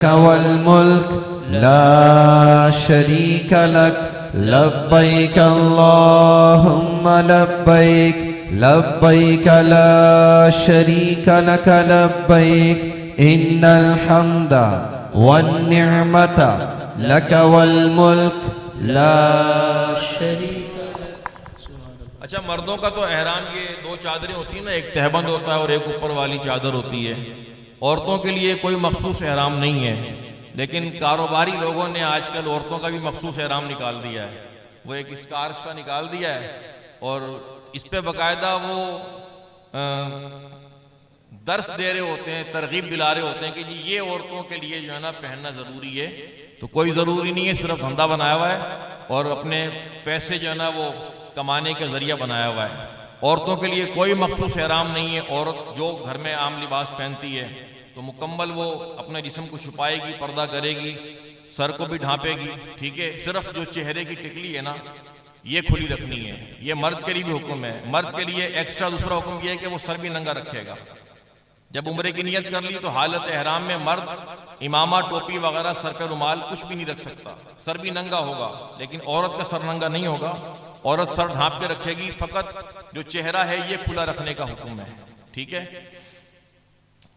वल मुल्क ला शरीक लक लब्बैक अल्लाहुम्मा लब्बैक लब्बैक ला शरीक लक लब्बैक इन्नल हम्दा वन निअमता लक वल मुल्क ला शरीक लक। अच्छा, मर्दों का तो एहराम ये दो चादरें होती हैं ना, एक तहबंद होता है और एक ऊपर वाली चादर होती है। औरतों के लिए कोई मखसूस एहराम नहीं है, लेकिन कारोबारी लोगों ने आजकल औरतों का भी मखसूस एहराम निकाल दिया है। वो एक स्कार्फ सा निकाल दिया है और इस पे बाकायदा वो दर्स दे रहे होते हैं, तरगीब दिला रहे होते हैं कि जी ये औरतों के लिए जो है ना पहनना ज़रूरी है। तो कोई ज़रूरी नहीं है, सिर्फ धंधा बनाया हुआ है और अपने पैसे जो है ना वो कमाने का ज़रिया बनाया हुआ है। औरतों के लिए कोई मखसूस एहराम नहीं है। औरत जो घर में आम लिबास पहनती है तो मुकम्मल वो अपने जिस्म को छुपाएगी, पर्दा करेगी, सर को भी ढांपेगी, ठीक है। सिर्फ जो चेहरे की टिकली है ना ये खुली रखनी है। ये मर्द के लिए भी हुक्म है। मर्द के लिए एक्स्ट्रा दूसरा हुक्म ये है कि वो सर भी नंगा रखेगा। जब उम्रे की नियत कर ली तो हालत एहराम में मर्द इमामा, टोपी वगैरह, सर पे रुमाल कुछ भी नहीं रख सकता, सर भी नंगा होगा। लेकिन औरत का सर नंगा नहीं होगा, औरत सर ढांप के रखेगी। फकत जो चेहरा है ये खुला रखने का हुक्म है, ठीक है।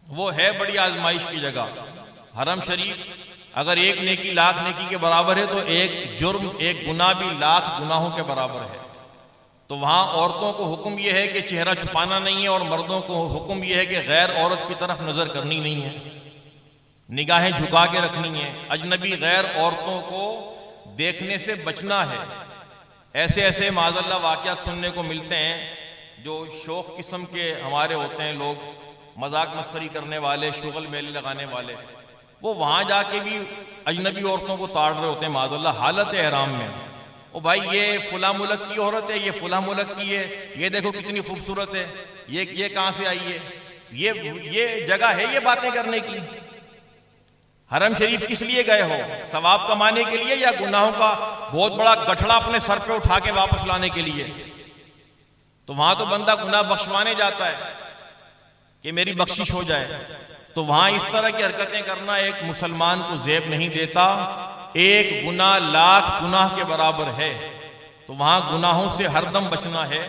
वो है बड़ी आजमाइश की जगह हरम शरीफ। अगर एक नेकी लाख नेकी के बराबर है तो एक जुर्म, एक गुनाह भी लाख गुनाहों के बराबर है। तो वहां औरतों को हुक्म यह है कि चेहरा छुपाना नहीं है और मर्दों को हुक्म यह है कि गैर औरत की तरफ नजर करनी नहीं है, निगाहें झुका के रखनी है। अजनबी गैर औरतों को देखने से बचना है। ऐसे ऐसे माज़अल्लाह वाक़यात सुनने को मिलते हैं जो शौक किस्म के हमारे होते हैं, लोग मजाक मस्खरी करने वाले, शुगल मेले लगाने वाले, वो वहां जाके भी अजनबी औरतों को ताड़ रहे होते हैं माज़अल्लाह हालत एहराम में। ओ भाई ये फुला मुल्क की औरत है, ये फुला मुल्क की है, ये देखो कितनी खूबसूरत है, ये कहां से आई है, ये जगह है ये बातें करने की। हरम शरीफ किस लिए गए हो? सवाब कमाने के लिए या गुनाहों का बहुत बड़ा गठड़ा अपने सर पे उठा के वापस लाने के लिए? तो वहां तो बंदा गुनाह बख्शवाने जाता है कि मेरी बख्शिश हो जाए। तो वहां इस तरह की हरकतें करना एक मुसलमान को ज़ेब नहीं देता। एक गुनाह लाख गुनाह के बराबर है। तो वहां गुनाहों से हरदम बचना है।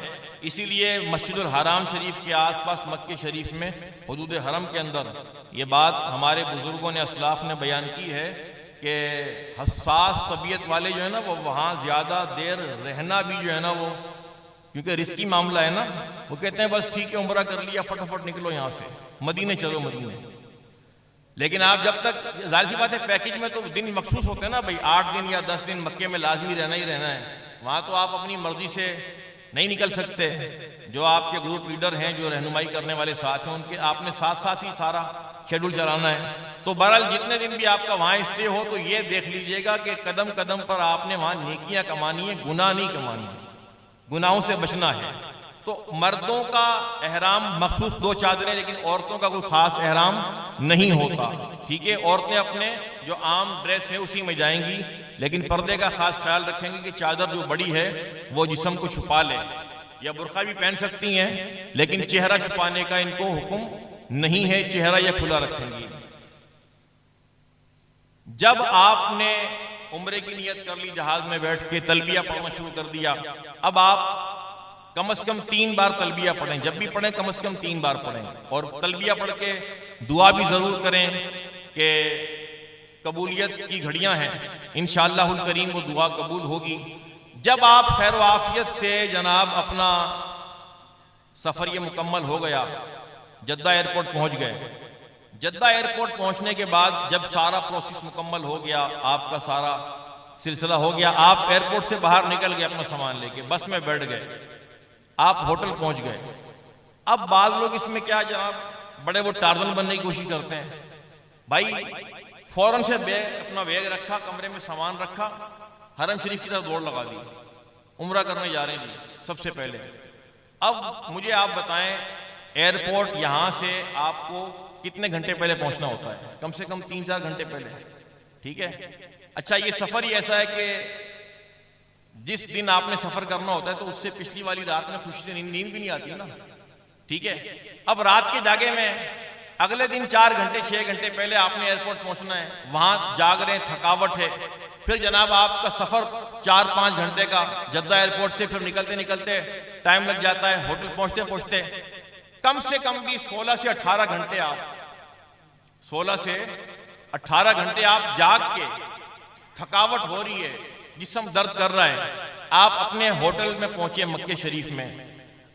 इसीलिए मस्जिदुल हराम शरीफ के आसपास मक्के शरीफ में हुदूद हरम के अंदर ये बात हमारे बुजुर्गों ने, असलाफ ने बयान की है कि हसास तबीयत वाले जो है ना वो वहाँ ज़्यादा देर रहना भी जो है ना वो, क्योंकि रिस्की मामला है ना, वो कहते हैं बस ठीक है उम्रा कर लिया, फटाफट निकलो यहाँ से, मदीने चलो मदीने। लेकिन आप जब तक, जाहिर सी बात है पैकेज में तो दिन मखसूस होते हैं ना भाई, 8 दिन या 10 दिन मक्के में लाजमी रहना ही रहना है। वहाँ तो आप अपनी मर्जी से नहीं निकल सकते। जो आपके ग्रुप लीडर हैं, जो रहनुमाई करने वाले साथ हैं, उनके आपने साथ साथ ही सारा शेड्यूल चलाना है। तो बहरहाल जितने दिन भी आपका वहाँ स्टे हो तो ये देख लीजिएगा कि कदम कदम पर आपने वहाँ नेकियां कमानी है, गुनाह नहीं कमानी, गुनाहों से बचना है। तो मर्दों का एहराम मखसूस दो चादरें, लेकिन औरतों का कोई खास एहराम नहीं होता, ठीक है। औरतें अपने जो आम ड्रेस है उसी में जाएंगी, लेकिन पर्दे का खास ख्याल रखेंगे कि चादर जो बड़ी है वो जिस्म को छुपा ले। या बुर्का भी पहन सकती हैं, लेकिन चेहरा छुपाने का इनको हुक्म नहीं है, चेहरा यह खुला रखेंगी। जब आपने उम्रे की नियत कर ली, जहाज में बैठ के तलबिया पढ़ना शुरू कर दिया, अब आप कम से कम 3 बार तलबिया पढ़ें। जब भी पढ़ें कम से कम 3 बार पढ़ें और तलबिया पढ़ के दुआ भी जरूर करें कि कबूलियत की घड़ियां हैं, इंशाअल्लाहुल करीम वो दुआ कबूल होगी। जब आप खैर आफियत से जनाब अपना सफर ये मुकम्मल हो गया, जद्दा एयरपोर्ट पहुंच गए। जद्दा एयरपोर्ट पहुंचने के बाद जब सारा प्रोसेस मुकम्मल हो गया, आपका सारा सिलसिला हो गया, आप एयरपोर्ट से बाहर निकल गए अपना सामान लेके, बस में बैठ गए, आप होटल पहुंच गए। अब बाज लोग इसमें क्या जनाब बड़े वो टार्जन बनने की कोशिश करते हैं। भाई फौरन से अपना बैग रखा, कमरे में सामान रखा, हरम शरीफ की तरफ दौड़ लगा दी, उम्रा करने जा रहे हैं सबसे पहले। अब मुझे आप बताएं एयरपोर्ट यहां से आपको कितने घंटे पहले पहुंचना होता है? कम से कम 3-4 घंटे पहले, ठीक है। अच्छा, ये सफर ही ऐसा है कि जिस दिन आपने सफर करना होता है तो उससे पिछली वाली रात में खुशी से नींद भी नहीं आती ना, ठीक है। अब रात के जागे में अगले दिन 4 घंटे 6 घंटे पहले आपने एयरपोर्ट पहुंचना है, वहां जाग रहे हैं, थकावट है, फिर जनाब आपका सफर 4-5 घंटे का जद्दा एयरपोर्ट से, फिर निकलते निकलते टाइम लग जाता है, होटल पहुंचते पहुंचते कम से कम भी 16 से 18 घंटे आप 16 से 18 घंटे आप जाग के, थकावट हो रही है, जिस्म दर्द कर रहा है, आप अपने होटल में पहुंचे मक्के शरीफ में।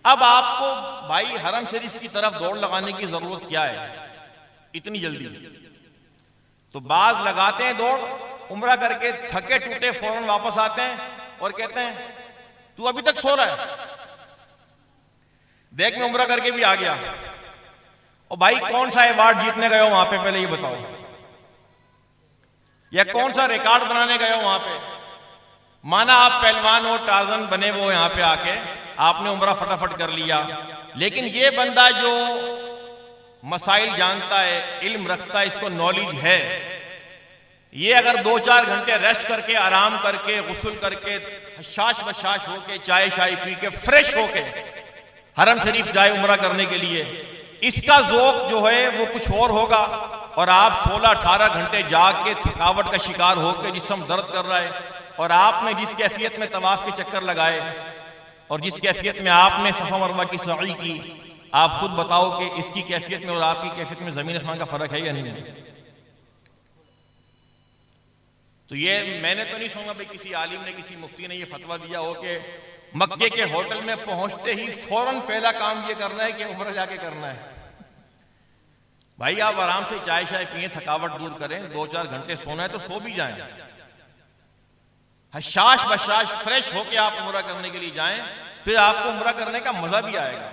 अब आपको भाई हरम शरीफ की तरफ दौड़ लगाने की जरूरत क्या है इतनी जल्दी? तो बाज लगाते हैं दौड़, उम्रा करके थके टूटे फौरन वापस आते हैं और कहते हैं तू अभी तक सो रहा है, देख मैं उम्रा करके भी आ गया। और भाई कौन सा अवार्ड जीतने गए हो वहां पे, पहले ये बताओ, या कौन सा रिकॉर्ड बनाने गए हो वहां पे? माना आप पहलवान हो, टार्जन बने वो यहां पे आके आपने उम्रा फटाफट कर लिया, लेकिन ये बंदा जो मसाइल जानता है, इल्म रखता है, इसको नॉलेज है, ये अगर 2-4 घंटे रेस्ट करके, आराम करके, गुस्ल करके, हशाश बशाश होके, चाय शाय पी के, फ्रेश होके हरम शरीफ जाए उम्रा करने के लिए, इसका ज़ौक़ जो है वो कुछ और होगा। और आप 16-18 घंटे जाग के थकावट का शिकार होकर जिस्म दर्द कर रहा है, और आपने जिस कैफियत में तवाफ के चक्कर लगाए और जिस कैफियत में आपने सफ़ा मरवा की सई की, आप खुद बताओ कि इसकी कैफियत में और आपकी कैफियत में ज़मीन आसमान का फ़र्क है या नहीं है? तो ये मैंने तो नहीं सुना भाई किसी आलिम ने, किसी मुफ्ती ने ये फतवा दिया हो कि मक्के के होटल में पहुंचते ही फौरन पहला काम ये करना है कि उम्रा जाके करना है। भाई आप आराम से चाय शाय पिए, थकावट दूर करें, 2-4 घंटे सोना है तो सो भी जाएं, हशाश बशाश फ्रेश होके आप उम्रा करने के लिए जाएं, फिर आपको उम्रा करने का मजा भी आएगा,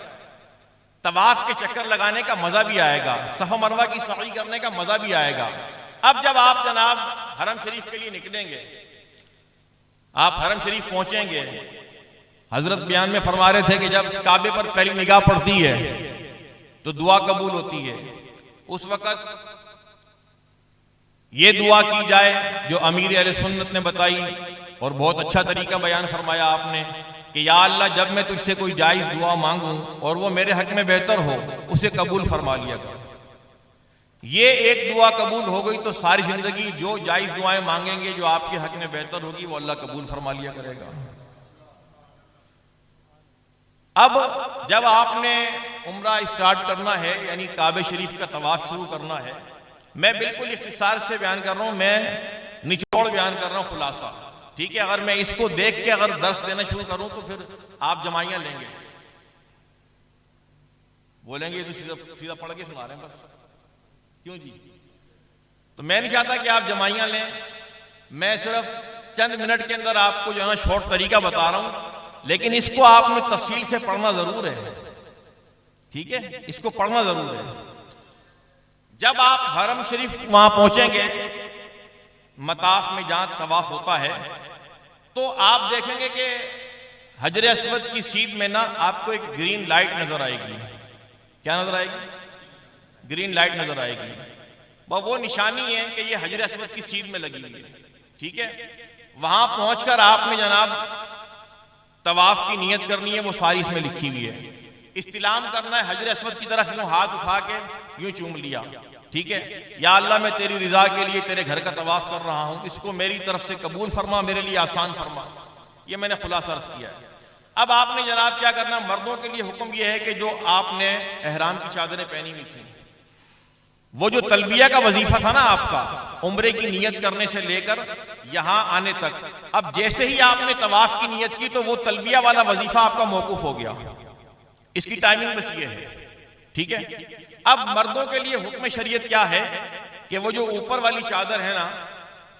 तवाफ के चक्कर लगाने का मजा भी आएगा, सफ़ा मरवा की सई करने का मजा भी आएगा। अब जब आप जनाब हरम शरीफ के लिए निकलेंगे, आप हरम शरीफ पहुंचेंगे, हजरत बयान में फरमा रहे थे कि जब काबे पर पहली निगाह पड़ती है तो दुआ कबूल होती है। उस वक्त ये दुआ की जाए जो अमीर अहले सुन्नत ने बताई, और बहुत अच्छा तरीका बयान फरमाया आपने कि या अल्लाह, जब मैं तुझसे कोई जायज दुआ मांगूं और वो मेरे हक में बेहतर हो, उसे कबूल फरमा लिया कर। ये एक दुआ कबूल हो गई तो सारी जिंदगी जो जायज दुआएं मांगेंगे जो आपके हक में बेहतर होगी, वो अल्लाह कबूल फरमा लिया करेगा। अब जब आपने उम्रा स्टार्ट करना है, यानी काबे शरीफ का तवाफ शुरू करना है, मैं बिल्कुल इख्तिसार से बयान कर रहा हूं, मैं निचोड़ बयान कर रहा हूं, खुलासा, ठीक है? अगर मैं इसको देख के अगर दर्स देना शुरू करूं तो फिर आप जमाइयां लेंगे, बोलेंगे तो सीधा पढ़ के सुना रहे हैं बस, क्यों जी? तो मैं नहीं चाहता कि आप जमाइयां लें, मैं सिर्फ चंद मिनट के अंदर आपको जो है ना शॉर्ट तरीका बता रहा हूं, लेकिन इसको आपने तफसील से पढ़ना जरूर है, ठीक है? इसको पढ़ना जरूर है। जब आप हरम शरीफ वहां पहुंचेंगे, मताफ में जहां तवाफ होता है, तो आप देखेंगे कि हजर अस्वद की सीध में ना आपको एक ग्रीन लाइट नजर आएगी। क्या नजर आएगी? ग्रीन लाइट नजर आएगी। वो निशानी है कि ये हजर अस्वद की सीध में लगी हुई है, ठीक है? वहां पहुंचकर आपने जनाब तवाफ की नियत करनी है, वो सारी इसमें लिखी हुई है। इस्तिलाम करना है, हजर अस्वद की तरफ यूं हाथ उठा के यूं चूम लिया, ठीक है? या अल्लाह, मैं तेरी रिजा के लिए तेरे घर का तवाफ कर रहा हूं, इसको मेरी तरफ से कबूल फरमा, मेरे लिए आसान फरमा। ये मैंने खुलासा अर्ज किया है। अब आपने जनाब क्या करना, मर्दों के लिए हुक्म यह है कि जो आपने एहराम की चादरें पहनी हुई थी, वो जो तलबिया का वजीफा था ना आपका, उम्रे की नियत करने से लेकर यहां आने तक, अब जैसे ही आपने तवाफ की नियत की तो वो तलबिया वाला वजीफा आपका मौकूफ हो गया। इसकी टाइमिंग बस ये है, ठीक है? अब मर्दों के लिए हुक्म शरीयत क्या है कि वो जो ऊपर वाली चादर है ना,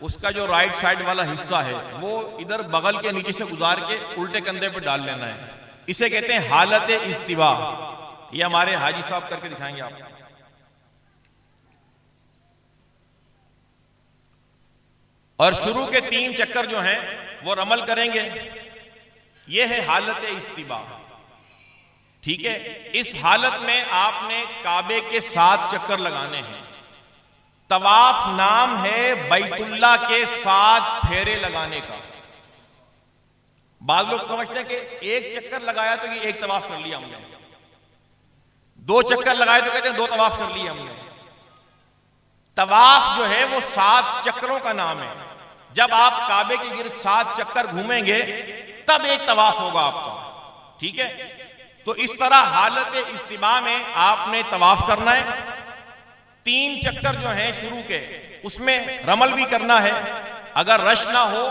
उसका जो राइट साइड वाला हिस्सा है, वो इधर बगल के नीचे से गुजार के उल्टे कंधे पर डाल लेना है। इसे कहते हैं हालत इस्तिवा। ये हमारे हाजी साहब करके दिखाएंगे आपको। और शुरू के 3 चक्कर जो हैं वो रमल करेंगे। ये है हालत इस्तिवा, ठीक है? इस हालत में आपने काबे के 7 चक्कर लगाने हैं। तवाफ नाम है बैतुल्लाह के 7 फेरे लगाने का। बाद लोग समझते हैं कि 1 चक्कर लगाया तो ये 1 तवाफ कर लिया हमने, 2 चक्कर लगाए तो कहते हैं 2 तवाफ कर लिए हमने। तवाफ जो है वो 7 चक्रों का नाम है। जब आप काबे के गिर्द 7 चक्कर घूमेंगे तब एक तवाफ होगा आपका, ठीक है। तो इस तरह हालत इस्तिबा में आपने तवाफ करना है। 3 चक्कर जो हैं शुरू के, उसमें रमल भी करना है। अगर रश ना हो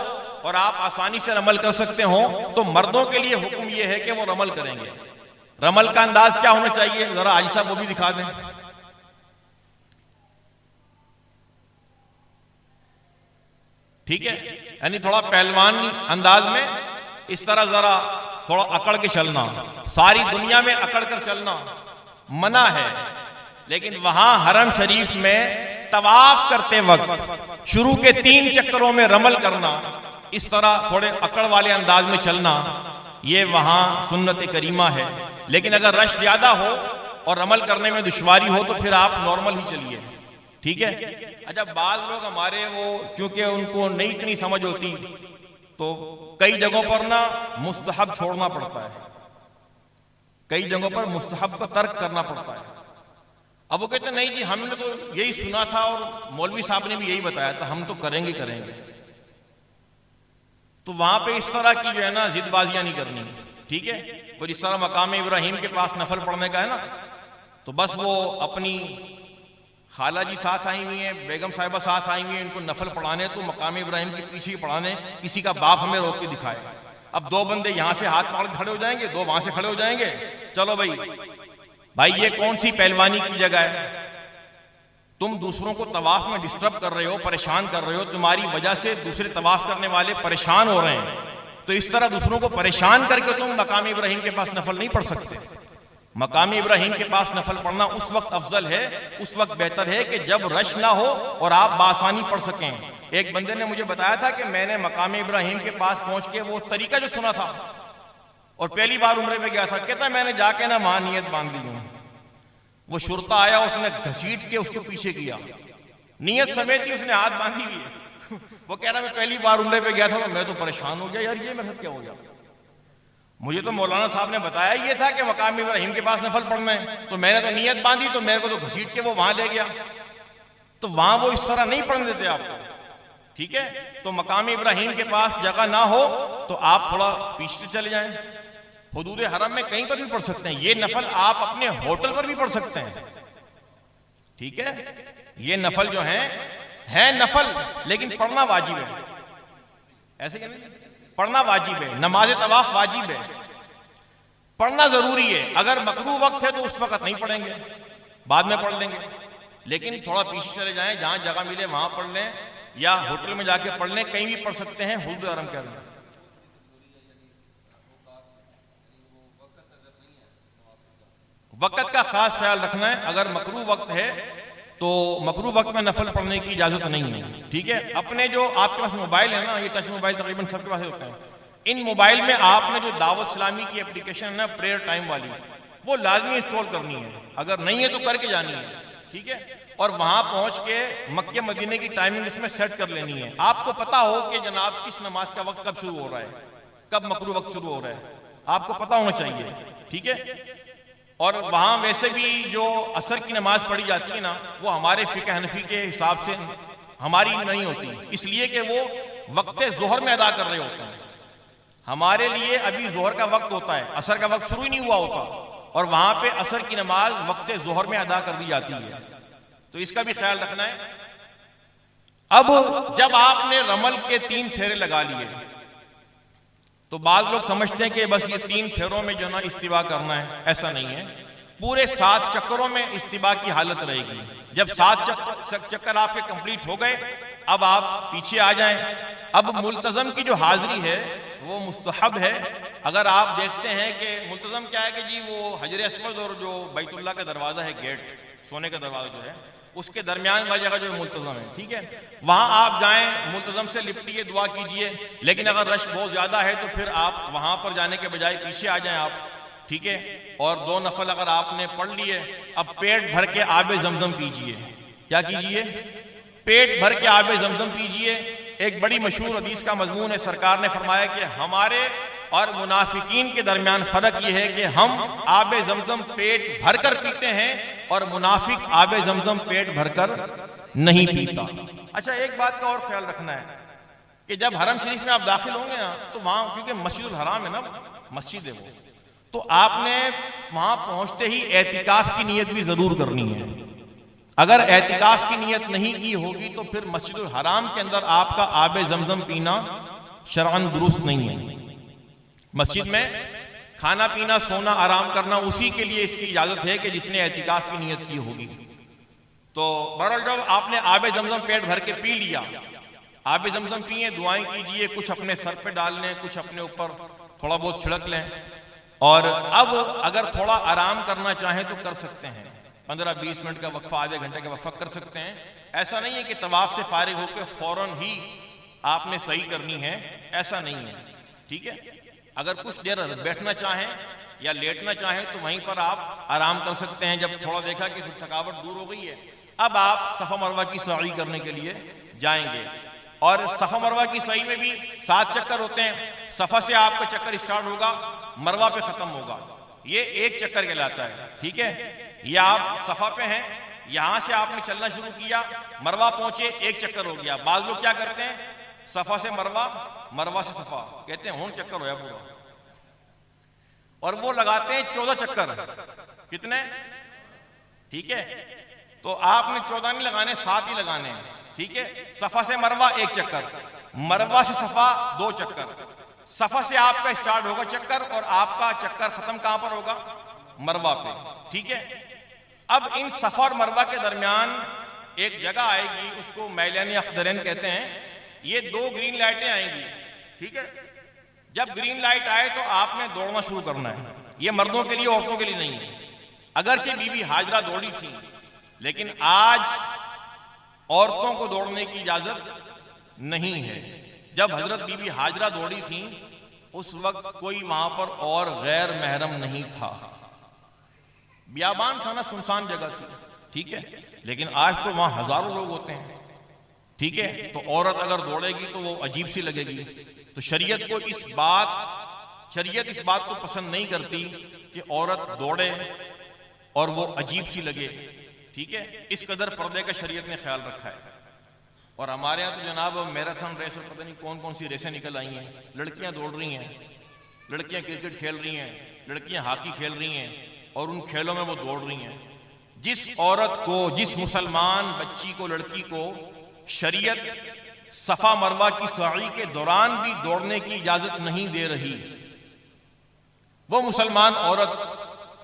और आप आसानी से रमल कर सकते हो तो मर्दों के लिए हुक्म यह है कि वो रमल करेंगे। रमल का अंदाज क्या होना चाहिए, जरा आजी साहब वो भी दिखा दें। ठीक है, यानी थोड़ा पहलवान अंदाज में इस तरह जरा थोड़ा अकड़ के चलना। सारी दुनिया में अकड़ कर चलना मना है, लेकिन वहां हरम शरीफ में तवाफ करते वक्त शुरू के 3 चक्करों में रमल करना, इस तरह थोड़े अकड़ वाले अंदाज में चलना, ये वहां सुन्नत करीमा है। लेकिन अगर रश ज्यादा हो और रमल करने में दुश्वारी हो तो फिर आप नॉर्मल ही चलिए, ठीक है। अच्छा, बाद लोग हमारे वो चूंकि उनको नहीं इतनी समझ होती तो कई जगहों पर ना मुस्तहब छोड़ना पड़ता है, कई जगहों पर मुस्तहब का तर्क करना पड़ता है। अब वो कहते नहीं जी हमने तो यही सुना था और मौलवी साहब ने भी यही बताया था, हम तो करेंगे करेंगे। तो वहां पे इस तरह की जो है ना जिदबाजियां नहीं करनी, ठीक है। और इस तरह मकाम इब्राहिम के पास नफल पढ़ने का है ना, तो बस वो अपनी खाला जी साथ आई हुई हैं, बेगम साहिबा साथ आई हुई हैं, इनको नफल पढ़ाने तो मकाम इब्राहिम के पीछे ही पढ़ाने, किसी का बाप हमें रोक के दिखाए। अब 2 बंदे यहां से हाथ पकड़ खड़े हो जाएंगे, 2 वहां से खड़े हो जाएंगे, चलो भाई ये कौन सी पहलवानी की जगह है। तुम दूसरों को तवाफ में डिस्टर्ब कर रहे हो, परेशान कर रहे हो, तुम्हारी वजह से दूसरे तवाफ करने वाले परेशान हो रहे हैं। तो इस तरह दूसरों को परेशान करके तुम मकाम इब्राहिम के पास नफल नहीं पढ़ सकते। मकाम इब्राहिम के पास नफल पढ़ना उस वक्त अफजल है, उस वक्त बेहतर है कि जब रश ना हो और आप बासानी पढ़ सकें। एक बंदे ने मुझे बताया था कि मैंने मकाम इब्राहिम के पास पहुंच के वो तरीका जो सुना था और पहली बार उम्रे में गया था, कहता मैंने जाके ना वहां नियत बांध ली हूं। वो शुरता आया, उसने घसीट के उसको पीछे किया, नियत समेत ही उसने हाथ बांधी हुई। वो कह रहा मैं पहली बार उम्रे पे गया था तो मैं तो परेशान हो गया, यार ये मेरे साथ क्या हो गया। मुझे तो मौलाना साहब ने बताया ये था कि मकाम इब्राहिम के पास नफल पढ़ना है, तो मैंने तो नियत बांधी, तो मेरे को तो घसीट के वो वहां ले गया। तो वहां वो इस तरह नहीं पढ़ने देते आपको, ठीक है। तो मकाम इब्राहिम के पास जगह ना हो तो आप थोड़ा पीछे चले जाएं। हुदूद हरम में कहीं पर भी पढ़ सकते हैं। ये नफल आप अपने होटल पर भी पढ़ सकते हैं, ठीक है। ये नफल जो है नफल, लेकिन पढ़ना वाजिब है। ऐसे क्या नहीं, पढ़ना वाजिब है। नमाज तवाफ वाजिब है, पढ़ना जरूरी है। अगर मकरूह वक्त है तो उस वक्त नहीं पढ़ेंगे, बाद में पढ़ लेंगे। लेकिन थोड़ा पीछे चले जाएं, जहां जगह मिले वहां पढ़ लें, या होटल में जाके पढ़ लें, कहीं भी पढ़ सकते हैं। हुदूद हरम के अंदर वक्त का खास ख्याल रखना है। अगर मकरूह वक्त है तो मकरूह वक्त में नफल पढ़ने की इजाजत नहीं है, ठीक है। अपने जो आपके पास मोबाइल है ना, ये टच मोबाइल तकरीबन सबके पास होते हैं। इन मोबाइल में आपने जो दावत इस्लामी की एप्लीकेशन है ना, प्रेयर टाइम वाली, वो लाजमी इंस्टॉल करनी है। अगर नहीं है तो करके जानी है, ठीक है। और वहां पहुंच के मक्के मदीने की टाइमिंग उसमें सेट कर लेनी है। आपको पता हो कि जनाब किस नमाज का वक्त कब शुरू हो रहा है, कब मकरूह वक्त शुरू हो रहा है, आपको पता होना चाहिए, ठीक है। और वहां वैसे भी जो असर की नमाज पढ़ी जाती है ना, वो हमारे फिक़ह हनफी के हिसाब से हमारी नहीं होती, इसलिए कि वो वक्त जोहर में अदा कर रहे होते हैं। हमारे लिए अभी जोहर का वक्त होता है, असर का वक्त शुरू ही नहीं हुआ होता, और वहां पे असर की नमाज वक्त जोहर में अदा कर दी जाती है। तो इसका भी ख्याल रखना है। अब जब आपने रमल के 3 फेरे लगा लिए तो बाद लोग समझते हैं कि बस ये 3 फेरों में जो ना इस्तिवा करना है, ऐसा नहीं है। पूरे 7 चक्करों में इस्तिवा की हालत रहेगी। जब 7 चक्कर आपके कंप्लीट हो गए, अब आप पीछे आ जाएं। अब मुल्तजम की जो हाजिरी है वो मुस्तहब है। अगर आप देखते हैं कि मुल्तजम क्या है कि जी वो हजर अस्वद और जो बैतुल्लाह का दरवाजा है, गेट सोने का दरवाजा जो है, उसके दरमियान वाली जगह जो मुल्तजम है, ठीक है, वहां आप जाएं, मुल्तजम से लिपटिए, दुआ कीजिए। लेकिन अगर रश बहुत ज्यादा है तो फिर आप वहां पर जाने के बजाय पीछे आ जाएं आप, ठीक है। और 2 नफल अगर आपने पढ़ लिए, अब पेट भर के आबे जमजम पीजिए। क्या कीजिए? पेट भर के आबे जमजम पीजिए। एक बड़ी मशहूर हदीस का मजमून है, सरकार ने फरमाया कि हमारे और मुनाफिकीन के दरमियान फर्क यह है कि हम आबे जमजम पेट भरकर पीते हैं और मुनाफिक आबे जमजम पेट भरकर नहीं पीता। अच्छा, एक बात का और ख्याल रखना है कि जब हरम शरीफ में आप दाखिल होंगे ना, तो वहां क्योंकि मस्जिदुल हराम है ना, मस्जिद है वो, तो आपने वहां पहुंचते ही एहतिकाफ की नियत भी जरूर करनी है। अगर एहतिकाफ की नियत नहीं की होगी तो फिर मस्जिदुल हराम के अंदर आपका आबे जमजम पीना शरअन दुरुस्त नहीं है। मस्जिद में खाना पीना सोना आराम करना उसी के लिए इसकी इजाजत है कि जिसने एहतिकाफ की नियत की होगी। तो बहरहाल जब आपने आबे जमजम पेट भर के पी लिया, आबे जमजम पिए, दुआएं कीजिए, कुछ अपने सर पे डाल लें, कुछ अपने ऊपर थोड़ा बहुत छिड़क लें, और अब अगर थोड़ा आराम करना चाहें तो कर सकते हैं। 15-20 मिनट का वक्फा, आधे घंटे का वक्फा कर सकते हैं। ऐसा नहीं है कि तवाफ से फारिग होकर फौरन ही आपने सही करनी है, ऐसा नहीं है, ठीक है। अगर कुछ देर बैठना चाहें या लेटना चाहें तो वहीं पर आप आराम कर सकते हैं। जब थोड़ा देखा कि थकावट दूर हो गई है, अब आप सफा मरवा की सई करने के लिए जाएंगे। और सफा मरवा की सई में भी 7 चक्कर होते हैं। सफा से आपका चक्कर स्टार्ट होगा, मरवा पे खत्म होगा, ये एक चक्कर कहलाता है, ठीक है। ये आप सफा पे हैं, यहां से आपने चलना शुरू किया, मरवा पहुंचे, एक चक्कर हो गया। बाद लोग क्या करते हैं, सफा से मरवा, मरवा से सफा, कहते हैं होम चक्कर होया पूरा, और वो लगाते हैं 14 चक्कर। कितने, ठीक है। तो आपने 14 नहीं लगाने, 7 ही लगाने हैं, ठीक है। सफा से मरवा 1 चक्कर, मरवा से सफा 2 चक्कर, सफा से आपका स्टार्ट होगा चक्कर और आपका चक्कर खत्म कहां पर होगा, मरवा पे, ठीक है। अब इन सफा और मरवा के दरमियान एक जगह आएगी, उसको मैलान अख्दरैन कहते हैं। ये 2 ग्रीन लाइटें आएंगी, ठीक है। जब ग्रीन लाइट आए तो आपने दौड़ना शुरू करना है। ये मर्दों के लिए, औरतों के लिए नहीं है। अगरचे बीबी हाजरा दौड़ी थी, लेकिन आज औरतों को दौड़ने की इजाजत नहीं है। जब हजरत बीबी हाजरा दौड़ी थी उस वक्त कोई वहां पर और गैर महरम नहीं था, बियाबान था ना, सुनसान जगह थी, ठीक है। लेकिन आज तो वहां हजारों लोग होते हैं, ठीक है। तो औरत अगर दौड़ेगी तो वो अजीब सी लगेगी। तो शरीयत इस बात को पसंद नहीं करती कि औरत दौड़े और वो अजीब सी लगे, ठीक है। इस कदर पर्दे का शरीयत ने ख्याल रखा है। और हमारे यहाँ तो जनाब मैराथन रेस और पता नहीं कौन कौन सी रेसें निकल आई हैं। लड़कियां दौड़ रही हैं, लड़कियां क्रिकेट खेल रही हैं, लड़कियां हॉकी खेल रही हैं, और उन खेलों में वो दौड़ रही हैं। जिस औरत को, जिस मुसलमान बच्ची को, लड़की को शरीयत सफा मरवा की सई के दौरान भी दौड़ने की इजाजत नहीं दे रही, वो मुसलमान औरत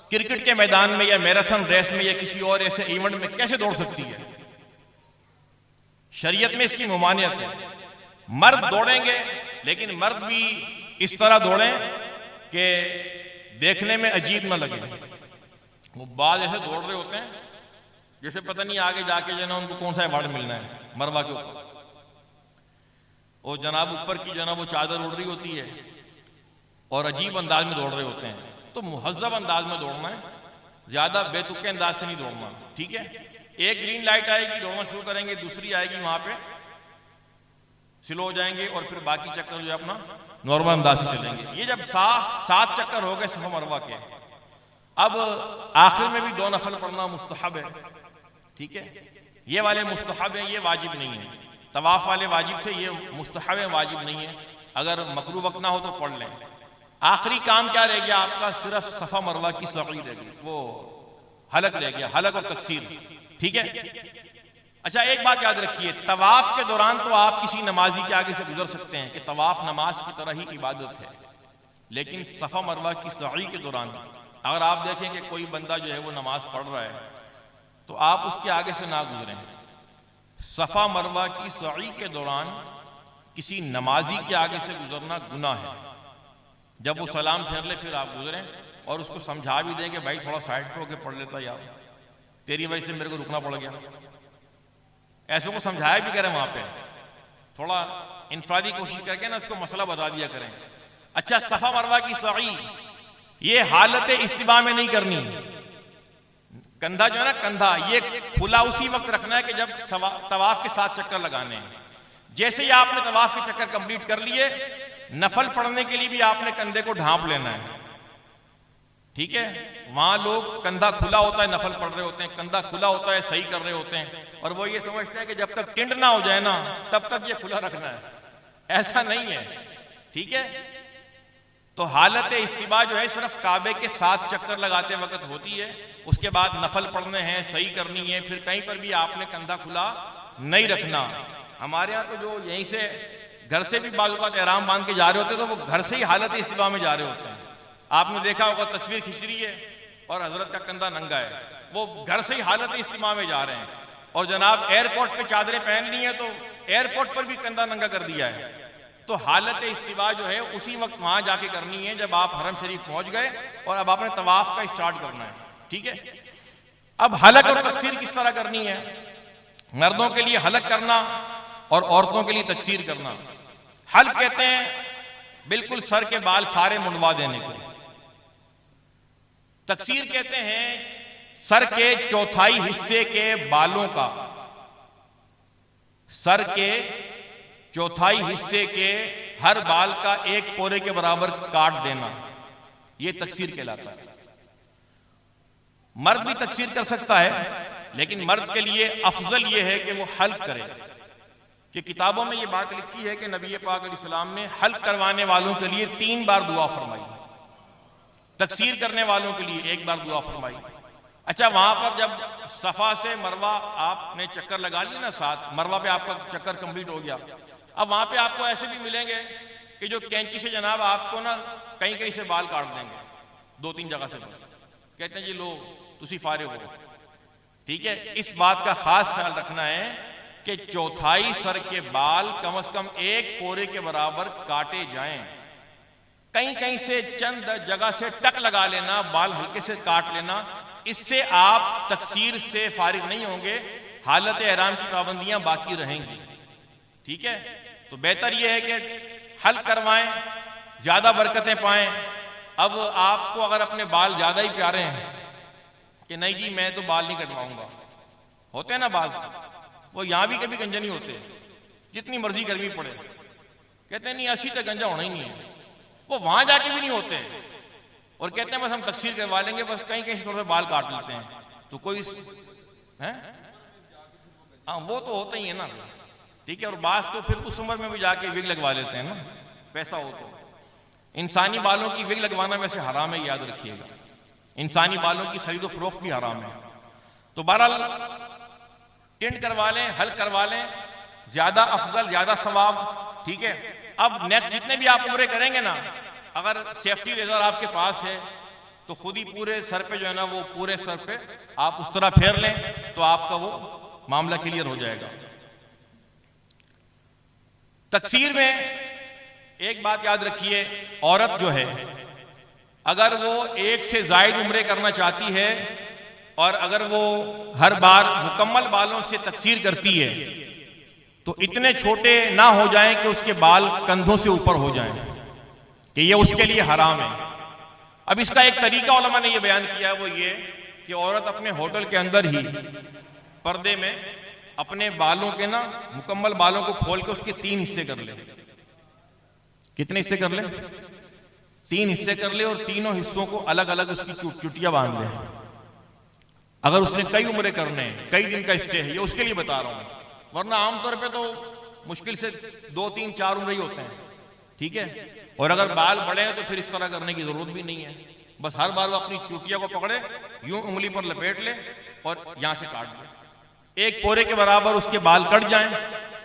क्रिकेट के मैदान में या मैराथन रेस में या किसी और ऐसे इवेंट में कैसे दौड़ सकती है। शरीयत में इसकी ममानियत है। मर्द दौड़ेंगे, लेकिन मर्द भी इस तरह दौड़ें कि देखने में अजीब ना लगे। वो बाल ऐसे दौड़ रहे होते हैं जैसे पता नहीं आगे जाके जो ना उनको कौन सा अवार्ड मिलना है मरवा के ऊपर। और जनाब ऊपर की जो ना वो चादर उड़ रही होती है और अजीब अंदाज में दौड़ रहे होते हैं। तो मुहज्जब अंदाज में दौड़ना है, ज्यादा बेतुके अंदाज से नहीं दौड़ना, ठीक है। एक ग्रीन लाइट आएगी, दौड़ना शुरू करेंगे, दूसरी आएगी, वहां पे स्लो हो जाएंगे और फिर बाकी चक्कर जो अपना नॉर्मल अंदाज से चलेंगे। ये जब 7 चक्कर हो गए सफा मरवा के, अब आखिर में भी 2 नफल पढ़ना मुस्तहब है, ठीक है। ये वाले मुस्तहब है, ये वाजिब नहीं है। तवाफ वाले वाजिब थे, ये मुस्तहब है, वाजिब नहीं है। अगर मकरू वक्त ना हो तो पढ़ लें। आखिरी काम क्या रह गया आपका, सिर्फ सफा मरवा की सई रह गई, वो हलक रह गया, हलक और तकसीर, ठीक है। अच्छा, एक बात याद रखिए, तवाफ के दौरान तो आप किसी नमाजी के आगे से गुजर सकते हैं कि तवाफ नमाज की तरह ही इबादत है, लेकिन सफा मरवा की सई के दौरान अगर आप देखें कि कोई बंदा जो है वो नमाज पढ़ रहा है तो आप उसके आगे से ना गुजरें। सफा मरवा की सई के दौरान किसी नमाजी के आगे से गुजरना गुनाह है। जब वो सलाम फेर ले फिर आप गुजरें और उसको समझा भी दें कि भाई थोड़ा साइड पे होके पढ़ लेता यार, तेरी वजह से मेरे को रुकना पड़ गया। ऐसे को समझाया भी करें, वहां पे थोड़ा इनफरादी कोशिश करके ना उसको मसला बता दिया करें। अच्छा, सफा मरवा की सई ये हालत इस्तिबा में नहीं करनी। कंधा जो है ना, कंधा ये खुला उसी वक्त रखना है कि जब तवाफ के 7 चक्कर लगाने हैं। जैसे ही आपने तवाफ के चक्कर कंप्लीट कर लिए, नफल पढ़ने के लिए भी आपने कंधे को ढांप लेना है। ठीक है, वहां लोग कंधा खुला होता है नफल पढ़ रहे होते हैं, कंधा खुला होता है सही कर रहे होते हैं, और वो ये समझते हैं कि जब तक टिंड ना हो जाए ना तब तक ये खुला रखना है। ऐसा नहीं है, ठीक है। तो हालत इस्तिबा जो है सिर्फ काबे के 7 चक्कर लगाते वक्त होती है, उसके बाद नफल पढ़ने हैं, सही करनी है, फिर कहीं पर भी आपने कंधा खुला नहीं रखना। हमारे यहाँ तो जो यहीं से घर से भी बाजू का एहराम बांध के जा रहे होते हैं तो वो घर से ही हालत इस्तिबा में जा रहे होते हैं। आपने देखा होगा तस्वीर खिंच रही है और हजरत का कंधा नंगा है, वो घर से ही हालत इस्तिबा में जा रहे हैं। और जनाब एयरपोर्ट पे चादरें पहन ली हैं तो एयरपोर्ट पर भी कंधा नंगा कर दिया है। तो हालत इस्तिबा जो है उसी वक्त वहां जाके करनी है जब आप हरम शरीफ पहुंच गए और अब आपने तवाफ का स्टार्ट करना है, ठीक है। अब हलक और तकसीर किस तरह करनी है? मर्दों के लिए हलक करना और औरतों के लिए तकसीर करना। हलक कहते हैं बिल्कुल सर के बाल सारे मुंडवा देने को। तकसीर कहते हैं सर के चौथाई हिस्से के बालों का, सर के चौथाई हिस्से के हर बाल का एक पोरे के बराबर काट देना, यह तकसीर कहलाता है। मर्द भी तकसीर कर सकता है, लेकिन मर्द के लिए अफजल यह है कि वो हल्क करे, कि किताबों में यह बात लिखी है कि नबी पाक अलैहि सलाम ने हल्क करवाने वालों के लिए 3 बार दुआ फरमाई, तकसीर करने वालों के लिए 1 बार दुआ फरमाई। अच्छा, वहां पर जब सफा से मरवा आपने चक्कर लगा लिया ना, 7 मरवा पे आपका चक्कर कंप्लीट हो गया। अब वहां पे आपको ऐसे भी मिलेंगे कि जो कैंची से जनाब आपको ना कहीं कहीं से बाल काट देंगे, 2-3 जगह से, बस कहते हैं जी लो तुसी फारिग हो, ठीक है। इस बात का खास ख्याल रखना है कि चौथाई सर के बाल कम से कम 1 पोरे के बराबर काटे जाएं। कहीं कहीं से चंद जगह से टक लगा लेना, बाल हल्के से काट लेना, इससे आप तकसीर से फारिग नहीं होंगे, हालत एहराम की पाबंदियां बाकी रहेंगी, ठीक है। तो बेहतर यह है कि हल करवाएं, ज्यादा बरकतें पाएं। अब आपको अगर अपने बाल ज्यादा ही प्यारे हैं कि नहीं जी मैं तो बाल नहीं कटवाऊंगा, होते हैं ना बाल, वो यहां भी कभी गंजा नहीं होते, जितनी मर्जी गर्मी पड़े, कहते हैं नहीं ऐसी तो गंजा होना ही नहीं है, वो वहां जाके भी नहीं होते और कहते हैं बस हम तकसीर करवा लेंगे, बस कहीं कहीं से थोड़ा बाल काट लेते हैं। तो कोई है, हाँ वो तो होता ही है ना, ठीक है। और बास तो फिर उस उम्र में भी जाके विग लगवा लेते हैं ना, पैसा हो तो। इंसानी बालों की विग लगवाना वैसे हराम है, याद रखिएगा, इंसानी बालों की खरीदो फरोख्त भी हराम है। तो बहरहाल टिंड करवा लें, हल करवा लें, ज्यादा अफजल, ज्यादा सवाब, ठीक है। अब नेक्स्ट जितने भी आप उम्रे करेंगे ना, अगर सेफ्टी रेजर आपके पास है तो खुद ही पूरे सर पे जो है ना, वो पूरे सर पे आप उस तरह फेर लें तो आपका वो मामला क्लियर हो जाएगा। तकसीर में एक बात याद रखिए, औरत जो है अगर वो 1 से ज्यादा उम्रे करना चाहती है और अगर वो हर बार मुकम्मल बालों से तकसीर करती है तो इतने छोटे ना हो जाएं कि उसके बाल कंधों से ऊपर हो जाएं, कि ये उसके लिए हराम है। अब इसका एक तरीका उलमा ने ये बयान किया है, वो ये कि औरत अपने होटल के अंदर ही पर्दे में अपने बालों के ना मुकम्मल बालों को खोल के उसके 3 हिस्से कर ले। कितने हिस्से कर ले? 3 हिस्से कर ले और तीनों हिस्सों को अलग अलग उसकी चुटिया बांध ले। अगर उसने कई उम्रे करने हैं, कई दिन का स्टे है, ये उसके लिए बता रहा हूं, वरना आमतौर पे तो मुश्किल से 2, 3, 4 उम्रे ही होते हैं, ठीक है। और अगर बाल बड़े हैं तो फिर इस तरह करने की जरूरत भी नहीं है, बस हर बार वो अपनी चुटिया को पकड़े, यूं उंगली पर लपेट ले और यहां से काट दे, 1 पोरे के बराबर उसके बाल कट जाएं,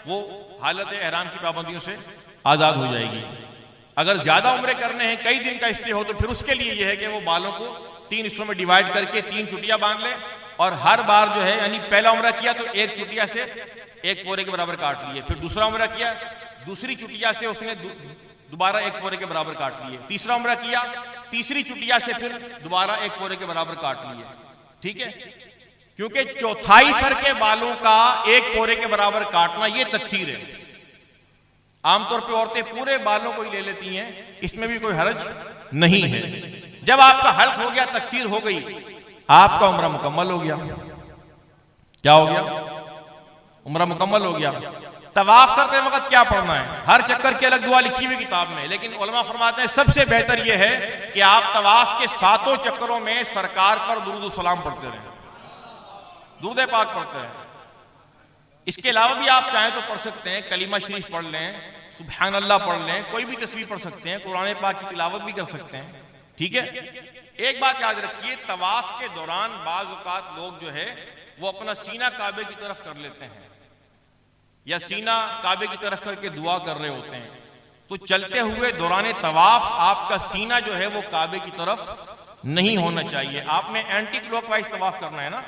वो हालत एहराम की पाबंदियों से आजाद हो जाएगी। अगर ज्यादा उम्रे करने हैं, कई दिन का स्टे हो, तो फिर उसके लिए यह है कि वो बालों को 3 हिस्सों में डिवाइड करके 3 चुटिया बांध ले और हर बार जो है, यानी पहला उम्रा किया तो 1 चुटिया से 1 पोरे के बराबर काट लिए, फिर दूसरा उम्रा किया, दूसरी चुटिया से उसने दोबारा 1 पोरे के बराबर काट लिए, तीसरा उम्रा किया, तीसरी चुटिया से फिर दोबारा 1 पोरे के बराबर काट लिए, ठीक है। क्योंकि चौथाई सर के बालों का 1 पोरे के बराबर काटना यह तकसीर है। आमतौर पर औरतें पूरे बालों को ही ले लेती हैं, इसमें भी कोई हर्ज नहीं है। जब आपका हल्क हो गया, तकसीर हो गई, आपका उम्रा मुकम्मल हो गया। क्या हो गया? उम्रा मुकम्मल हो गया। तवाफ करते वक्त क्या पढ़ना है, हर चक्कर की अलग दुआ लिखी हुई किताब में, लेकिन उलमा फरमाते हैं सबसे बेहतर यह है कि आप तवाफ के 7 चक्करों में सरकार पर दुरूद सलाम पढ़ते रहें, दुरूद पाक पढ़ते हैं। इसके अलावा भी आप चाहें तो पढ़ सकते हैं, कलीमा शरीफ पढ़ लें, सुबहान अल्लाह पढ़ लें, कोई भी तस्बीह पढ़ सकते हैं, कुरान पाक की तिलावत भी कर सकते हैं। ठीक है, एक बात याद रखिए, तवाफ के दौरान बाज़ औक़ात लोग जो है वो अपना सीना काबे की तरफ कर लेते हैं या सीना काबे की तरफ करके दुआ कर रहे होते हैं, तो चलते हुए दौरान तवाफ आपका सीना जो है वो काबे की तरफ नहीं होना चाहिए। आपने एंटी क्लॉकवाइज तवाफ करना है ना,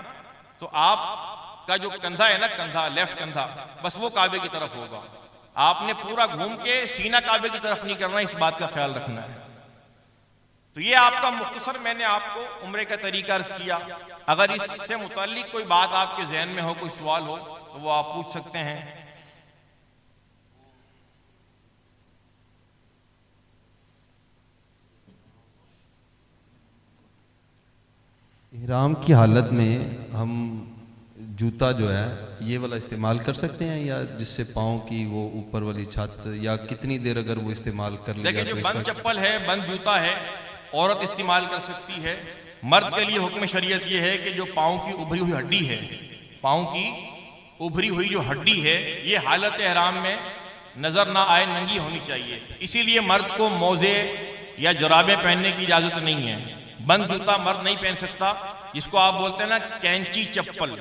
तो आपका जो कंधा है ना, कंधा लेफ्ट कंधा, बस वो काबे की तरफ होगा। आपने पूरा घूम के सीना काबे की तरफ नहीं करना, इस बात का ख्याल रखना है। तो ये आपका मुख्तसर मैंने आपको उम्रे का तरीका अर्ज किया। अगर इससे मुताल्लिक कोई बात आपके जहन में हो, कोई सवाल हो, तो वो आप पूछ सकते हैं। इहराम की हालत में हम जूता जो है ये वाला इस्तेमाल कर सकते हैं, या जिससे पाँव की वो ऊपर वाली छत, या कितनी देर अगर वो इस्तेमाल कर लिया? देखिए, जो बंद चप्पल है, बंद जूता है, औरत इस्तेमाल कर सकती है। मर्द के लिए हुक्म शरीयत ये है कि जो पाँव की उभरी हुई हड्डी है, पाँव की उभरी हुई जो हड्डी है, ये हालत एहराम में नजर ना आए, नंगी होनी चाहिए। इसीलिए मर्द को मोजे या जुराबें पहनने की इजाजत नहीं है। बंद जूता मर्द नहीं पहन सकता, जिसको आप बोलते हैं ना कैंची चप्पल,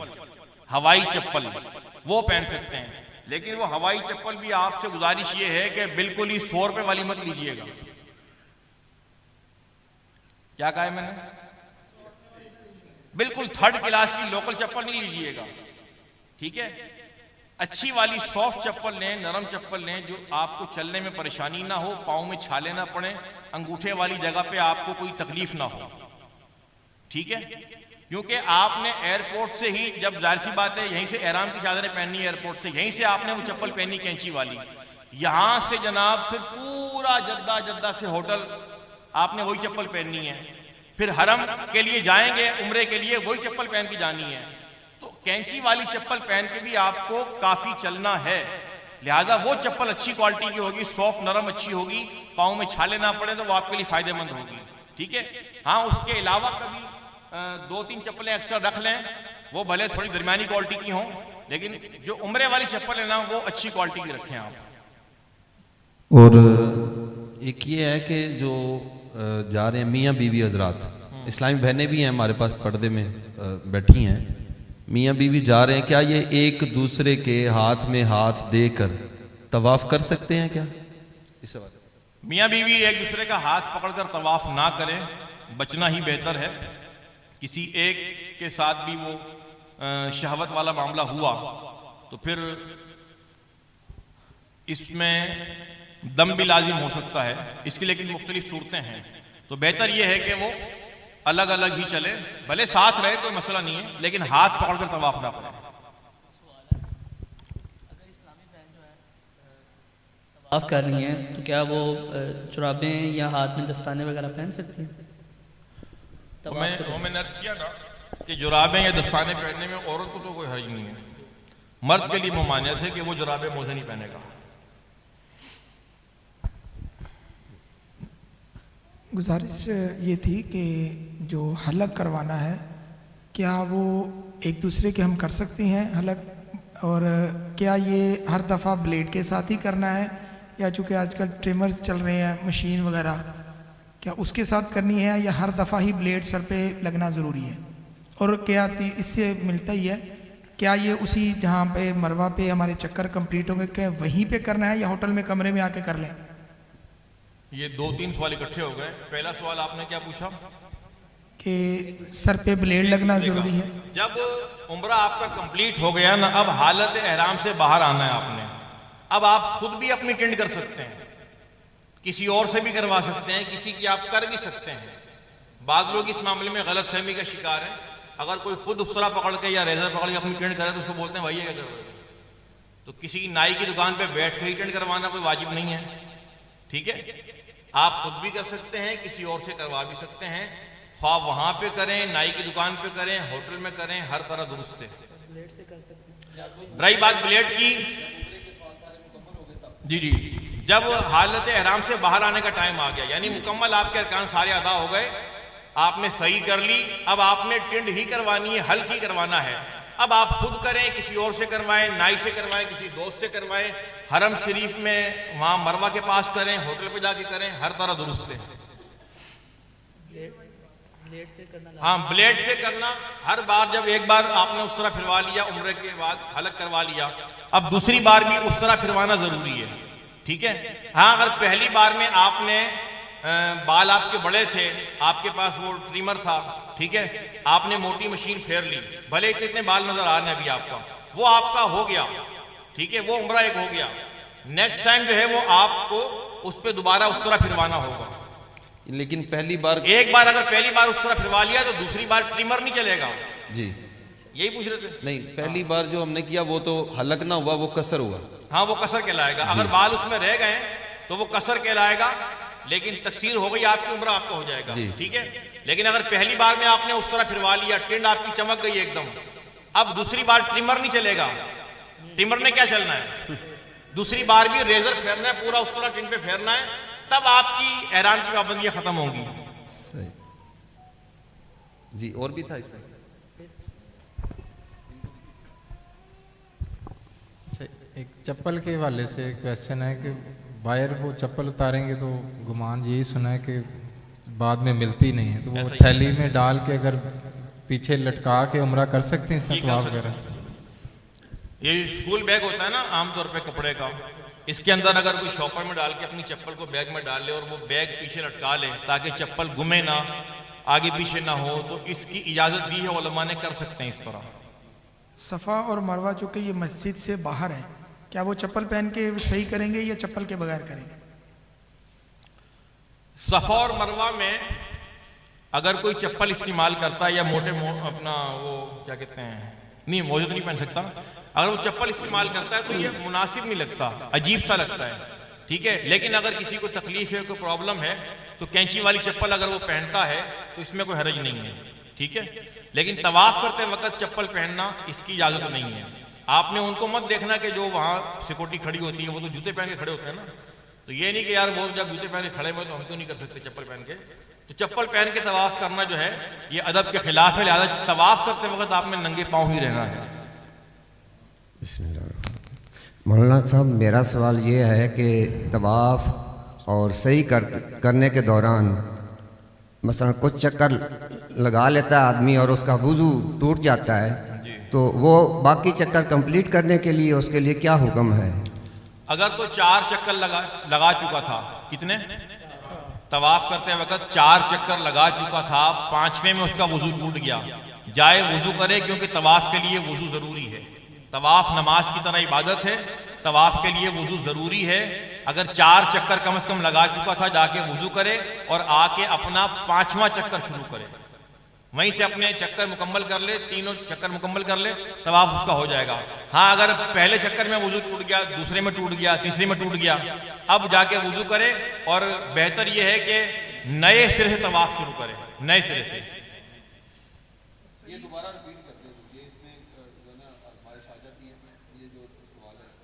हवाई चप्पल, वो पहन सकते हैं। लेकिन वो हवाई चप्पल भी आपसे गुजारिश ये है कि बिल्कुल ही 100 रुपए वाली मत लीजिएगा। क्या कहा है मैंने? बिल्कुल 3rd क्लास की लोकल चप्पल नहीं लीजिएगा। ठीक है, अच्छी वाली सॉफ्ट चप्पल लें, नरम चप्पल लें, जो आपको चलने में परेशानी ना हो, पाँव में छाले ना पड़े, अंगूठे वाली जगह पे आपको कोई तकलीफ ना हो। ठीक है, क्योंकि आपने एयरपोर्ट से ही, जब जाहिर सी बात है यहीं से एहराम की चादरें पहननी है, एयरपोर्ट से यहीं से आपने वो चप्पल पहनी कैंची वाली, यहां से जनाब फिर पूरा जद्दा से होटल आपने वही चप्पल पहननी है, फिर हरम के लिए जाएंगे उम्रे के लिए वही चप्पल पहन के जानी है। तो कैंची वाली चप्पल पहन के भी आपको काफी चलना है, लिहाजा वो चप्पल अच्छी क्वालिटी की होगी, सॉफ्ट नरम अच्छी होगी, पाँव में छाले ना पड़े, तो वो आपके लिए फायदेमंद होगी। ठीक है, हाँ, उसके अलावा कभी 2-3 चप्पलें एक्स्ट्रा रख लें, वो भले थोड़ी दरमियानी क्वालिटी की हों, लेकिन जो उम्रे वाली चप्पल है ना, वो अच्छी क्वालिटी की रखें आप। और एक ये है कि जो जा रहे हैं मियाँ बीवी हजरात, इस्लामी बहनें भी हैं हमारे पास पर्दे में बैठी हैं, मियाँ बीवी जा रहे हैं, क्या ये एक दूसरे के हाथ में हाथ देकर तवाफ कर सकते हैं क्या? इस सवाल। मियाँ बीवी एक दूसरे का हाथ पकड़कर तवाफ ना करें, बचना ही बेहतर है। किसी एक के साथ भी वो शहवत वाला मामला हुआ तो फिर इसमें दम भी लाजिम हो सकता है, इसकी लेकिन मुख्तलिफ सूरतें हैं। तो बेहतर यह है कि वो अलग अलग ही चले, भले साथ रहे कोई मसला नहीं है, लेकिन हाथ पकड़कर तवाफ ना करें। तवाफ करनी है तो क्या वो जुराबें या हाथ में दस्ताने वगैरह पहन सकती हैं? मैंने अर्ज किया ना कि जुराबें या दस्ताने पहनने में औरत को तो कोई हर्ज नहीं है, मर्द के लिए मुमानियत है कि वो जुराबें मोजे नहीं पहनेगा। गुजारिश ये थी कि जो हलक करवाना है, क्या वो एक दूसरे के हम कर सकते हैं हलक, और क्या ये हर दफ़ा ब्लेड के साथ ही करना है, या चूँकि आजकल ट्रिमर्स चल रहे हैं मशीन वगैरह, क्या उसके साथ करनी है, या हर दफ़ा ही ब्लेड सर पे लगना ज़रूरी है? और क्या इससे मिलता ही है, क्या ये उसी जहाँ पे मरवा पे हमारे चक्कर कंप्लीट होंगे, क्या वहीं पे करना है या होटल में कमरे में आके कर लें? ये 2-3 सवाल इकट्ठे हो गए। पहला सवाल आपने क्या पूछा कि सर पे ब्लेड लगना ज़रूरी है? जब उम्रा आपका कंप्लीट हो गया ना, अब हालत एहराम से बाहर आना है आपने। अब आप खुद भी अपनी टेंड कर सकते हैं, किसी और से भी करवा सकते हैं, किसी की आप कर भी सकते हैं। बाद लोग इस मामले में गलत फहमी का शिकार है। अगर कोई खुद उस तरह पकड़ के या रेजर पकड़ के अपनी टेंड करे तो उसको बोलते हैं भाई ये क्या कर रहे हो। तो किसी नाई की दुकान पे बैठ के ही टेंड करवाना कोई वाजिब नहीं है। ठीक है, आप खुद भी कर सकते हैं, किसी और से करवा भी सकते हैं, ख्वाह वहां पे करें, नाई की दुकान पे करें, होटल में करें, हर तरह दुरुस्त है। रही बात ब्लेड की, जी जी, जब हालत एहराम से बाहर आने का टाइम आ गया, यानी मुकम्मल आपके अरकान सारे अदा हो गए, आपने सही कर ली, अब आपने टिंड ही करवानी है, हल्क ही करवाना है। अब आप खुद करें, किसी और से करवाएं, नाई से करवाएं, किसी दोस्त से करवाएं, हरम शरीफ में वहाँ मरवा के पास करें, होटल पे जाके करें, हर तरह दुरुस्त है। ब्लेड से करना हाँ, ब्लेड से करना। हर बार जब एक बार आपने उस तरह फिरवा लिया, उम्र के बाद हलक करवा लिया, अब दूसरी बार भी उस तरह फिरवाना जरूरी है, ठीक है। हाँ, अगर पहली बार में आपने बाल आपके बड़े थे, आपके पास वो ट्रिमर था, ठीक है, आपने मोटी मशीन फेर ली, भले इतने बाल नजर आ रहे हैं अभी आपका, वो आपका हो गया, ठीक है, वो उम्र एक हो गया। नेक्स्ट टाइम जो है वो आपको उस पर दोबारा उस तरह फिरवाना होगा। लेकिन पहली बार, एक बार अगर पहली बार उस तरह फिरवा लिया तो दूसरी बार ट्रिमर नहीं चलेगा। जी यही पूछ रहे थे? नहीं, पहली बार जो हमने किया वो तो हलक ना हुआ, वो कसर हुआ। हाँ, वो कसर कहलाएगा। अगर बाल उसमें रह गए तो वो कसर कहलाएगा, लेकिन तकसीर हो गई, आपकी उम्र आपका हो जाएगा, ठीक है। लेकिन अगर पहली बार में आपने उस तरह फिरवा लिया, टिंड आपकी चमक गई एकदम, अब दूसरी बार ट्रिमर नहीं चलेगा। ट्रिमर ने क्या चलना है, दूसरी बार भी रेजर फेरना है, पूरा उस तरह टिंड पे फेरना है, तब आपकी एहराम की पाबंदियां खत्म होंगी। सही जी। और भी था इसमें? अच्छा, एक चप्पल के हवाले से क्वेश्चन है कि बाहर वो चप्पल उतारेंगे तो गुमान यही सुना है कि बाद में मिलती नहीं है, तो वो थैली में डाल के अगर पीछे लटका के उम्रा कर सकते हैं इसमें तवाफ वगैरह? ये स्कूल बैग होता है ना आमतौर पे कपड़े का, इसके अंदर अगर कोई शॉपर में डाल के अपनी चप्पल को बैग में डाल ले और वो बैग पीछे लटका ले ताकि चप्पल गुमे ना, आगे पीछे ना हो, तो इसकी इजाजत दी है, उलमा ने कर सकते हैं इस तरह। सफ़ा और मरवा चूँकि ये मस्जिद से बाहर है, क्या वो चप्पल पहन के सही करेंगे या चप्पल के बगैर करेंगे? सफ़ा और मरवा में अगर कोई चप्पल इस्तेमाल करता है या अपना वो क्या कहते हैं, नहीं मौजूद नहीं पहन सकता, अगर वो चप्पल इस्तेमाल करता है तो ये मुनासिब नहीं लगता, अजीब सा लगता है, ठीक है। लेकिन अगर किसी को तकलीफ है, कोई प्रॉब्लम है, तो कैंची वाली चप्पल अगर वो पहनता है तो इसमें कोई हरज नहीं है, ठीक है। लेकिन तवाफ करते वक्त चप्पल पहनना इसकी इजाजत नहीं है। आपने उनको मत देखना कि जो वहां सिक्योरिटी खड़ी होती है वो तो जूते पहन के खड़े होते हैं ना, तो ये नहीं कि यार वो जब जूते पहन के खड़े हुए तो हम क्यों नहीं कर सकते चप्पल पहन के। तो चप्पल पहन के तवाफ करना जो है ये अदब के खिलाफ है, लिहाजा तवाफ करते वक्त आपने नंगे पांव ही रहना है। मौलाना साहब, मेरा सवाल ये है कि तवाफ और सही करने के दौरान मसलन कुछ चक्कर लगा लेता है आदमी और उसका वुज़ू टूट जाता है, तो वो बाकी चक्कर कंप्लीट करने के लिए उसके लिए क्या हुक्म है? अगर तो 4 चक्कर लगा चुका था, कितने तवाफ करते वक्त 4 चक्कर लगा चुका था, 5वें में उसका वुज़ू टूट गया, जाए वुज़ू करे, क्योंकि तवाफ के लिए वुज़ू ज़रूरी है। तवाफ नमाज की तरह इबादत है, तवाफ के लिए वुज़ू ज़रूरी है। अगर 4 चक्कर कम से कम लगा चुका था, जाके वुज़ू करे और आके अपना 5वां चक्कर शुरू करे, वहीं से अपने चक्कर मुकम्मल कर ले, 3 चक्कर मुकम्मल कर ले, तवाफ उसका हो जाएगा। हाँ, अगर पहले चक्कर में वुज़ू टूट गया, दूसरे में टूट गया, तीसरे में टूट गया, अब जाके वुज़ू करे और बेहतर यह है कि नए सिरे से तवाफ शुरू करे, नए सिरे से।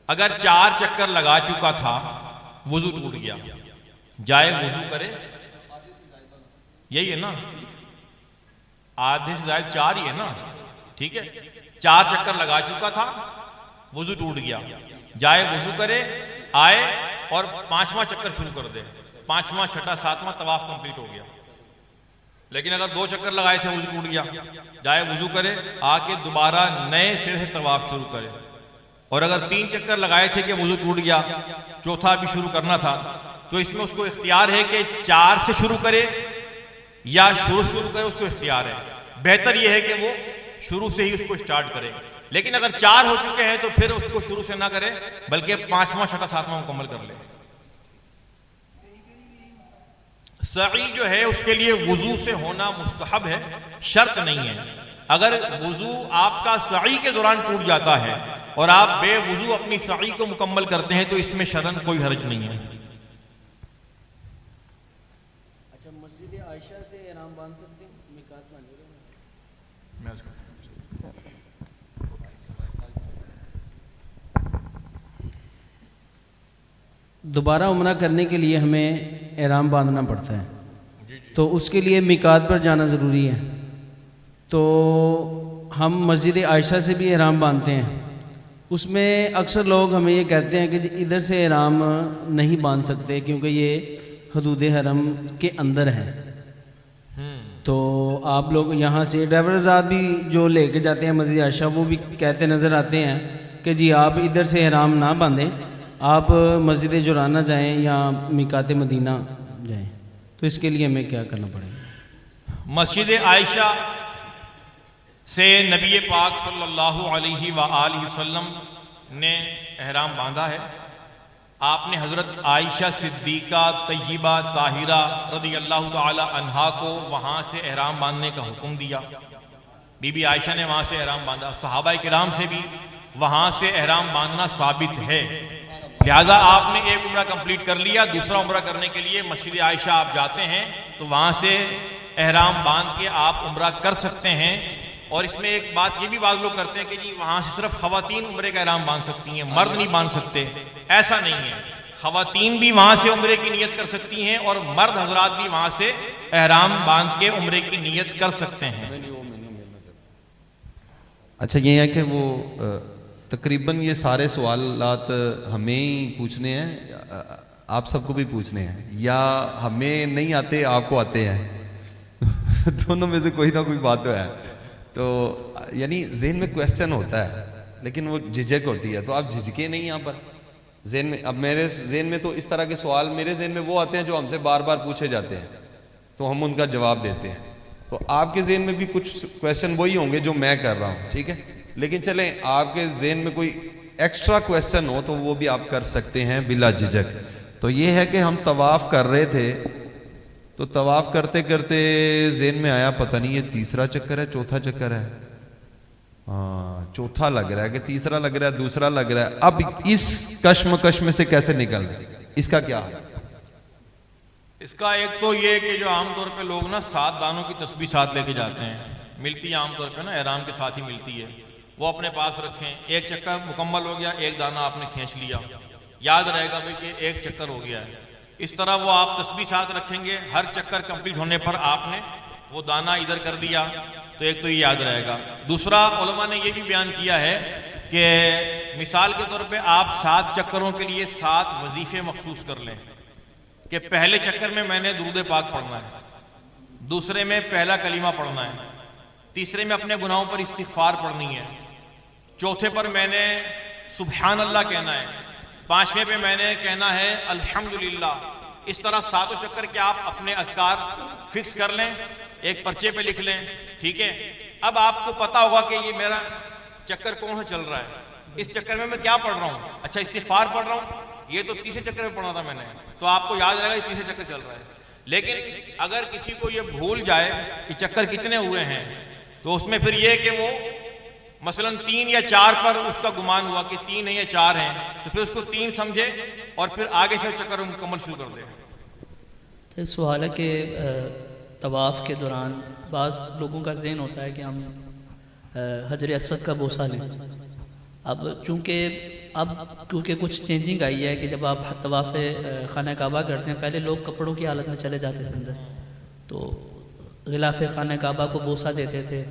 अगर 4 चक्कर लगा चुका था, वुज़ू टूट गया, जाए वुज़ू करे, यही है ना, आधे से ज्यादा 4 ही है ना, ठीक है। 4 चक्कर लगा चुका था, वुज़ू टूट गया, जाए वुज़ू करे, आए और 5वां चक्कर शुरू कर दे, 5वां, 6वां, 7वां तवाफ कंप्लीट हो गया। लेकिन अगर 2 चक्कर लगाए थे, वुज़ू टूट गया, जाए वुज़ू करे, आके दोबारा नए सिरे से तवाफ शुरू करे। और अगर 3 चक्कर लगाए थे कि वुज़ू टूट गया, चौथा भी शुरू करना था, तो इसमें उसको इख्तियार है कि 4 से शुरू करे या शुरू करे, उसको इख्तियार है। बेहतर यह है कि वो शुरू से ही उसको स्टार्ट करे। लेकिन अगर 4 हो चुके हैं तो फिर उसको शुरू से ना करे, बल्कि 5वां, 6वां, 7वां मुकम्मल कर ले। सई जो है उसके लिए वुज़ू से होना मुस्तहब है, शर्त नहीं है। अगर वुज़ू आपका सई के दौरान टूट जाता है और आप बेवुज़ू अपनी सई को मुकम्मल करते हैं तो इसमें शरन कोई हर्ज नहीं है। अच्छा, मस्जिद आयशा से इहराम बांध सकते हैं? मिकात मान लो। दोबारा उम्रा करने के लिए हमें एहराम बांधना पड़ता है, तो उसके लिए मिकात पर जाना ज़रूरी है। तो हम मस्जिद आयशा से भी एहराम बांधते हैं। उसमें अक्सर लोग हमें ये कहते हैं कि इधर से एहराम नहीं बांध सकते क्योंकि ये हदूद हरम के अंदर है। तो आप लोग यहाँ से ड्राइवर आज़ाद भी जो लेके जाते हैं मस्जिद आयशा, वो भी कहते नज़र आते हैं कि जी आप इधर से एहराम ना बांधें, आप मस्जिद जुराना जाएं या मिकात मदीना जाएं। तो इसके लिए हमें क्या करना पड़ेगा? मस्जिद आयशा से नबी पाक सल्लल्लाहु अलैहि वसल्लम ने एहराम बांधा है। आपने हज़रत आयशा सिद्दीक़ा तय्यबा ताहिरा रज़ी अल्लाह ताला अन्हा को वहाँ से एहराम बांधने का हुक्म दिया। बीबी आयशा ने वहाँ से एहराम बांधा। सहाबा किराम से भी वहाँ से एहराम बांधना साबित है। लिहाजा आपने एक उम्रा कंप्लीट कर लिया, दूसरा उम्रा करने के लिए मस्जिद आयशा आप जाते हैं तो वहाँ से एहराम बांध के आप उम्रा कर सकते हैं। और इसमें एक बात ये भी बात लोग करते हैं कि जी वहाँ से सिर्फ ख़वातीन उम्रे का एहराम बांध सकती हैं, मर्द नहीं बांध सकते। ऐसा नहीं है, ख़वातीन भी वहाँ से उम्रे की नियत कर सकती हैं और मर्द हजरात भी वहाँ से एहराम बांध के उम्रे की नियत कर सकते हैं। अच्छा, ये है कि वो तकरीबन ये सारे सवालात हमें ही पूछने हैं, आप सबको भी पूछने हैं, या हमें नहीं आते आपको आते हैं दोनों में से कोई ना कोई बात तो है। तो यानी जहन में क्वेश्चन होता है लेकिन वो झिझक होती है, तो आप झिझके नहीं यहाँ पर जहन में। अब मेरे जहन में तो इस तरह के सवाल मेरे जहन में वो आते हैं जो हमसे बार बार पूछे जाते हैं, तो हम उनका जवाब देते हैं। तो आपके जहन में भी कुछ क्वेश्चन वही होंगे जो मैं कर रहा हूँ, ठीक है। लेकिन चलें, आपके जहन में कोई एक्स्ट्रा क्वेश्चन हो तो वो भी आप कर सकते हैं बिला झिझक। तो ये है कि हम तवाफ़ कर रहे थे, तो तवाफ़ करते करते जहन में आया पता नहीं ये तीसरा चक्कर है चौथा चक्कर है, हाँ चौथा लग रहा है कि तीसरा लग रहा है, दूसरा लग रहा है। अब इस कश्मकश में से कैसे निकलना, इसका क्या है? इसका एक तो ये कि जो आमतौर पे लोग ना 7 दानों की तस्बीह साथ लेके जाते हैं, मिलती है आमतौर पे ना एहराम के साथ ही मिलती है, वो अपने पास रखें। एक चक्कर मुकम्मल हो गया, एक दाना आपने खींच लिया, याद रहेगा भाई कि एक चक्कर हो गया है। इस तरह वो आप तस्बीह साथ रखेंगे, हर चक्कर कंप्लीट होने पर आपने वो दाना इधर कर दिया, तो एक तो ये याद रहेगा। दूसरा, उलमा ने ये भी बयान किया है कि मिसाल के तौर पे आप 7 चक्करों के लिए 7 वजीफे मखसूस कर लें कि पहले चक्कर में मैंने दुरूद पाक पढ़ना है, दूसरे में पहला कलीमा पढ़ना है, तीसरे में अपने गुनाहों पर इस्तिग़फ़ार पढ़नी है, चौथे पर मैंने सुबहान अल्लाह कहना है, 5वें पे मैंने कहना है अल्हम्दुलिल्लाह। इस तरह 7 चक्कर के आप अपने अज़कार फिक्स कर लें, एक पर्चे पे लिख लें, ठीक है। अब आपको पता होगा कि ये मेरा चक्कर कौन सा चल रहा है, इस चक्कर में मैं क्या पढ़ रहा हूँ। अच्छा, इस्तिग़फ़ार पढ़ रहा हूँ, ये तो तीसरे चक्कर में पढ़ा था मैंने, तो आपको याद रहेगा ये तीसरे चक्कर चल रहा है। लेकिन अगर किसी को ये भूल जाए कि चक्कर कितने हुए हैं, तो उसमें फिर ये कि वो मसलन 3 या 4 पर उसका गुमान हुआ कि 3 है या 4 हैं, तो फिर उसको 3 समझे और फिर आगे से चक्कर मुकम्मल शुरू कर दे। तो एक सवाल है कि तवाफ़ के दौरान बाज़ लोगों का ज़हन होता है कि हम हजर अस्वद का बोसा लें। अब क्योंकि कुछ चेंजिंग आई है कि जब आप तवाफ़ खाना काबा करते हैं, पहले लोग कपड़ों की हालत में चले जाते थे अंदर, तो गिलाफ खाना काबा को बोसा देते थे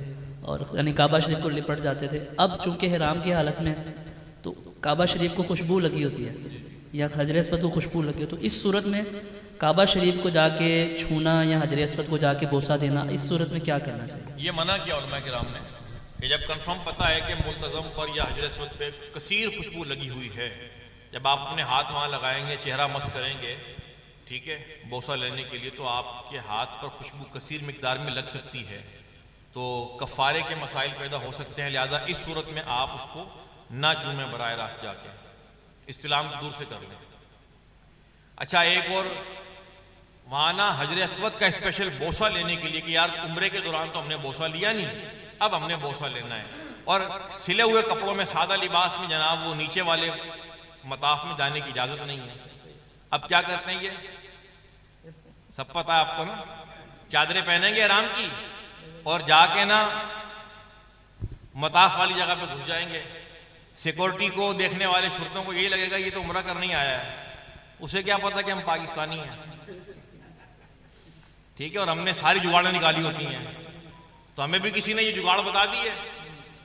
और यानी काबा शरीफ को लिपट जाते थे। अब चूँकि हराम की हालत में, तो काबा शरीफ को खुशबू लगी होती है या हजर अस्वद को खुशबू लगी हो, तो इस सूरत में काबा शरीफ को जाके छूना या हजर अस्वद को जाके बोसा देना, इस सूरत में क्या करना चाहिए? ये मना किया उलमा किराम ने कि जब कंफर्म पता है कि मुल्तज़म पर या हजर अस्वद पे कसीर खुशबू लगी हुई है, जब आप अपने हाथ वहाँ लगाएंगे, चेहरा मस करेंगे, ठीक है, बोसा लेने के लिए, तो आपके हाथ पर खुशबू कसीर मिकदार में लग सकती है, तो कफ़ारे के मसाइल पैदा हो सकते हैं। लिहाजा इस सूरत में आप उसको ना चूमें, बराह रास्त जाके इस्तिलाम दूर से कर लें। अच्छा, एक और वहाँ ना हजर अस्वद का स्पेशल बोसा लेने के लिए कि यार उम्रे के दौरान तो हमने बोसा लिया नहीं, अब हमने बोसा लेना है, और सिले हुए कपड़ों में सादा लिबास में जनाब वो नीचे वाले मताफ में जाने की इजाज़त नहीं है। अब क्या करते हैं, ये सब पता है आपको ना, चादरें पहनेंगे आराम की और जाके ना मताफ वाली जगह पे घुस जाएंगे। सिक्योरिटी को, देखने वाले शुरतों को यही लगेगा ये तो उम्रा करने ही आया है, उसे क्या पता कि हम पाकिस्तानी हैं, ठीक है, और हमने सारी जुगाड़ें निकाली होती हैं। तो हमें भी किसी ने ये जुगाड़ बता दी है,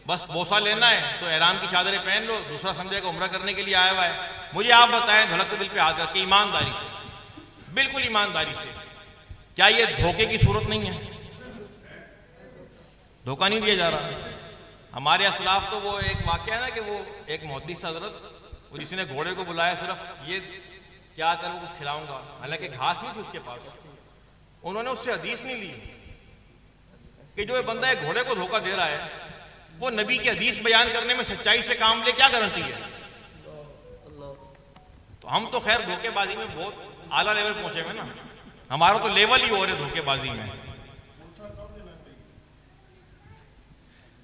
बस बोसा लेना है तो एहराम की चादरें पहन लो, दूसरा समझेगा उम्रा करने के लिए आया हुआ है। मुझे आप बताएं धड़क के दिल पे हाथ रख के, ईमानदारी से, बिल्कुल ईमानदारी से, क्या ये धोखे की सूरत नहीं है? धोखा नहीं दिया जा रहा। हमारे असलाफ तो वो एक वाक़या है ना कि वो एक मुहद्दिस हजरत, वो जिसी ने घोड़े को बुलाया सिर्फ ये क्या करूँ कुछ खिलाऊंगा, हालांकि घास नहीं थी उसके पास, उन्होंने उससे हदीस नहीं ली कि जो ये बंदा एक घोड़े को धोखा दे रहा है वो नबी की हदीस बयान करने में सच्चाई से काम ले, क्या गारंटी है? तो हम तो खैर धोखेबाजी में बहुत आला लेवल पहुंचे हुए ना, हमारा तो लेवल ही हो रहे धोखेबाजी में।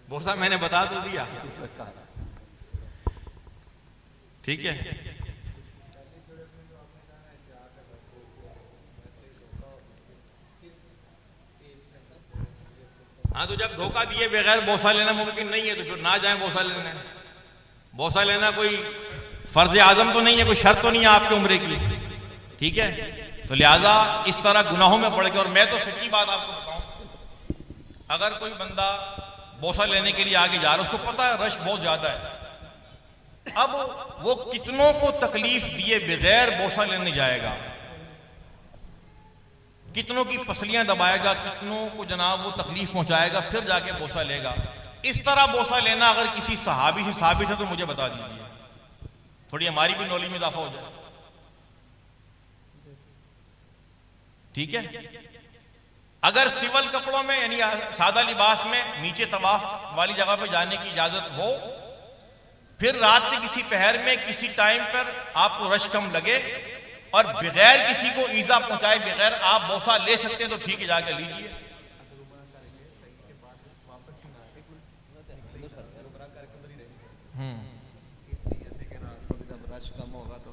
बोसा मैंने बता तो दिया, ठीक है। हाँ, तो जब धोखा दिए बगैर बोसा लेना मुमकिन नहीं है तो फिर ना जाएं बोसा लेने। बोसा लेना कोई फर्ज आजम तो नहीं है, कोई शर्त तो नहीं है आपके उम्रे की, ठीक है। तो लिहाजा इस तरह गुनाहों में पड़ गए। और मैं तो सच्ची बात आपको बताऊं, अगर कोई बंदा बोसा लेने के लिए आगे जा रहा है, उसको पता है रश बहुत ज्यादा है, अब वो कितनों को तकलीफ दिए बगैर बोसा लेने जाएगा, कितनों की पसलियां दबाएगा, कितनों को जनाब वो तकलीफ पहुंचाएगा, फिर जाके बोसा लेगा। इस तरह बोसा लेना अगर किसी सहाबी से साबित है तो मुझे बता दीजिए, थोड़ी हमारी भी नॉलेज में इजाफा हो जाए, ठीक है। अगर सिविल कपड़ों में यानी सादा लिबास में नीचे तवाफ वाली जगह पे जाने की इजाजत हो, फिर रात के किसी पहर में किसी टाइम पर आपको रश कम लगे और बगैर किसी को ईजा पहुंचाए बगैर आप बोसा ले सकते हैं तो ठीक है, जाके लीजिए। रश कम होगा तो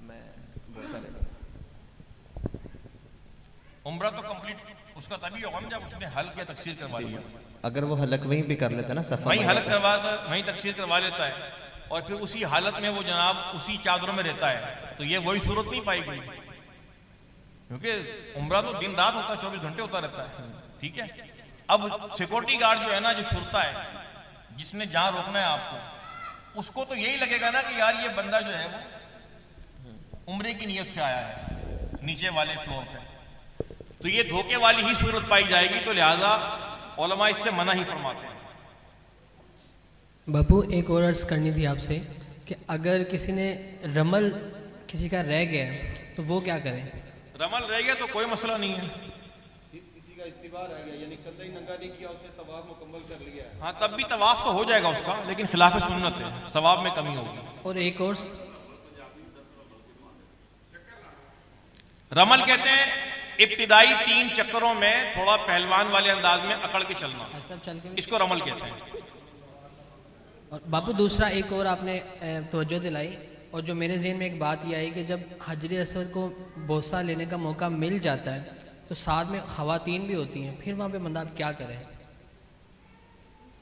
मैं बोसा ले, उम्रा तो कंप्लीट उसका तभी होगा ना जब उसने हल्क या तकसीर करवा लिया। अगर वो हलक वहीं भी कर लेता ना, सफर वहीं हल्क करवा वहीं तकसीर करवा लेता है और फिर उसी हालत में वो जनाब उसी चादरों में रहता है, तो ये वही सूरत नहीं पाई गई, क्योंकि उम्रा तो दिन रात होता है, 24 घंटे होता रहता है, ठीक है। अब सिक्योरिटी गार्ड जो है ना, जो शुरता है, जिसने जहां रोकना है आपको, उसको तो यही लगेगा ना कि यार ये बंदा जो है वो उम्रे की नीयत से आया है नीचे वाले फ्लोर पे, तो ये धोखे वाली ही सूरत पाई जाएगी। तो लिहाजा उलमा इससे मना ही फरमाते हैं। बापू एक और अर्ज़ करनी थी आपसे कि अगर किसी ने रमल किसी का रह गया है तो वो क्या करें? रमल रह गया तो कोई मसला नहीं है, किसी का इस्तिबा रह गया यानी कतई नंगा नहीं किया, उसने तवाफ मुकम्मल कर लिया है, हाँ तब भी तवाफ तो हो जाएगा उसका, लेकिन खिलाफ सुन्नत है, सवाब में कमी होगी। और एक और रमल कहते हैं इब्तिदाई 3 चक्करों में थोड़ा पहलवान वाले अंदाज में अकड़ के चलना, ऐसा चल के, इसको रमल कहते हैं। और बापू दूसरा एक और आपने तवज्जो दिलाई, और जो मेरे ज़हन में एक बात यह आई कि जब हजर असवद को बोसा लेने का मौका मिल जाता है तो साथ में ख़वातीन भी होती हैं, फिर वहाँ पे बंदा आप क्या करें?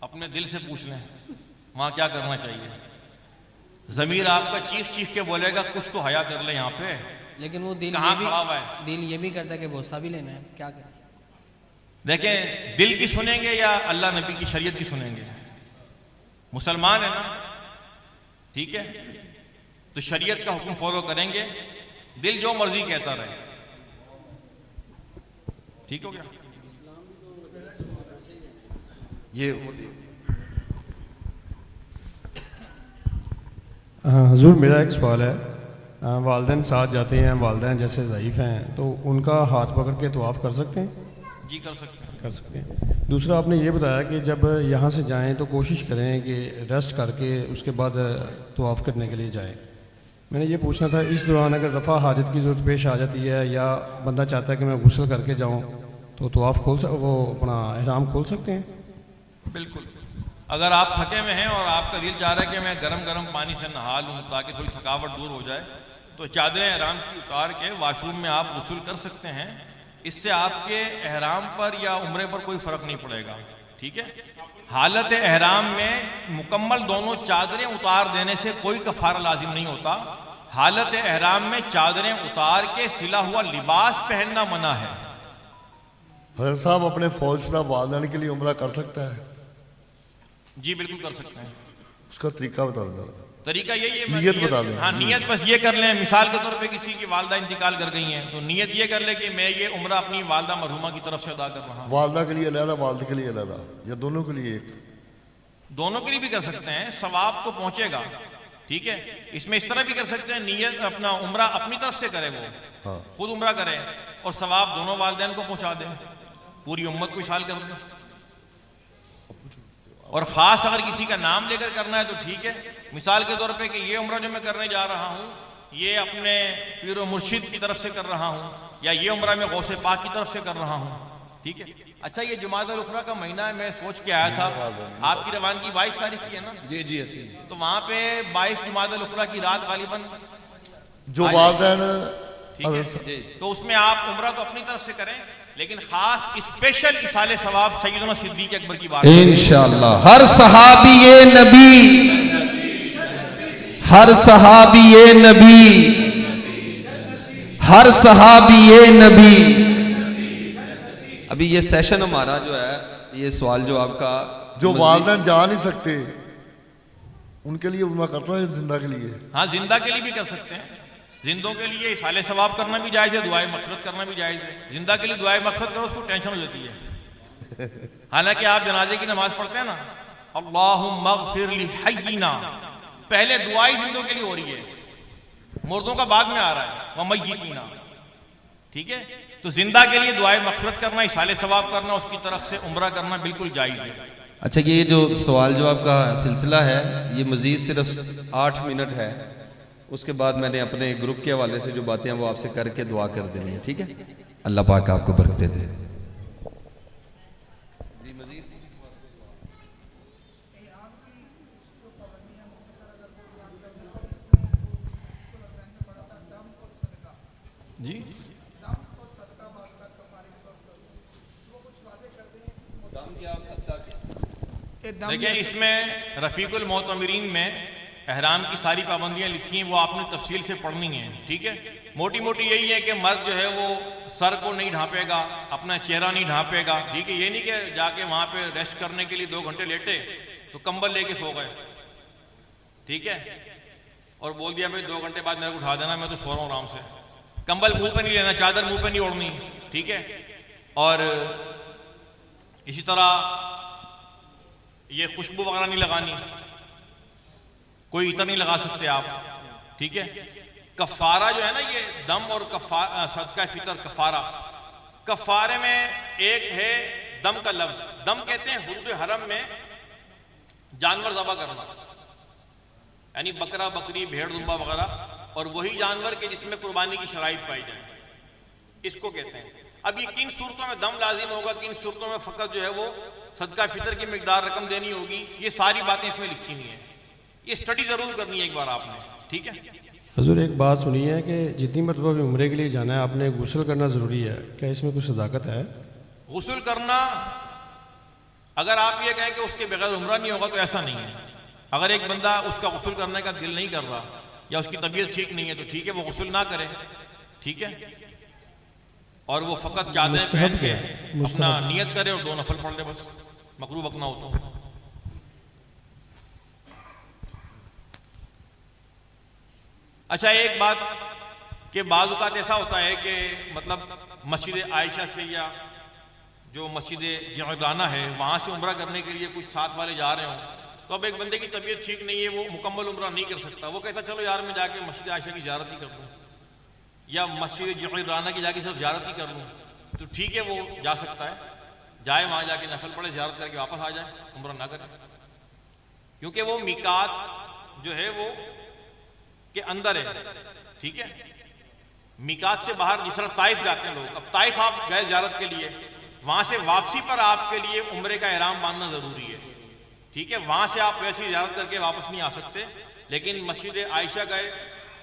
अपने दिल से पूछ लें वहाँ क्या करना चाहिए। ज़मीर आपका चीख चीख के बोलेगा कुछ तो हया कर ले यहाँ पे, लेकिन वो दिल कहाँ ये भी खड़ा हुआ है? दिल ये भी करता है कि बोसा भी लेना है, क्या करें? देखें, दिल की सुनेंगे या अल्लाह नबी की शरीयत की सुनेंगे? मुसलमान है ना, ठीक है, तो शरीयत का हुक्म फॉलो करेंगे, दिल जो मर्जी कहता रहे, ठीक हो गया। ये हजूर मेरा एक सवाल है, वालिदैन साथ जाते हैं, वालिदैन जैसे ज़ईफ़ हैं तो उनका हाथ पकड़ के तवाफ़ कर सकते हैं? जी कर सकते हैं। कर सकते हैं। दूसरा आपने ये बताया कि जब यहाँ से जाएं तो कोशिश करें कि रेस्ट करके उसके बाद तवाफ़ करने के लिए जाएं। मैंने ये पूछना था, इस दौरान अगर रफ़ा हाजत की ज़रूरत पेश आ जाती है या बंदा चाहता है कि मैं गुस्ल करके जाऊँ तो तवाफ़ वो अपना एहराम खोल सकते हैं? बिल्कुल, अगर आप थके हुए हैं और आपका दिल चाह रहा है कि मैं गरम गरम पानी से नहा लूँ ताकि थोड़ी थकावट दूर हो जाए, तो चादरें एहराम की उतार के वाशरूम में आप गुस्ल कर सकते हैं। इससे आपके एहराम पर या उम्रे पर कोई फ़र्क नहीं पड़ेगा, ठीक है। हालत एहराम में मुकम्मल दोनों चादरें उतार देने से कोई कफ़ारा लाजिम नहीं होता। हालत एहराम में चादरें उतार के सिला हुआ लिबास पहनना मना है। हज़रत साहब अपने फौजशुदा वालिदैन के लिए उम्रा कर सकता है? जी बिल्कुल कर सकते हैं। उसका तरीका बता दो। तरीका यही है, नियत बता दें। हाँ, नियत बस ये कर लें, मिसाल के तौर पे किसी की वालदा इंतकाल कर गई हैं तो नियत ये कर ले कि मैं ये उम्रा अपनी वालदा मरहुमा की तरफ से अदा कर रहा हूँ। वालदा के लिए अलग, वालद के लिए अलग, या दोनों के लिए एक? दोनों के लिए भी कर सकते हैं, सवाब तो पहुंचेगा। ठीक है, इसमें इस तरह भी कर सकते हैं, नियत अपना उम्रा अपनी तरफ से करे, वो हाँ। खुद उम्रा करे और सवाब दोनों वालिदैन को पहुंचा दे, पूरी उम्मत को इशाल कर दे। और ख़ास अगर किसी का नाम लेकर करना है तो ठीक है, मिसाल के तौर पे कि ये उम्रा जो मैं करने जा रहा हूँ ये अपने पीर मुर्शिद की तरफ से कर रहा हूँ, या ये उम्रा मैं गौसे पाक की तरफ से कर रहा हूँ। ठीक है। अच्छा, ये जुमादुल उखरा का महीना है, मैं सोच के आया था, आपकी रवानगी 22 तारीख की है ना? जी जी ऐसी। तो वहाँ पे 22 जुमादुल उखरा की रात गालिबन जो वालिदैन, तो उसमें आप उम्रा तो अपनी तरफ से करें, लेकिन खास स्पेशल इसाले सवाब सैयदना सिद्दीक अकबर की बात इंशाअल्लाह। हर सहाबी ये नबी, हर सहाबी ये नबी, हर सहाबी ये नबी। अभी ये सेशन हमारा जो है, ये सवाल जो आपका, जो वालिदैन जा नहीं सकते उनके लिए उम्रा करता है, जिंदा के लिए? हाँ, जिंदा के लिए भी कर सकते हैं। जिंदों के लिए इसाले सवाब करना भी जायज़ है, दुआए मग़फ़िरत करना भी जायज़ है। जिंदा के लिए दुआए मग़फ़िरत करो, उसको टेंशन हो जाती है। हालांकि आप जनाजे की नमाज पढ़ते हैं ना, अल्लाहुम्मा अग़फ़िर ली हय्यिना, पहले दुआई जिंदों के लिए हो रही है, मुर्दों का बाद में आ रहा है, व मय्यितीना। ठीक है, तो जिंदा के लिए दुआए मग़फ़िरत करना, इसाले सवाब करना, उसकी तरफ से उम्रा करना बिल्कुल जायज़ है। अच्छा, ये जो सवाल जवाब का सिलसिला है ये मज़ीद सिर्फ 8 मिनट है, उसके बाद मैंने अपने ग्रुप के हवाले से जो बातें हैं वो आपसे करके दुआ कर देनी है। ठीक है, अल्लाह पाक आपको बरकत दे। जी देखिए, इसमें रफ़ीकुल मोतमिरीन में एहराम की सारी पाबंदियां लिखी हैं, वो आपने तफसील से पढ़नी है। ठीक है, मोटी मोटी यही है कि मर्द जो है वो सर को नहीं ढांपेगा, अपना चेहरा नहीं ढांपेगा। ठीक है, ये नहीं कि जाके वहां पे रेस्ट करने के लिए 2 घंटे लेटे तो कंबल लेके सो गए। ठीक है, और बोल दिया भाई 2 घंटे बाद मेरे को उठा देना, मैं तो सो रहा हूँ आराम से। कंबल मुंह पे नहीं लेना, चादर मुंह पे नहीं ओढ़नी। ठीक है, और इसी तरह ये खुशबू वगैरह नहीं लगानी, कोई इतर नहीं लगा सकते आप। ठीक है, कफारा जो है ना, ये दम और सदका फितर कफारा, कफारे में एक है दम का लफ्ज। दम कहते हैं हुदूद हरम में जानवर ज़बा करना, यानी बकरा बकरी भेड़ दुम्बा वगैरह, और वही जानवर के जिसमें कुर्बानी की शराइत पाई जाए, इसको कहते हैं। अब ये किन सूरतों में दम लाजिम होगा, किन सूरतों में फ़कत जो है वो सदका फितर की मिकदार रकम देनी होगी, ये सारी बातें इसमें लिखी हुई हैं। ये स्टडी ज़रूर करनी है एक बार आपने। ठीक है हुजूर, एक बात सुनिए कि जितनी मरतबा भी उम्रे के लिए जाना है आपने गुस्ल करना ज़रूरी है, क्या इसमें कुछ सदाकत है? गुस्ल करना, अगर आप ये कहें कि उसके बगैर उम्रा नहीं होगा तो ऐसा नहीं है। अगर एक बंदा उसका गुस्ल करने का दिल नहीं कर रहा या उसकी तबीयत ठीक नहीं है तो ठीक है, वो गुस्ल ना करे। ठीक है, और वो फ़कत चादरें पहन के अपना नियत करे और 2 नफल पढ़ ले, बस मकरूह वक्त ना हो तो। अच्छा, एक बात कि बाज़ औक़ात ऐसा होता है कि मतलब मस्जिद आयशा से या जो मस्जिद जिअराना है वहाँ से उम्रा करने के लिए कुछ साथ वाले जा रहे हों, तो अब एक बंदे की तबीयत ठीक नहीं है, वो मुकम्मल उम्रा नहीं कर सकता, वो कहता चलो यार मैं जाके मस्जिद आयशा की ज़ियारत ही कर लूँ या मस्जिद जिअराना की जाके सिर्फ ज़ियारत ही कर लूँ, तो ठीक है, वो जा सकता है, जाए वहाँ जाके नफल पढ़े, ज़ियारत करके वापस आ जाए, उम्रा ना करे, क्योंकि वो मिकात जो है वो के अंदर है। ठीक है, मिकात से बाहर जिस तरह ताइफ जाते हैं लोग, अब ताइफ आप गए ज़ियारत के लिए, वहां से वापसी पर आपके लिए उम्रे का एहराम बांधना जरूरी है। ठीक है, वहां से आप वैसे ज़ियारत करके वापस नहीं आ सकते, लेकिन मस्जिद आयशा गए,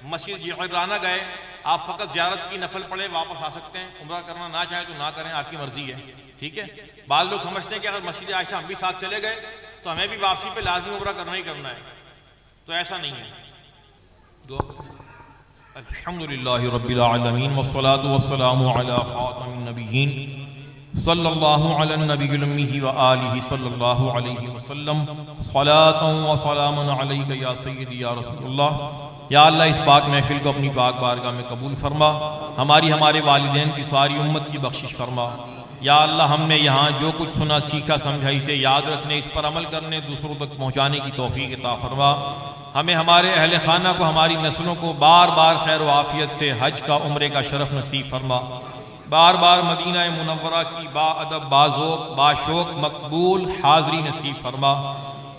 मस्जिद जिअराना गए, आप फ़कत ज़ियारत की नफल पढ़े वापस आ सकते हैं, उम्रा करना ना चाहें तो ना करें, आपकी मर्जी है। ठीक है, बाद लोग समझते हैं कि अगर मस्जिद आयशा हम भी साथ चले गए तो हमें भी वापसी पे लाजिम उम्रा करना ही करना है, तो ऐसा नहीं है। अल्हम्दुलिल्लाहि रब्बिल आलमीन वस्सलातु वस्सलामु अला खातमिन नबिय्यीन सल्लल्लाहु अला नबिय्यिल उम्मी व आलिहि सल्लल्लाहु अलैहि वसल्लम सलातन व सलामन अलैका या सय्यदी या रसूलुल्लाह। या अल्लाह इस पाक महफिल को अपनी पाक बारगाह में कबूल फरमा, हमारे वालिदैन की सारी उम्मत की बख्शिश फरमा। या अल्लाह हमने यहाँ जो कुछ सुना सीखा समझा इसे याद रखने, इस पर अमल करने, दूसरों तक पहुँचाने की तौफीक अता फरमा। हमें हमारे अहले खाना को हमारी नस्लों को बार बार खैर व आफियत से हज का उम्रे का शरफ नसीब फरमा। बार बार मदीना मुनव्वरा की बाअदब बाज़ोक बाशोक मकबूल हाज़री नसीब फरमा।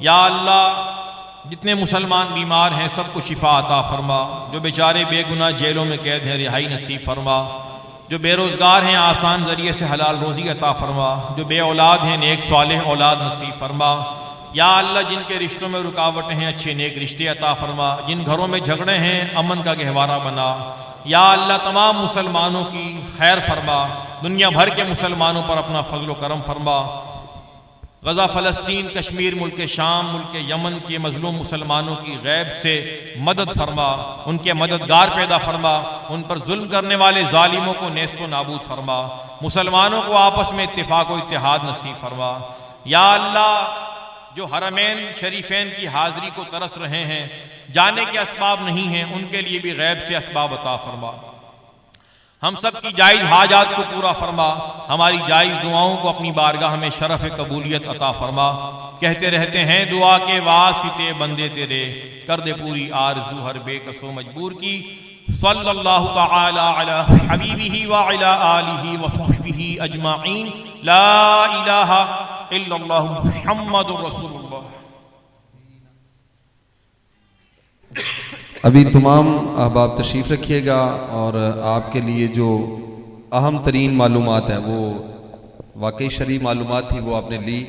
या अल्लाह जितने मुसलमान बीमार हैं सबको शिफा अता फरमा, जो बेचारे बेगुनाह जेलों में कैद हैं रिहाई नसीब फरमा, जो बेरोज़गार हैं आसान ज़रिए से हलाल रोज़ी अता फरमा, जो बे औलाद हैं नेक सालेह औलाद नसीब फरमा। या अल्लाह जिनके रिश्तों में रुकावटें हैं अच्छे नेक रिश्ते अता फरमा, जिन घरों में झगड़े हैं अमन का गहवारा बना। या अल्लाह तमाम मुसलमानों की खैर फरमा, दुनिया भर के मुसलमानों पर अपना फजल व करम फरमा। गज़ा फ़लस्तीन कश्मीर मुल्क शाम मुल्क यमन के मजलूम मुसलमानों की गैब से मदद फरमा, उनके मददगार पैदा फरमा, उन पर जुल्म करने वाले जालिमों को नेस्तो नाबूद फरमा, मुसलमानों को आपस में इत्तेफाक व इत्तेहाद नसीब फरमा। या अल्लाह जो हरमैन शरीफैन की हाज़िरी को तरस रहे हैं, जाने के असबाब नहीं हैं, उनके लिए भी गैब से असबाब अता फरमा। हम सब की जायज़ हाजात को पूरा फरमा, हमारी जायज़ दुआओं को अपनी बारगाह में शरफ कबूलियत अता फरमा। कहते रहते हैं दुआ के वास्ते बंदे तेरे, कर दे पूरी आरज़ू हर बेकसो मजबूर की। सल्लल्लाहु तआला अला हबीबिही व अला आलिही व सहबिही अजमाइन। ला इलाहा इल्लल्लाहु मुहम्मदुर रसूलुल्लाह। अभी तमाम अहबाब तशरीफ़ रखिएगा और आपके लिए जो अहम तरीन मालूमात है वो वाकई शरई मालूमात थी वो आपने ली,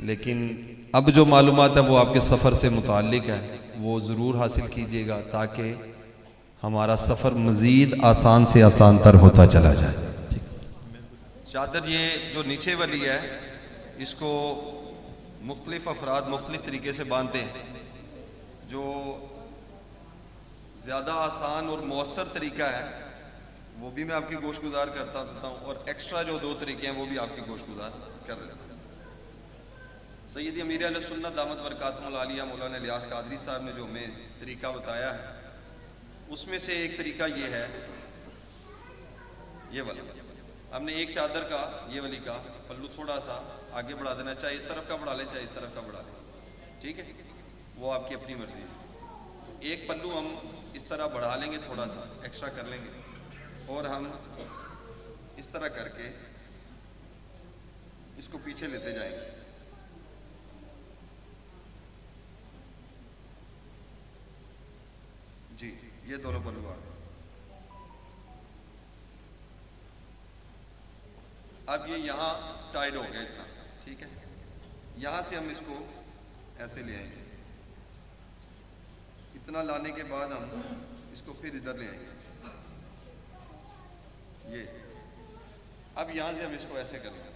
लेकिन अब जो मालूमात है वो आपके सफ़र से मुताल्लिक है, वो ज़रूर हासिल कीजिएगा ताकि हमारा सफ़र मज़ीद आसान से आसान तर होता चला जाए। चादर ये जो नीचे वाली है इसको मुख्तलिफ अफराद मुख्तलिफ तरीके से बांधते हैं। जो ज़्यादा आसान और मौसर तरीका है वो भी मैं आपकी गोशगुजार करता देता हूँ, और एक्स्ट्रा जो दो तरीके हैं वो भी आपकी गोशगुजार कर देता हूँ। सैयदी अमीर अहले सुन्नत दामत बरकातुहुल आलिया मौलाना इलियास कादरी साहब ने जो हमें तरीका बताया है उसमें से एक तरीका ये है, ये वाला। हमने एक चादर का ये वाली का पल्लू थोड़ा सा आगे बढ़ा देना, चाहे इस तरफ का बढ़ा लें चाहे इस तरफ का बढ़ा लें, ठीक है, वो आपकी अपनी मर्जी है। तो एक पल्लू हम इस तरह बढ़ा लेंगे, थोड़ा सा एक्स्ट्रा कर लेंगे, और हम इस तरह करके इसको पीछे लेते जाएंगे। जी, ये दोनों पल्लू आ गए। अब ये यहाँ टाइट हो गया इतना, ठीक है। यहाँ से हम इसको ऐसे ले आएंगे, इतना लाने के बाद हम इसको फिर इधर ले आएंगे, ये। अब यहाँ से हम इसको ऐसे करेंगे,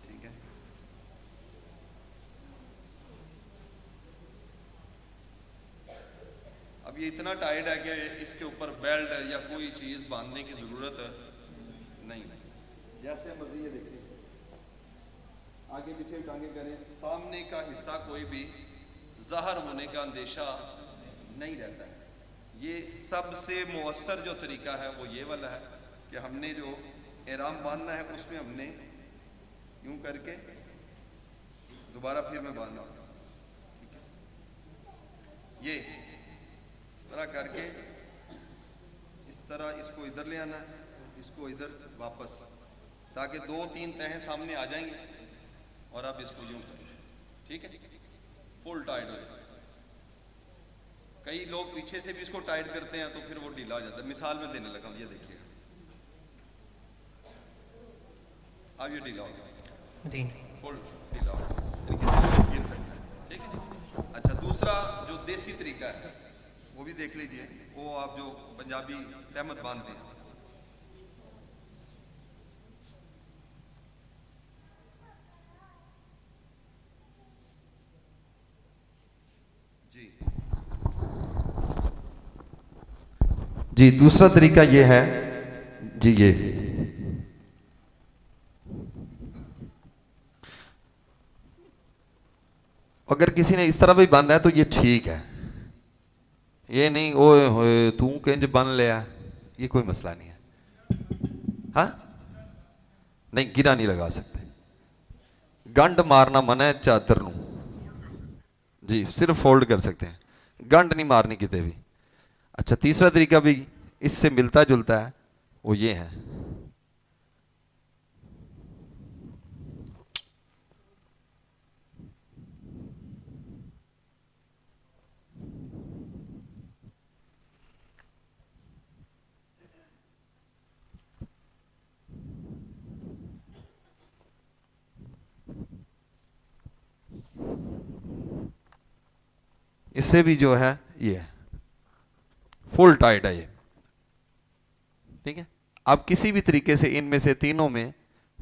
ठीक है। अब ये इतना टाइट है कि इसके ऊपर बेल्ट या कोई चीज़ बांधने की ज़रूरत नहीं है। जैसे मर्जी ये देखिए, आगे पीछे टांगे करें, सामने का हिस्सा कोई भी ज़ाहिर होने का अंदेशा नहीं रहता है। ये सबसे मुअस्सर जो तरीका है वो ये वाला है कि हमने जो एहराम बांधना है उसमें हमने यूं करके दोबारा फिर में बांधना होगा, ठीक है। ये इस तरह करके इस तरह इसको इधर ले आना है, इसको इधर वापस, ताकि दो तीन तहें सामने आ जाएंगी, और अब इसको यूं करें, ठीक है, फुल टाइट हो जाए। कई लोग पीछे से भी इसको टाइट करते हैं तो फिर वो ढीला हो जाता है। मिसाल में देने लगा हूं, ये देखिए, अब ये ढीला हो गया, फुल ढीला हो गया, गिर सकता है, ठीक है जी। अच्छा, दूसरा जो देसी तरीका है वो भी देख लीजिए, वो आप जो पंजाबी तहमत बांधते हैं, जी, जी दूसरा तरीका ये है जी, ये अगर किसी ने इस तरह भी बांधा है तो ये ठीक है, ये नहीं ओए होए तू किंज बन लिया, ये कोई मसला नहीं है। हाँ नहीं, गिरा नहीं लगा सकते, गंड मारना मना है चादर नू जी, सिर्फ फोल्ड कर सकते हैं, गंड नहीं मारनी किते भी। अच्छा तीसरा तरीका भी इससे मिलता जुलता है, वो ये है, इससे भी जो है ये फुल टाइट है ये, ठीक है। आप किसी भी तरीके से इनमें से तीनों में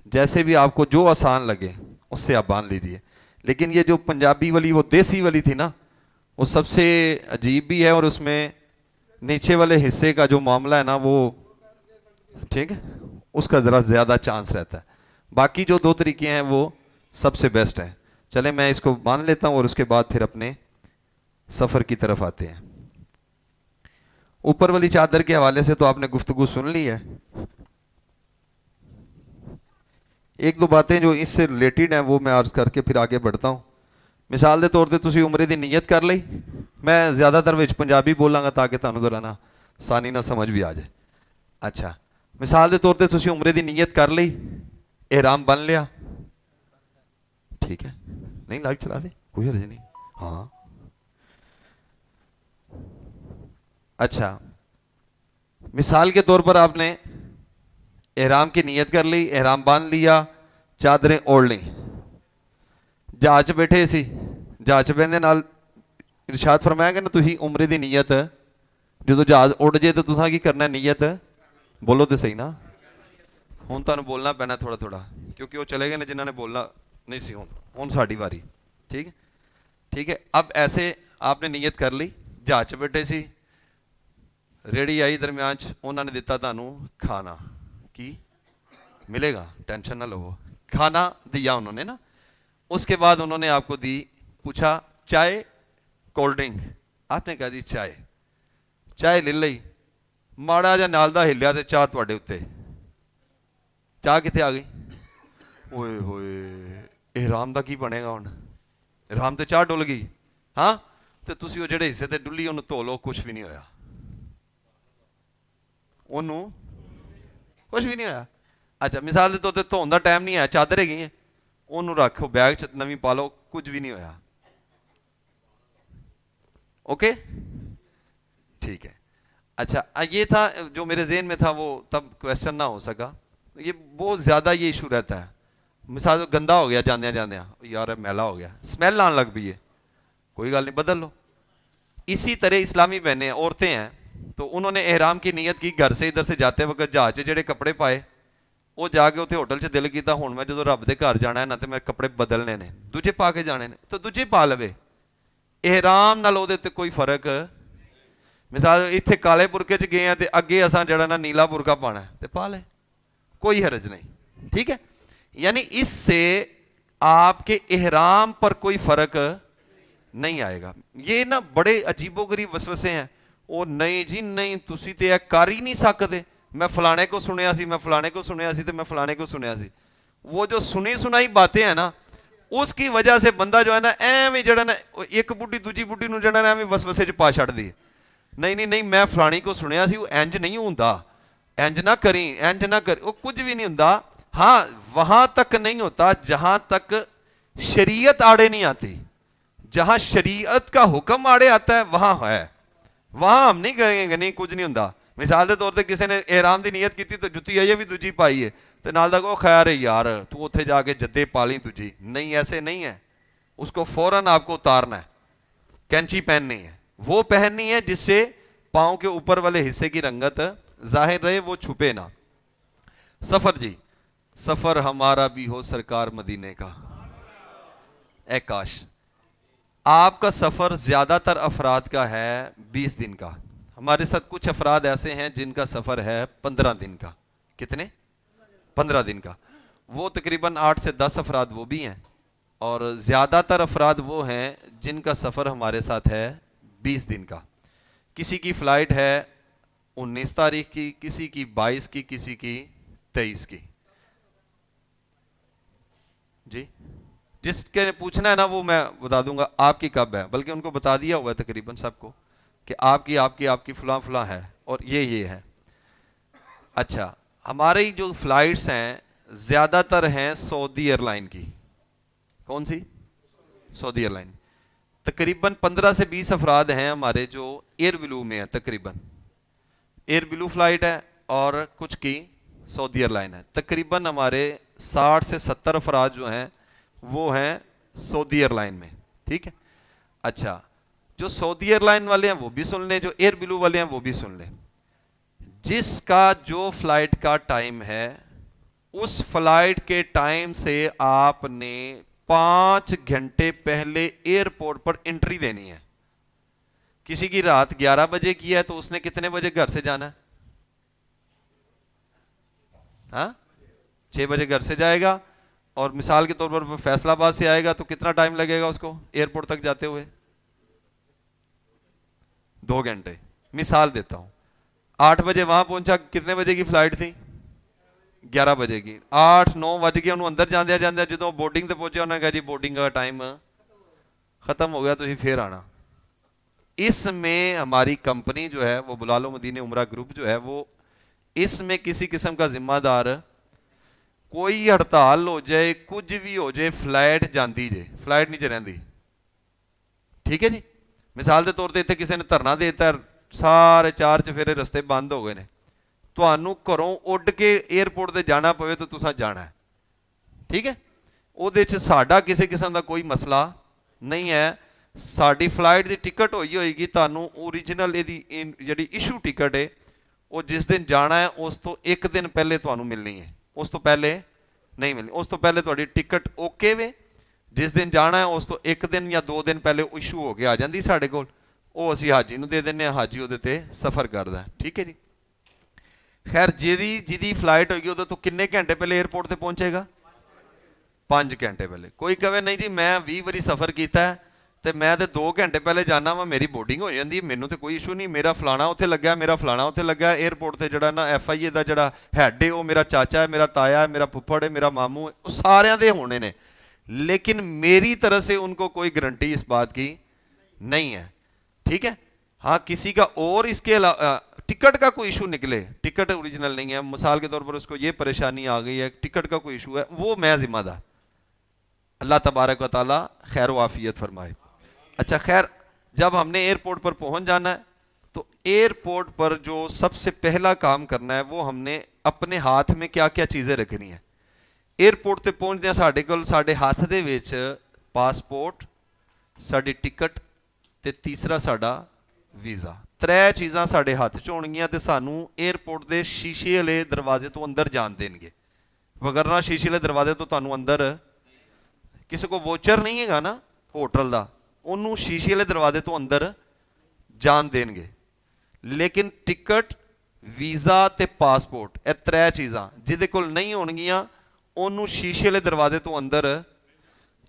जैसे भी आपको जो आसान लगे उससे आप बांध लीजिए। लेकिन ये जो पंजाबी वाली वो देसी वाली थी ना, वो सबसे अजीब भी है और उसमें नीचे वाले हिस्से का जो मामला है ना वो, ठीक है, उसका ज़रा ज़्यादा चांस रहता है। बाकी जो दो तरीके हैं वो सबसे बेस्ट हैं। चले मैं इसको बांध लेता हूँ और उसके बाद फिर अपने सफ़र की तरफ आते हैं। ऊपर वाली चादर के हवाले से तो आपने गुफ्तगू सुन ली है, एक दो बातें जो इससे रिलेटेड हैं वो मैं अर्ज करके फिर आगे बढ़ता हूँ। मिसाल के तौर पर तुसी उम्रे की नीयत कर ली, मैं ज़्यादातर विच पंजाबी बोलांगा ताकि तुहानू ज़रा ना आसानी ना समझ भी आ जाए। अच्छा मिसाल के तौर पर तुसी उम्रे की नीयत कर ली, एहराम बन लिया, ठीक है, नहीं लाइट चला दे कोई हर्ज नहीं, हाँ अच्छा मिसाल के तौर पर आपने एहराम की नीयत कर ली, एहराम बांध लिया, चादरें ओढ़ ली, जहाज बैठे सी, जहाज बहने नाल इरशाद फरमाया कि ना तुसी उम्रे की नीयत जो जहाज उड़ जाए तो तुसा की करना नीयत, बोलो तो सही ना, हुण तुहानू बोलना पैना थोड़ा थोड़ा क्योंकि वो चले गए ने जिन्होंने बोलना नहीं सी, हुण साडी वारी, ठीक है ठीक है। अब ऐसे आपने नीयत कर ली, जहाज बैठे सी, रेड़ी आई दरम्यान उन्होंने दिता तुहानू खाना, की मिलेगा टेंशन ना लो, खाना दिया उन्होंने ना, उसके बाद उन्होंने आपको दी, पूछा चाय कोल्ड ड्रिंक, आपने कहा जी चाय, चाय ले ली, माड़ा जा नाल दा हिलिया ते चाह तुहाडे उत्ते, चाह कित्थे आ गई, ओए होए एहराम दा की बनेगा हुण, एहराम ते चाह डुल गई, हाँ ते तुसी वो जिहड़े हिस्से ते डुल्ली उन्होंने धो लो, कुछ भी नहीं होया, ओनू कुछ भी नहीं होया। अच्छा मिसाल के तौर पर धोन का टाइम नहीं है, चादर हैगी है, ओनू रखो बैग च नवी पा लो, कुछ भी नहीं होया, ओके ठीक है। अच्छा ये था जो मेरे जहन में था, वो तब क्वेश्चन ना हो सका, ये बहुत ज़्यादा ये इशू रहता है। मिसाल गंदा हो गया जाने जाने, यार मैला हो गया, स्मेल आने लग पई है, कोई गल नहीं बदल लो। इसी तरह इस्लामी बहनें औरतें हैं, तो उन्होंने एहराम की नीयत की, घर से इधर से जाते वक्त जहाज जेडे कपड़े पाए, वो जाके उत्थे होटल च दिल किया हुण मैं जो रब दे घर जाना है ना, तो मैं कपड़े बदलने ने, दूजे पा के जाने ने, तो दूजे पा लवे, एहराम नाल उहदे ते कोई फर्क। मिसाल इत्थे काले बुरके च गए हैं तो अगे असां जड़ा ना नीला बुरका पाना है तो पा ले, कोई हरज नहीं, ठीक है। यानी इससे आपके एहराम पर कोई फर्क नहीं आएगा। ये ना बड़े अजीबोगरीब वसवसे हैं, वो नहीं जी नहीं तुसी ते कर ही नहीं सकते, मैं फलाने को सुनिया सी, मैं फलाने को सुनिया सी, तो मैं फलाने को सुनिया सी, वो जो सुनी सुनाई बातें हैं ना, उसकी वजह से बंदा जो है ना एवं जड़ा ना एक बुढ़ी दूजी बुढ़ी नूं जड़ा ना एवं वसवसे च पा छड़ दी, नहीं नहीं नहीं मैं फलानी को सुनिया सी, वो इंज नहीं होंदा, इंज ना करी, इंज ना कर, वो कुछ भी नहीं होंदा। हाँ वहां तक नहीं होता जहां तक शरीयत आड़े नहीं आती, जहां शरीयत का हुक्म आड़े आता है वहां है, वहां हम नहीं करेंगे, नहीं कुछ नहीं होंदा। मिसाल के तौर पर किसी ने एहराम की नीयत की तो जुत्ती आई है भी दूजी पाई है, तो नाल दा को खैर है यार तू उत्थे जाके जद्दे पा ली तुझी, नहीं ऐसे नहीं है, उसको फौरन आपको उतारना है, कैंची पहननी है, वो पहननी है जिससे पाँव के ऊपर वाले हिस्से की रंगत जाहिर रहे, वो छुपे ना। सफर जी, सफर हमारा भी हो सरकार मदीने का, ए काश आपका सफर ज्यादातर अफराद का है 20 दिन का, हमारे साथ कुछ अफराद ऐसे हैं जिनका सफ़र है 15 दिन का। कितने? 15 दिन का। वो तकरीबन 8 से 10 अफराद वो भी हैं, और ज़्यादातर अफराद वो हैं जिनका सफ़र हमारे साथ है 20 दिन का। किसी की फ़्लाइट है 19 तारीख की, किसी की 22 की, किसी की 23 की। जी, जिसके पूछना है ना वो मैं बता दूंगा आपकी कब है, बल्कि उनको बता दिया हुआ है तकरीबन सबको कि आपकी आपकी आपकी फलां फलां है और ये है। अच्छा, हमारी जो फ़्लाइट्स हैं ज़्यादातर हैं सऊदी एयरलाइन की। कौन सी? Saudi airline. तकरीबन 15 से 20 अफराद हैं हमारे जो एयर ब्लू में है, तकरीबन एयर ब्लू फ़्लाइट है, और कुछ की सऊदी एयरलाइन है। तकरीबन हमारे 60 से 70 अफराद जो हैं वो हैं सऊदी एयरलाइन में। ठीक है। अच्छा, जो सऊदी एयरलाइन वाले हैं वो भी सुन लें, जो एयर ब्लू वाले हैं वो भी सुन लें। जिसका जो फ्लाइट का टाइम है उस फ्लाइट के टाइम से आपने 5 घंटे पहले एयरपोर्ट पर एंट्री देनी है। किसी की रात 11 बजे की है तो उसने कितने बजे घर से जाना है? हाँ, 6 बजे घर से जाएगा, और मिसाल के तौर पर वो फैसलाबाद से आएगा तो कितना टाइम लगेगा उसको एयरपोर्ट तक जाते हुए? 2 घंटे। मिसाल देता हूं, 8 बजे वहां पहुंचा, कितने बजे की फ्लाइट थी? 11 बजे की। 8-9 बज गए उन्होंने अंदर जांदे जांदे जो बोर्डिंग ते पहुंचे उन्होंने कहा जी बोर्डिंग का टाइम खत्म हो गया, तुम फिर आना। इसमें हमारी कंपनी जो है वो बुलालो मदीने उमरा ग्रुप जो है वो इसमें किसी किस्म का जिम्मेदार, कोई हड़ताल हो जाए कुछ भी हो जाए, फ्लाइट जाती जे, फ्लाइट नहीं रहती। ठीक है जी। मिसाल के तौर पर इतने किसी ने धरना दे दिता, सारे 4 चफेरे रस्ते बंद हो गए ने, ਤੁਹਾਨੂੰ ਘਰੋਂ ਉੱਡ ਕੇ 에ਅਰਪੋਰਟ ਤੇ ਜਾਣਾ ਪਵੇ ਤਾਂ ਤੁਸੀਂ ਜਾਣਾ ਹੈ। ਠੀਕ ਹੈ। ਉਹਦੇ 'ਚ ਸਾਡਾ ਕਿਸੇ ਕਿਸਮ ਦਾ ਕੋਈ ਮਸਲਾ ਨਹੀਂ ਹੈ। ਸਾਡੀ ਫਲਾਈਟ ਦੀ ਟਿਕਟ ਹੋਈ ਹੋਏਗੀ, ਤੁਹਾਨੂੰ ਓਰੀਜਨਲ ਇਹਦੀ ਜਿਹੜੀ ਇਸ਼ੂ ਟਿਕਟ ਹੈ ਉਹ ਜਿਸ ਦਿਨ ਜਾਣਾ ਹੈ ਉਸ ਤੋਂ 1 ਦਿਨ ਪਹਿਲੇ ਤੁਹਾਨੂੰ ਮਿਲਣੀ ਹੈ, ਉਸ ਤੋਂ ਪਹਿਲੇ ਨਹੀਂ ਮਿਲਣੀ। ਉਸ ਤੋਂ ਪਹਿਲੇ ਤੁਹਾਡੀ ਟਿਕਟ ਓਕੇ ਵੇ, ਜਿਸ ਦਿਨ ਜਾਣਾ ਹੈ ਉਸ ਤੋਂ 1 ਦਿਨ ਜਾਂ 2 ਦਿਨ ਪਹਿਲੇ ਇਸ਼ੂ ਹੋ ਕੇ ਆ ਜਾਂਦੀ ਸਾਡੇ ਕੋਲ, ਉਹ ਅਸੀਂ ਹਾਜੀ ਨੂੰ ਦੇ ਦਿੰਦੇ ਹਾਂ, ਹਾਜੀ ਉਹਦੇ ਤੇ ਸਫ਼ਰ ਕਰਦਾ। ਠੀਕ ਹੈ ਜੀ। खैर जिदी फ्लाइट होगी उदों तो किन्ने घंटे पहले एयरपोर्ट से पहुंचेगा? 5 घंटे पहले। कोई कहे नहीं जी मैं 20 बारी सफ़र किया तो मैं तो 2 घंटे पहले जाना वा, मेरी बोर्डिंग हो जाती है, मैनू तो कोई इशू नहीं, मेरा फलाना उत्थे लग्या, मेरा फलाना उत्थे लग्या। एयरपोर्ट से जड़ा ना FIA का जड़ा हैड है वो मेरा चाचा है, मेरा ताया है, मेरा फुफड़ है, मेरा मामू है, वो सारिਆਂ ਦੇ होने ने, लेकिन मेरी तरफ से उनको कोई गारंटी इस बात की नहीं है। ठीक है। हाँ, किसी का और इसके अलावा टिकट का कोई इशू निकले, टिकट ओरिजिनल नहीं है, मिसाल के तौर पर उसको ये परेशानी आ गई है, टिकट का कोई इशू है, वो मैं जिम्मेदार। अल्लाह तबारक व तआला खैर व आफियत फरमाए। अच्छा, खैर जब हमने एयरपोर्ट पर पहुंच जाना है तो एयरपोर्ट पर जो सबसे पहला काम करना है वो हमने अपने हाथ में क्या क्या चीज़ें रखनी है। एयरपोर्ट पर पहुंचदे साडे कोल साडे हाथ दे विच पासपोर्ट, साडी टिकट ते तीसरा साडा वीज़ा। 3 चीज़ां साडे हत्थ च होणगीਆਂ ਤੇ ਸਾਨੂੰ एयरपोर्ट ਦੇ शीशे वाले दरवाजे तो अंदर जान देंगे, वगरना शीशे वाले दरवाजे तो ਤੁਹਾਨੂੰ अंदर किसी को वोचर नहीं है ना होटल का, ਉਹਨੂੰ शीशे वाले दरवाजे तो अंदर जान देंगे। लेकिन टिकट, वीज़ा ते पासपोर्ट ਇਹ 3 चीज़ां ਜਿਹਦੇ ਕੋਲ नहीं ਹੋਣਗੀਆਂ ਉਹਨੂੰ शीशे वाले दरवाजे तो अंदर,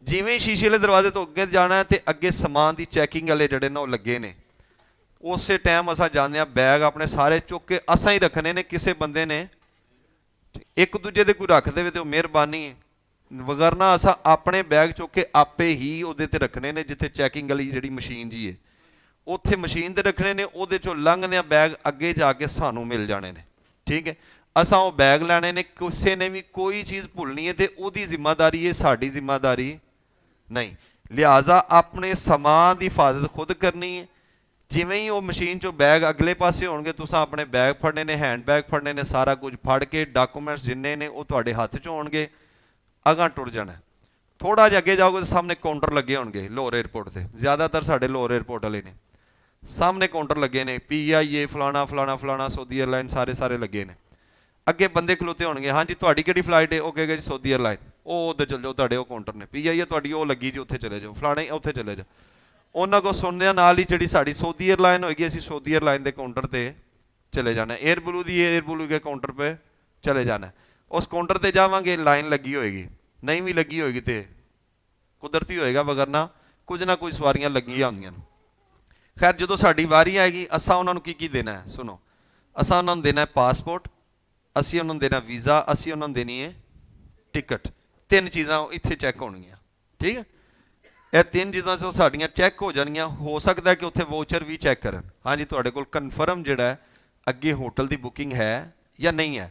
जिवें शीशे वाले दरवाजे तो अगे जाना है तो अगे समान की चैकिंग वाले जड़े ना लगे ने, उस टाइम असा जाने बैग अपने सारे चुक के असा ही रखने ने, किसी बंदे ने एक दूजे दे कोई रख दे तो मेहरबानी है, वगरना असा अपने बैग चुक के आपे ही उहदे ते रखने ने, जिथे चैकिंग वाली जिहड़ी मशीन जी है उत्थे मशीन ते रखने ने, उहदे चों लंघदे बैग अगे जाके सानू मिल जाने ने। ठीक है। असा वो बैग लैने ने, किसी ने भी कोई चीज़ भुलनी है तो उहदी जिम्मेदारी है, साडी जिम्मेदारी नहीं। लिहाजा अपने समान की हिफाजत खुद करनी है। जिवें ही वो मशीन चो बैग अगले पासे होणगे तुसां अपने बैग फड़ने ने, हैंड बैग फड़ने ने, सारा कुछ फड़ के डॉकूमेंट्स जिन्ने ने वो तुहाडे हत्थ च होणगे, अगां टुर जाना। थोड़ा जिहा अगे जाओगे तो सामने काउंटर लगे होणगे लाहौर एयरपोर्ट से, ज़्यादातर साडे लाहौर एयरपोर्ट वाले ने सामने काउंटर लगे ने, PIA फलाना फलाना फलाना सऊदी एयरलाइन सारे लगे ने। अगे बंदे खलोते होणगे, हाँ जी तुहाडी किहड़ी फ्लाइट है, वो कहेगा जी सऊदी एयरलाइन, वो उधर चल जाओ, तुहाडे वो काउंटर ने, PIA तुहाडी वो लगी जी उत्थे चले जाओ, फलाने उत्थे चले जाओ। ਉਹਨਾਂ ਕੋਲ ਸੁਣਦਿਆਂ ਨਾਲ ਹੀ ਜਿਹੜੀ ਸਾਡੀ ਸਊਦੀ 에ਅਰਲਾइन ਹੋਏਗੀ, ਅਸੀਂ ਸਊਦੀ 에ਅਰਲਾइन ਦੇ ਕਾਊਂਟਰ ਤੇ ਚਲੇ ਜਾਣਾ। 에ਅਰ ਬਲੂ ਦੀ 에ਅਰ ਬਲੂ के काउंटर पे चले जाना। उस काउंटर ਤੇ ਜਾਵਾਂਗੇ, ਲਾਈਨ ਲੱਗੀ ਹੋਏਗੀ, ਨਹੀਂ ਵੀ ਲੱਗੀ ਹੋਏਗੀ ਤੇ ਕੁਦਰਤੀ ਹੋਏਗਾ, ਵਗਰਨਾ ਕੁਝ ਨਾ ਕੁਝ ਸਵਾਰੀਆਂ ਲੱਗੀਆਂ ਹੁੰਦੀਆਂ ਨੇ। ਖੈਰ ਜਦੋਂ ਸਾਡੀ ਵਾਰੀ ਆਏਗੀ ਅਸਾਂ ਉਹਨਾਂ ਨੂੰ ਕੀ ਦੇਣਾ ਹੈ, ਸੁਣੋ। ਅਸਾਂ ਉਹਨਾਂ ਨੂੰ ਦੇਣਾ ਹੈ ਪਾਸਪੋਰਟ, ਅਸੀਂ ਉਹਨਾਂ ਨੂੰ ਦੇਣਾ ਵੀਜ਼ਾ, ਅਸੀਂ ਉਹਨਾਂ ਨੂੰ ਦੇਣੀ ਹੈ ਟਿਕਟ। ਤਿੰਨ ਚੀਜ਼ਾਂ ਇੱਥੇ ਚੈੱਕ ਹੋਣਗੀਆਂ, ਠੀਕ ਹੈ। ਇਹ ਤਿੰਨ ਚੀਜ਼ਾਂ ਸੋ ਸਾਡੀਆਂ ਚੈੱਕ ਹੋ ਜਾਣਗੀਆਂ। ਹੋ ਸਕਦਾ ਕਿ ਉੱਥੇ ਵਾਊਚਰ ਵੀ ਚੈੱਕ ਕਰਨ, ਹਾਂਜੀ ਤੁਹਾਡੇ ਕੋਲ ਕਨਫਰਮ ਜਿਹੜਾ ਹੈ ਅੱਗੇ ਹੋਟਲ ਦੀ ਬੁਕਿੰਗ ਹੈ ਜਾਂ ਨਹੀਂ ਹੈ।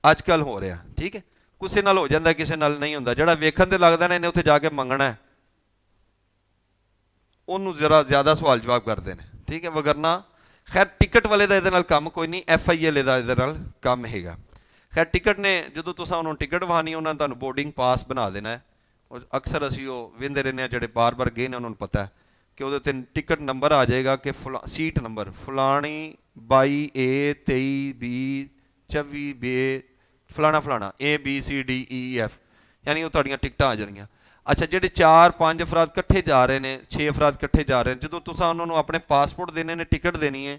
ਅੱਜ ਕੱਲ੍ਹ ਹੋ ਰਿਹਾ, ਠੀਕ ਹੈ। ਕਿਸੇ ਨਾਲ ਹੋ ਜਾਂਦਾ, ਕਿਸੇ ਨਾਲ ਨਹੀਂ ਹੁੰਦਾ। ਜਿਹੜਾ ਵੇਖਣ ਤੇ ਲੱਗਦਾ ਨਾ ਇਹਨੇ ਉੱਥੇ ਜਾ ਕੇ ਮੰਗਣਾ ਹੈ, ਉਹਨੂੰ ਜ਼ਰਾ ਜ਼ਿਆਦਾ ਸਵਾਲ ਜਵਾਬ ਕਰਦੇ ਨੇ, ਠੀਕ ਹੈ। ਵਗਰਨਾ ਖੈਰ ਟਿਕਟ ਵਾਲੇ ਦਾ ਇਹਦੇ ਨਾਲ ਕੰਮ ਕੋਈ ਨਹੀਂ, FI ਵਾਲੇ ਦਾ ਇਹਦੇ ਨਾਲ ਕੰਮ ਹੈਗਾ। ਖੈਰ ਟਿਕਟ ਨੇ ਜਦੋਂ ਤੁਸੀਂ ਉਹਨਾਂ ਨੂੰ ਟਿਕਟ ਵਹਾਣੀ, ਉਹਨਾਂ ਨੇ ਤੁਹਾਨੂੰ ਬੋਰਡਿੰਗ ਪਾਸ ਬਣਾ ਦੇਣਾ ਹੈ। ਅਕਸਰ ਅਸੀਂ ਉਹ ਵਿੰਦੇ ਰਹਿੰਦੇ ਹਾਂ ਜਿਹੜੇ ਬਾਰ-ਬਾਰ ਗਏ ਨੇ, ਉਹਨਾਂ ਨੂੰ ਪਤਾ ਹੈ ਕਿ ਉਹਦੇ 'ਤੇ ਟਿਕਟ ਨੰਬਰ ਆ ਜਾਏਗਾ ਕਿ ਸੀਟ ਨੰਬਰ ਫਲਾਣੀ 22A 23B 24B ਫਲਾਣਾ ਫਲਾਣਾ ABCDEF, ਯਾਨੀ ਉਹ ਤੁਹਾਡੀਆਂ ਟਿਕਟਾਂ ਆ ਜਾਣਗੀਆਂ। ਅੱਛਾ ਜਿਹੜੇ 4-5 ਅਫਰਾਦ ਇਕੱਠੇ ਜਾ ਰਹੇ ਨੇ, 6 ਅਫਰਾਦ ਇਕੱਠੇ ਜਾ ਰਹੇ ਨੇ, ਜਦੋਂ ਤੁਸੀਂ ਉਹਨਾਂ ਨੂੰ ਆਪਣੇ ਪਾਸਪੋਰਟ ਦੇਣੇ ਨੇ, ਟਿਕਟ ਦੇਣੀ ਹੈ,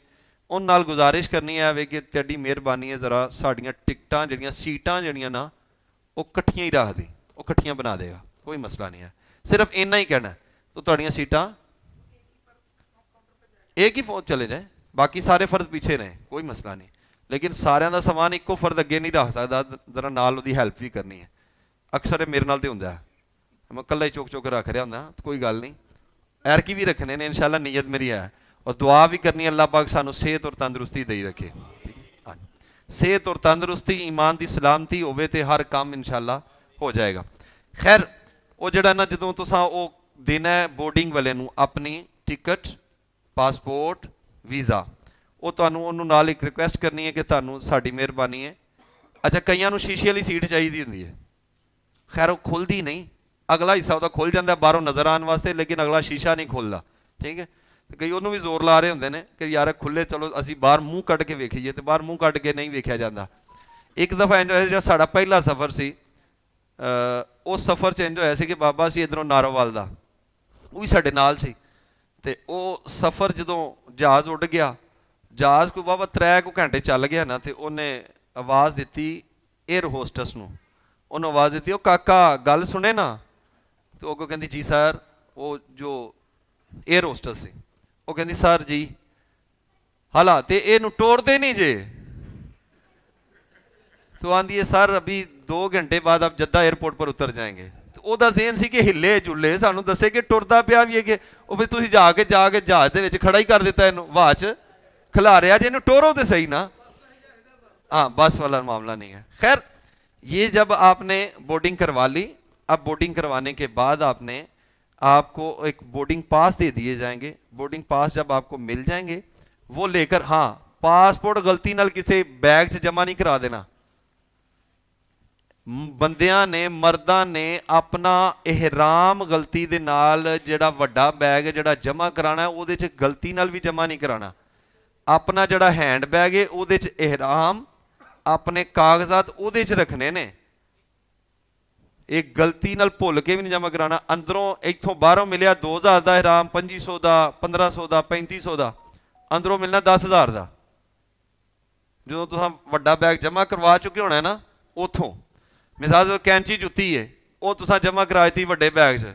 ਉਹਨਾਂ ਨਾਲ ਗੁਜ਼ਾਰਿਸ਼ ਕਰਨੀ ਹੈ ਵੇ ਕਿ ਤੁਹਾਡੀ ਮਿਹਰਬਾਨੀ ਹੈ ਜ਼ਰਾ ਸਾਡੀਆਂ ਟਿਕਟਾਂ ਜਿਹੜੀਆਂ ਸੀਟਾਂ ਜਿਹੜੀਆਂ ਨਾ ਉਹ ਇਕੱਠੀਆਂ ਹੀ ਰੱਖ ਦੇ, ਉਹ ਇਕੱਠੀਆਂ ਬਣਾ ਦੇਗਾ, ਕੋਈ ਮਸਲਾ ਨਹੀਂ ਹੈ। ਸਿਰਫ ਇੰਨਾ ਹੀ ਕਹਿਣਾ ਤਾਂ ਤੁਹਾਡੀਆਂ ਸੀਟਾਂ एक ही फौज चले जाए, बाकी सारे फर्द पीछे रहे, कोई मसला नहीं। लेकिन सारिਆਂ ਦਾ समान ਇੱਕੋ फर्द ਅੱਗੇ नहीं रख सकता, जरा नाल ਉਹਦੀ ਹੈਲਪ भी करनी है। अक्सर ਮੇਰੇ ਨਾਲ ਤੇ ਹੁੰਦਾ ਹੈ, मैं कल्ला ही चुक रख रहा ਹੁੰਦਾ, कोई गल नहीं। ਐਰਕੀ भी रखने ने इंशाल्लाह, नीयत मेरी है। और दुआ भी करनी है अल्लाह पाक सानू सेहत और तंदुरुस्ती दे रखे। सेहत और तंदुरुस्ती ईमान की सलामती होवे ते हर काम इंशाल्लाह हो जाएगा। खैर वो जड़ा ना जदों तुसां वो देना है बोर्डिंग वाले नू अपनी टिकट पासपोर्ट वीज़ा, वो तुहानू उन्होंने नाल एक रिक्वेस्ट करनी है कि तुहानू साड़ी मेहरबानी है। अच्छा कईयां नू शीशे वाली सीट चाहिए होंदी है, खैर वो खुलती नहीं, अगला हिस्सा उसका खुल जाता बाहरों नज़र आने वास्ते, लेकिन अगला शीशा नहीं खुलता, ठीक है। तो कई उन्होंने भी जोर ला रहे होंगे ने कि यार खुले चलो असी बाहर मूँह कट के वेखीए, तो बाहर मूँह कट के नहीं वेख्या जाता। एक दफ़ा इंज होया जो साड़ा पहला सफ़र से उस सफ़र च इंज होया कि बाबा असी इधरों नारोवाल का वो भी साढ़े नाल सी, तो वो सफ़र जो जहाज़ उड़ गया, जहाज़ कोई बाबा 3 घंटे चल गया ना, तो उन्हें आवाज़ दी एयर होस्टस नूं, उन्हें आवाज़ दी, काका गल सुने ना, तो वो कहती जी सर, वो जो एयर होस्टस सी वो कहती सर जी हाला तो ये टोरते नहीं जे, तो आंदी है सर अभी 2 घंटे बाद आप जद्दा एयरपोर्ट पर उतर जाएंगे। ਉਹਦਾ ਜ਼ੇਨ ਸੀ ਕਿ ਹਿੱਲੇ ਜੁੱਲੇ ਸਾਨੂੰ ਦੱਸੇ ਕਿ ਟੁਰਦਾ ਪਿਆ ਵੀ ਹੈ ਕਿ ਉਹ ਵੀ ਤੁਸੀਂ ਜਾ ਕੇ ਜਹਾਜ਼ ਦੇ ਵਿੱਚ ਖੜਾ ਹੀ ਕਰ ਦਿੱਤਾ, ਇਹਨੂੰ ਵਾਹ 'ਚ खिलारिया जी, टोरो तो सही ना। हाँ बस वाला मामला नहीं है। खैर ये जब आपने बोर्डिंग करवा ली, अब बोर्डिंग करवाने के बाद आपको एक बोर्डिंग पास दे दिए जाएंगे। बोर्डिंग पास जब आपको मिल जाएंगे वो लेकर, हाँ पासपोर्ट गलती नाल किसी बैग 'च जमा नहीं करा देना। बंदियां ने मर्दां ने अपना एहराम गलती दे नाल जिहड़ा वड्डा बैग जिहड़ा जमा कराना उहदे 'च गलती नाल भी जमा नहीं कराना। अपना जिहड़ा हैंड बैग है उहदे 'च एहराम अपने कागजात उहदे 'च रखने ने, एक गलती नाल भुल के भी नहीं जमा कराना। अंदरों इत्थों बाहरों मिलिया 2000 का एहराम, 2500 का, 1500 का, 3500 का, अंदरों मिलना 10,000 का। जो तुम वड्डा बैग जमा करवा चुके होना है ना, उतों मिसाल कैंची जुत्ती है वो तुसा जमा करा दी वड्डे बैग 'च,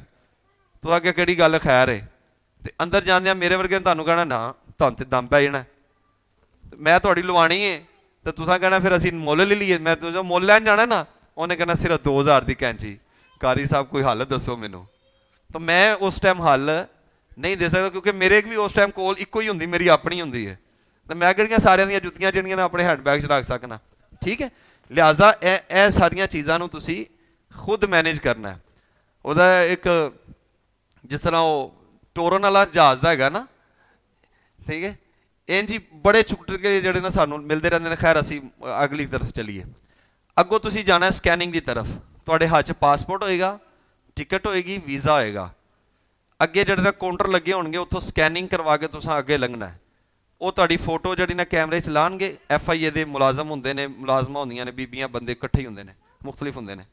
तो आगे किहड़ी गल खैर है। तो अंदर जांदे मेरे वर्गे तुहानूं कहना ना तुहानूं ते दम पै जाना, मैं तुहाडी लवानी है तो तुसा कहना फिर असीं मुੱਲ ले लीए। मैं तो जो मुੱਲ लैन जाना ना उन्हें कहना सिर्फ 2000 की कैंची, कारी साहब कोई हल दसो मैनू। तो मैं उस टाइम हल नहीं दे सकता क्योंकि मेरे भी उस टाइम कोल इक्को ही होंदी, मेरी अपनी होंदी है। तो मैं किहड़ियां सारियां दियां जुत्तियां जिहड़ियां अपने हैंड बैग 'च रख सकना, ठीक है। लिहाजा ਇਹ ਸਾਰੀਆਂ ਚੀਜ਼ਾਂ ਨੂੰ ਤੁਸੀਂ खुद मैनेज करना है। ਉਹਦਾ एक जिस तरह वो टोरन वाला जहाज़ ਦਾ ਹੈਗਾ ना, ठीक है, ਇੰਜ ਹੀ बड़े छुटके ਜਿਹੜੇ ना ਸਾਨੂੰ ਮਿਲਦੇ ਰਹਿੰਦੇ ਨੇ। खैर ਅਸੀਂ अगली तरफ चलीए। ਅੱਗੋਂ ਤੁਸੀਂ ਜਾਣਾ ਸਕੈਨਿੰਗ ਦੀ ਤਰफ। ਤੁਹਾਡੇ ਹੱਥ 'ਚ ਪਾਸਪੋਰਟ ਹੋਏਗਾ, ਟਿਕਟ ਹੋਏਗੀ, ਵੀਜ਼ਾ ਹੋਏਗਾ। ਅੱਗੇ ਜਿਹੜੇ ਨਾ ਕਾਊਂਟਰ ਲੱਗੇ ਹੋਣਗੇ ਉੱਥੋਂ ਸਕੈਨਿੰਗ ਕਰਵਾ ਕੇ ਤੁਸੀਂ ਅੱਗੇ ਲੰਘਣਾ ਹੈ। ਉਹ ਤੁਹਾਡੀ ਫੋਟੋ ਜਿਹੜੀ ਨਾ ਕੈਮਰੇ 'ਚ ਲਾਣਗੇ। FIA ਦੇ ਮੁਲਾਜ਼ਮ ਹੁੰਦੇ ਨੇ, ਮੁਲਾਜ਼ਮਾਂ ਹੁੰਦੀਆਂ ਨੇ, ਬੀਬੀਆਂ ਬੰਦੇ ਇਕੱਠੇ ਹੀ ਹੁੰਦੇ ਨੇ, ਮੁਖਤਲਿਫ ਹੁੰਦੇ ਨੇ।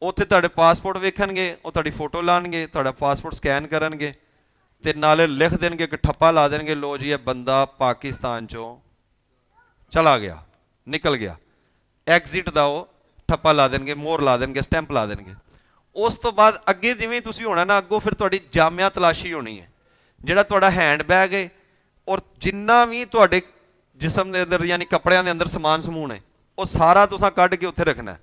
ਉੱਥੇ ਤੁਹਾਡੇ ਪਾਸਪੋਰਟ ਵੇਖਣਗੇ, ਉਹ ਤੁਹਾਡੀ ਫੋਟੋ ਲਾਣਗੇ, ਤੁਹਾਡਾ ਪਾਸਪੋਰਟ ਸਕੈਨ ਕਰਨਗੇ। ਤੇ ਨਾਲੇ ਲਿਖ ਦੇਣਗੇ ਕਿ ਠੱਪਾ ਲਾ ਦੇਣਗੇ, ਲੋ ਜੀ ਇਹ ਬੰਦਾ ਪਾਕਿਸਤਾਨ ਚੋਂ ਚਲਾ ਗਿਆ, ਨਿਕਲ ਗਿਆ, ਐਗਜ਼ਿਟ ਦਾ ਉਹ ਠੱਪਾ ਲਾ ਦੇਣਗੇ, ਮੋਹਰ ਲਾ ਦੇਣਗੇ, ਸਟੈਂਪ ਲਾ ਦੇਣਗੇ। ਉਸ ਤੋਂ ਬਾਅਦ ਅੱਗੇ ਜਿਵੇਂ ਤੁਸੀਂ ਹੋਣਾ ਨਾ, ਅੱਗੋਂ ਫਿਰ ਤੁਹਾਡੀ ਜਾਮਿਆ ਤਲਾਸ਼ੀ ਹੋਣੀ ਹੈ। ਜਿਹੜਾ ਤੁਹਾਡਾ ਹੈਂਡ ਬੈਗ ਹੈ ਔਰ ਜਿੰਨਾ ਵੀ ਤੁਹਾਡੇ ਜਿਸਮ ਦੇ ਅੰਦਰ ਯਾਨੀ ਕੱਪੜਿਆਂ ਦੇ ਅੰਦਰ ਸਮਾਨ ਸਮੂਨ ਹੈ, ਉਹ ਸਾਰਾ ਤੁਸੀਂ ਕੱਢ ਕੇ ਉੱਥੇ ਰੱਖਣਾ।